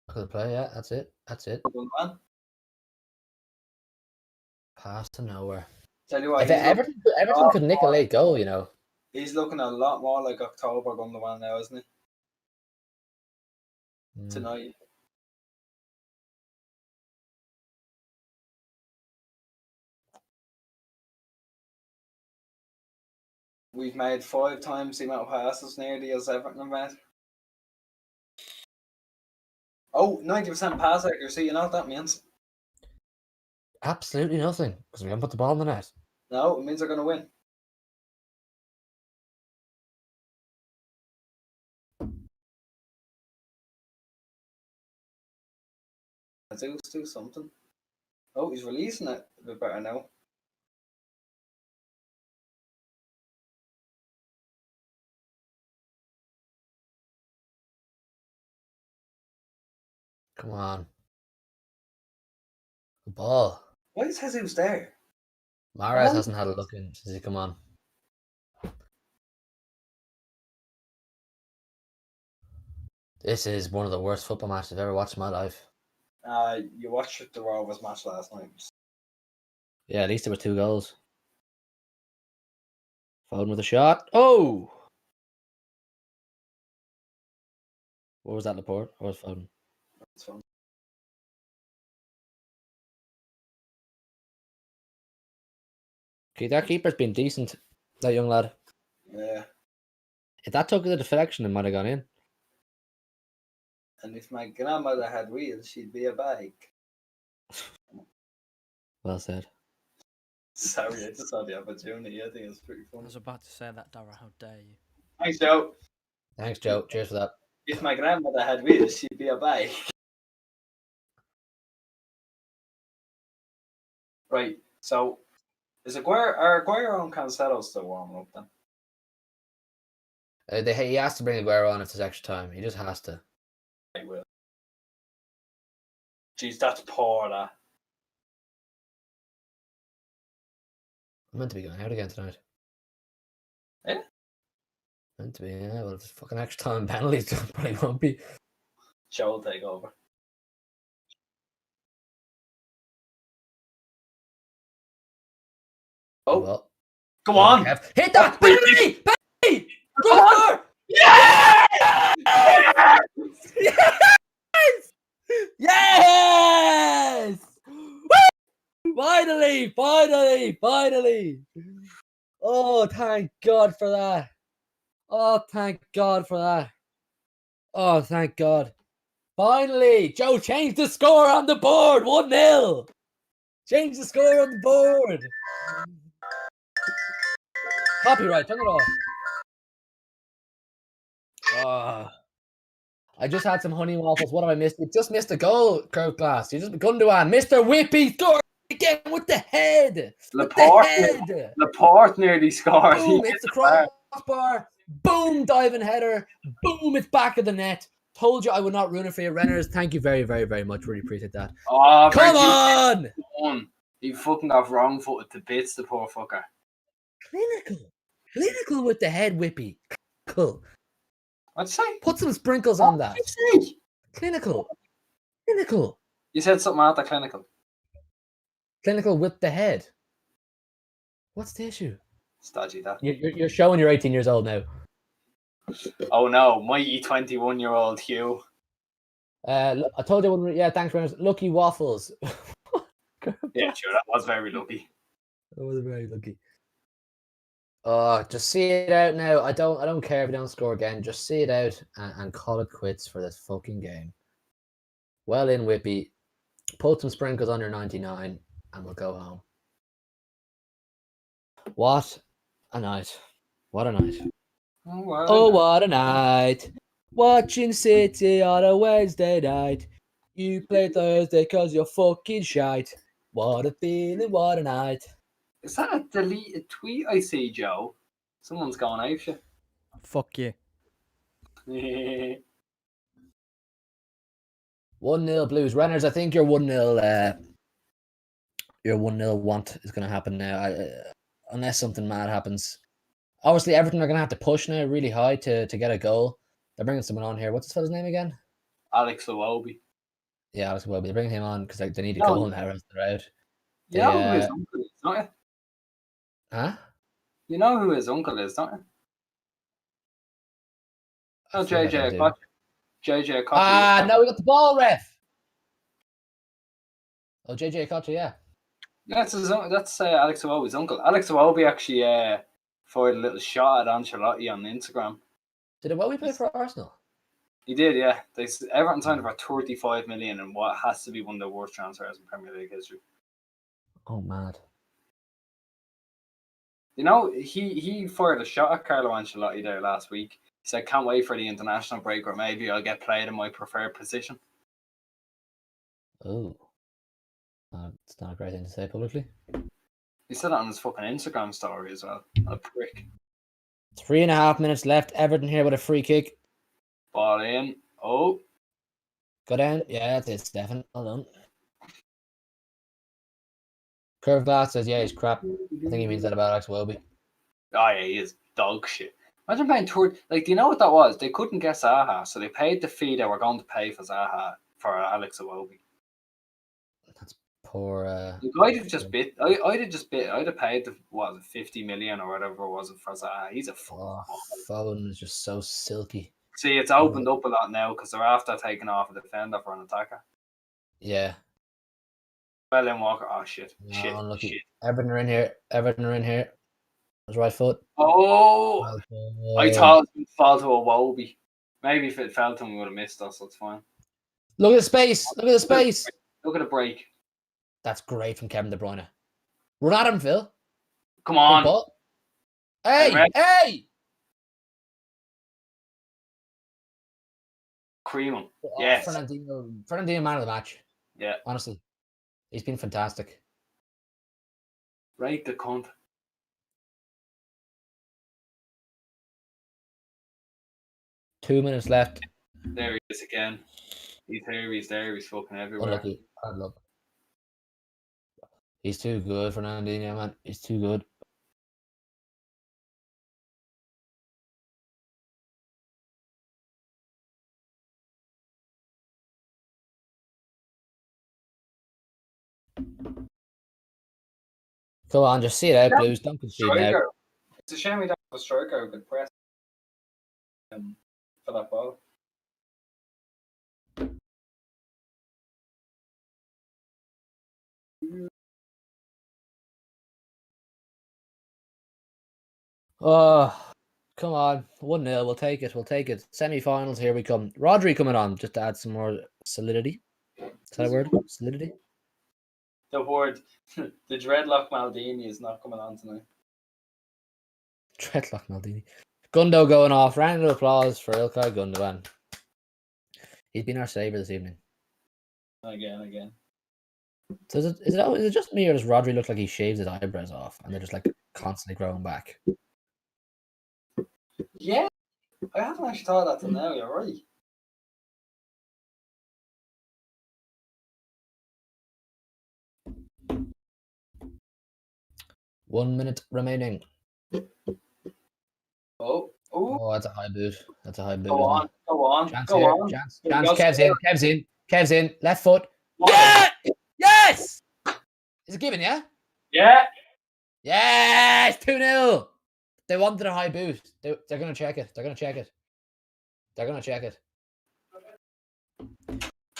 at the play, yeah, that's it. That's it. Good man. Pass to nowhere. Tell you what, If Everton could nick a late goal, you know. He's looking a lot more like October Gundogan now, isn't he? Tonight. We've made 5 times the amount of passes nearly as Everton have made. Oh, 90% pass accuracy, you know what that means? Absolutely nothing, because we haven't put the ball in the net. No, it means they're going to win. Let's do something. Oh, he's releasing it a bit better now. Come on. The ball. Why is Jesus there? Mahrez hasn't had a look in since he come on. This is one of the worst football matches I've ever watched in my life. You watched the Rovers match last night. Yeah, at least there were 2 goals. Foden with a shot. Oh! What was that, Laporte? Or was Foden? That's fun. Okay, that keeper's been decent, that young lad. Yeah. If that took the deflection, it might have gone in. And if my grandmother had wheels, she'd be a bike. Well said. Sorry, I just had the opportunity. I think it's pretty I fun. was about to say that, Dara. How dare you? Thanks, Joe. Thanks, Joe. Cheers for that. If my grandmother had wheels, she'd be a bike. Right, so is Aguero and Cancelo still warming up then? He has to bring Aguero on if there's extra time. He just has to. I will. Jeez, that's poor, that. I'm meant to be going out again tonight. Meant to be, yeah. Well, it's fucking extra time and penalties. Probably won't be. Show will take over. Oh, Well, come on! Kev. Hit that! Penalty! Penalty! Come on! Yes! Yes! Yes! Woo! Finally! Finally! Finally! Oh, thank God for that. Oh, thank God for that. Oh, thank God. Finally, Joe changed the score on the board. 1-0. Change the score on the board. Copyright, turn it off. Oh, I just had some honey waffles. What have I missed? You just missed a goal, Kirk Glass. You just Gundogan. Mr. Whippy scored again with the head. With the head. Laporte nearly scored. Boom, it's the crossbar. Boom, diving header. Boom, it's back of the net. Told you I would not ruin it for you, Renners. Thank you very, very, very much. Really appreciate that. Oh, come on! He fucking got wrong footed to bits, the poor fucker. Clinical with the head, Whippy. Cool. I'd say. Put some sprinkles on that. I'd say. Clinical. You said something out there, clinical. Clinical with the head. What's the issue? It's dodgy, that. You're showing you're 18 years old now. Oh no, mighty 21-year-old Hugh. I told you, yeah, thanks, Renners. Lucky waffles. Yeah, sure, that was very lucky. That was very lucky. Oh, just see it out now. I don't care if you don't score again. Just see it out and call it quits for this fucking game. Well in, Whippy. Put some sprinkles on your 99 and we'll go home. What a night. What a night. Oh, what a night. Watching City on a Wednesday night. You play Thursday because you're fucking shite. What a feeling, what a night. Is that a deleted tweet I see, Joe? Someone's gone out shit. Fuck you. 1-0 Blues. Renners, I think your 1-0 want is going to happen now. Unless something mad happens. Obviously, Everton are going to have to push now really high to get a goal. They're bringing someone on here. What's this fella's name again? Alex Iwobi. Yeah, Alex Iwobi. They're bringing him on because they need a goal now as they're out. You know who his uncle is, don't you? Huh? You know who his uncle is, don't you? Oh, JJ Koch. JJ Koch. No, we got the ball, ref. Oh, JJ Koch, yeah. That's Alex Iwobi's uncle. Alex Iwobi actually fired a little shot at Ancelotti on Instagram. Did Iwobi play for Arsenal? He did, yeah. Everton signed for 35 million in what has to be one of the worst transfers in Premier League history. Oh, mad. You know, he fired a shot at Carlo Ancelotti there last week. He said, "Can't wait for the international break, or maybe I'll get played in my preferred position." Oh. It's not a great thing to say publicly. He said it on his fucking Instagram story as well. A prick. 3.5 minutes left. Everton here with a free kick. Ball in. Oh. Go down. Yeah, that's it, Stefan. Hold on. Curve Glass says, yeah, he's crap. I think he means that about Alex Iwobi. Oh, yeah, he is dog shit. Imagine paying do you know what that was? They couldn't get Zaha, so they paid the fee they were going to pay for Zaha for Alex Iwobi. That's poor. I'd have just bit. I'd have paid the 50 million or whatever it was for Zaha. He's a fucking. Phone is just so silky. See, it's opened up a lot now because they're after taking off a defender for an attacker. Yeah. Well, then Walker. Oh shit! No, shit! unlucky. Shit! Everton are in here. His right foot. Oh! I Oh. thought it would fall to Iwobi. Maybe if it fell to him, we would have missed us. That's fine. Look at the space. Look at the space. Look at the break. That's great from Kevin De Bruyne. Run at him, Phil. Come on. Hey! Cream him. Yes. Fernandinho, man of the match. Yeah. Honestly. He's been fantastic. Right the cunt. Two minutes left. There he is again. He's there. He's fucking everywhere. Unlucky. Hard luck. He's too good, Fernandinho, man. He's too good. Come on, just see it out, Blues. Don't concede now. Striker. It's a shame we don't have a striker who could press for that ball. Oh, come on. 1-0. We'll take it. We'll take it. Semi-finals, here we come. Rodri coming on just to add some more solidity. Is that a word? Solidity? The word, the dreadlock Maldini is not coming on tonight. Dreadlock Maldini. Gundo going off. Round of applause for Ilkay Gundogan. He's been our saver this evening. Again. So is it just me, or does Rodri look like he shaves his eyebrows off and they're just like constantly growing back? Yeah, I haven't actually thought of that till now. You're right. One minute remaining. Oh, that's a high boot. That's a high boot. Go on. Chance Go here. on. Chance. Kev's in. Left foot. Yeah! Yes! Is it given, yeah? Yeah. Yes! 2-0. They wanted a high boot. They're going to check it. They're going to check it.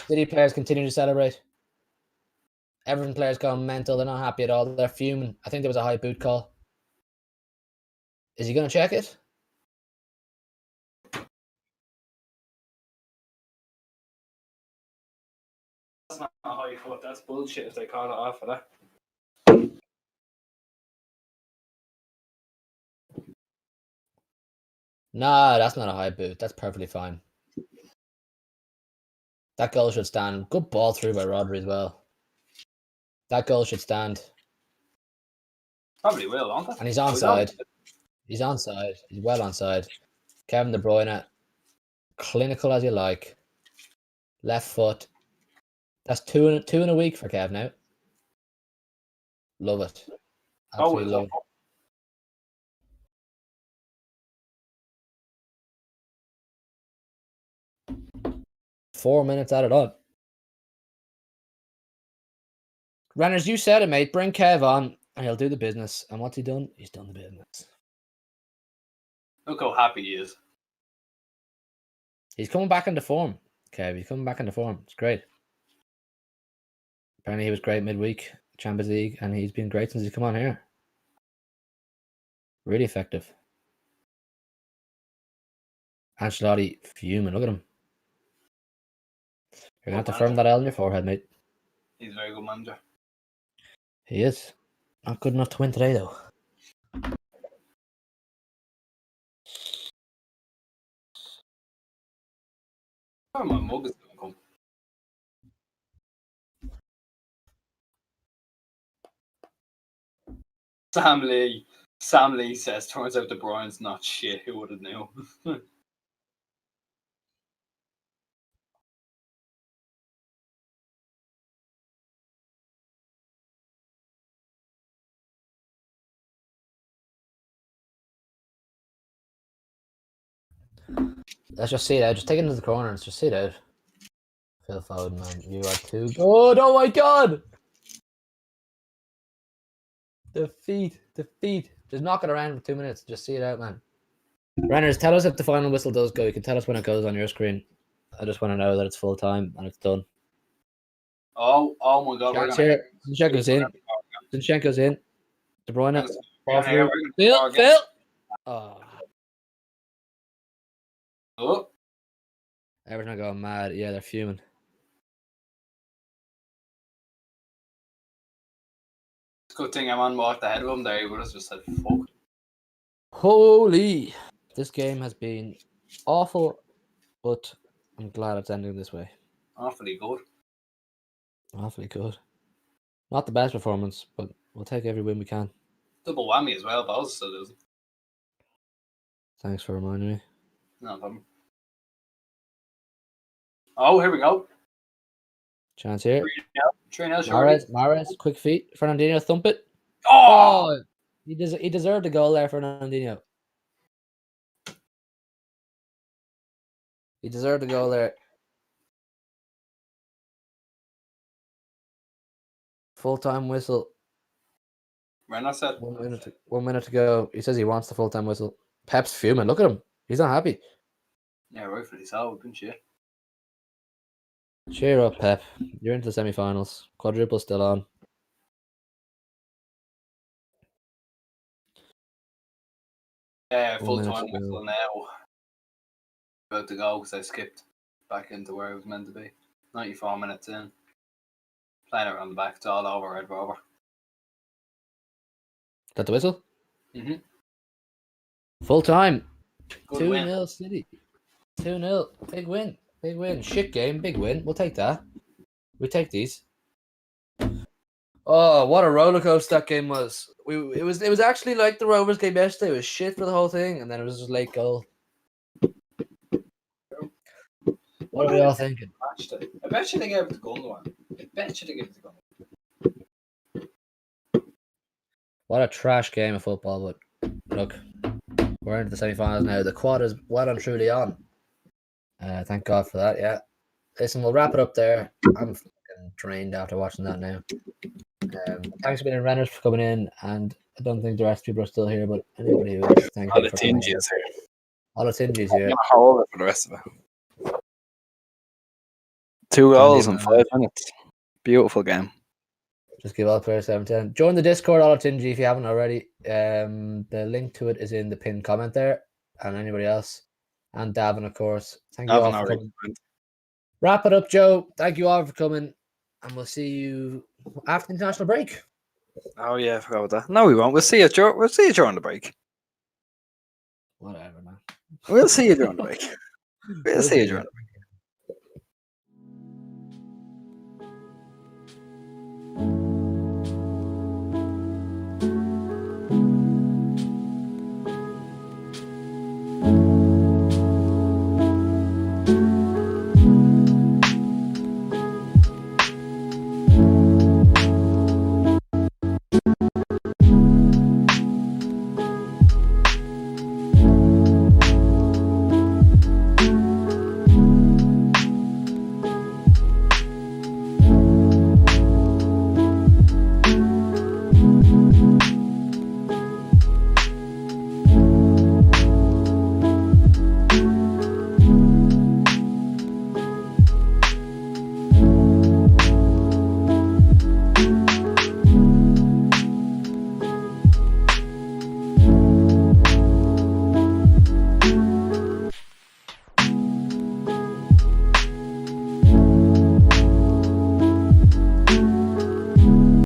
City players continue to celebrate. Everton players going mental. They're not happy at all. They're fuming. I think there was a high boot call. Is he going to check it? That's not a high foot. That's bullshit if they call it off for that. Nah, that's not a high boot. That's perfectly fine. That goal should stand. Good ball through by Rodri as well. That goal should stand. Probably will, won't it? And he's onside. He's onside. He's well onside. Kevin De Bruyne. Clinical as you like. Left foot. That's two in a week for Kev now. Love it. Absolutely love it. 4 minutes added on. Renners, you said it, mate. Bring Kev on and he'll do the business. And what's he done? He's done the business. Look how happy he is. He's coming back into form, Kev. He's coming back into form. It's great. Apparently he was great midweek, Champions League, and he's been great since he's come on here. Really effective. Ancelotti fuming. Look at him. You're going to have to firm that L on your forehead, mate. He's a very good manager. He is. Not good enough to win today, though. Where my mug is going to come? Sam Lee says, turns out De Bruyne's not shit. Who would have knew? Let's just see it out. Just take it into the corners. Just see it out. Phil Foden, man. You are too good. Oh my god! Defeat. Just knock it around for 2 minutes. Just see it out, man. Renners, tell us if the final whistle does go. You can tell us when it goes on your screen. I just want to know that it's full time and it's done. Oh my god. Chance here. Zinchenko's in. Zinchenko's in. De Bruyne. Phil. Oh. Everton are going mad. Yeah, they're fuming. Good thing I'm on walked ahead of him there. He would have just said, fuck. Holy. This game has been awful, but I'm glad it's ending this way. Awfully good. Awfully good. Not the best performance, but we'll take every win we can. Double whammy as well, but I was still losing. Thanks for reminding me. No problem. Oh, here we go. Chance here. 3-0. Mahrez, quick feet. Fernandinho, thump it. Oh! He deserved a goal there, Fernandinho. He deserved a goal there. Full-time whistle. Renner said 1 minute to go. He says he wants the full-time whistle. Pep's fuming. Look at him. He's not happy. yeah, rightfully so, didn't you? Cheer up, Pep. You're into the semi-finals. Quadruple still on. Yeah, 1 full minute time to go. whistle now. About to go because I skipped back into where I was meant to be. 94 minutes in. Playing around the back, it's all over, Red Rover. Is that the whistle? Mm-hmm. Full time. Good 2-0 win. City. 2-0. Big win. Big win. Shit game. Big win. We'll take that. We take these. Oh, what a roller coaster that game was. It was actually like the Rovers game yesterday. It was shit for the whole thing, and then it was just late goal. What are we all thinking? I bet you they gave it to Gundogan. I bet you they gave it to Gundogan. What a trash game of football, but look, we're into the semi-finals now. The quad is well and truly on. Thank God for that, yeah. Listen, we'll wrap it up there. I'm fucking drained after watching that now. Thanks a million, Renners, for coming in, and I don't think the rest of people are still here, but anybody who is, thank All you the for coming in. tinges here. All the tinges I'm here. gonna hold it for the rest of it. 2 goals in 5 minutes. Beautiful game. Just give all players 7-10. Join the Discord, all Tingy, if you haven't already. The link to it is in the pinned comment there, and anybody else, and Davin, of course. Thank you all for coming. Wrap it up, Joe. Thank you all for coming, and we'll see you after the international break. Oh yeah, I forgot about that. No, we won't. We'll see you during the break. Whatever, man. We'll see you during the break. We'll see you during the break.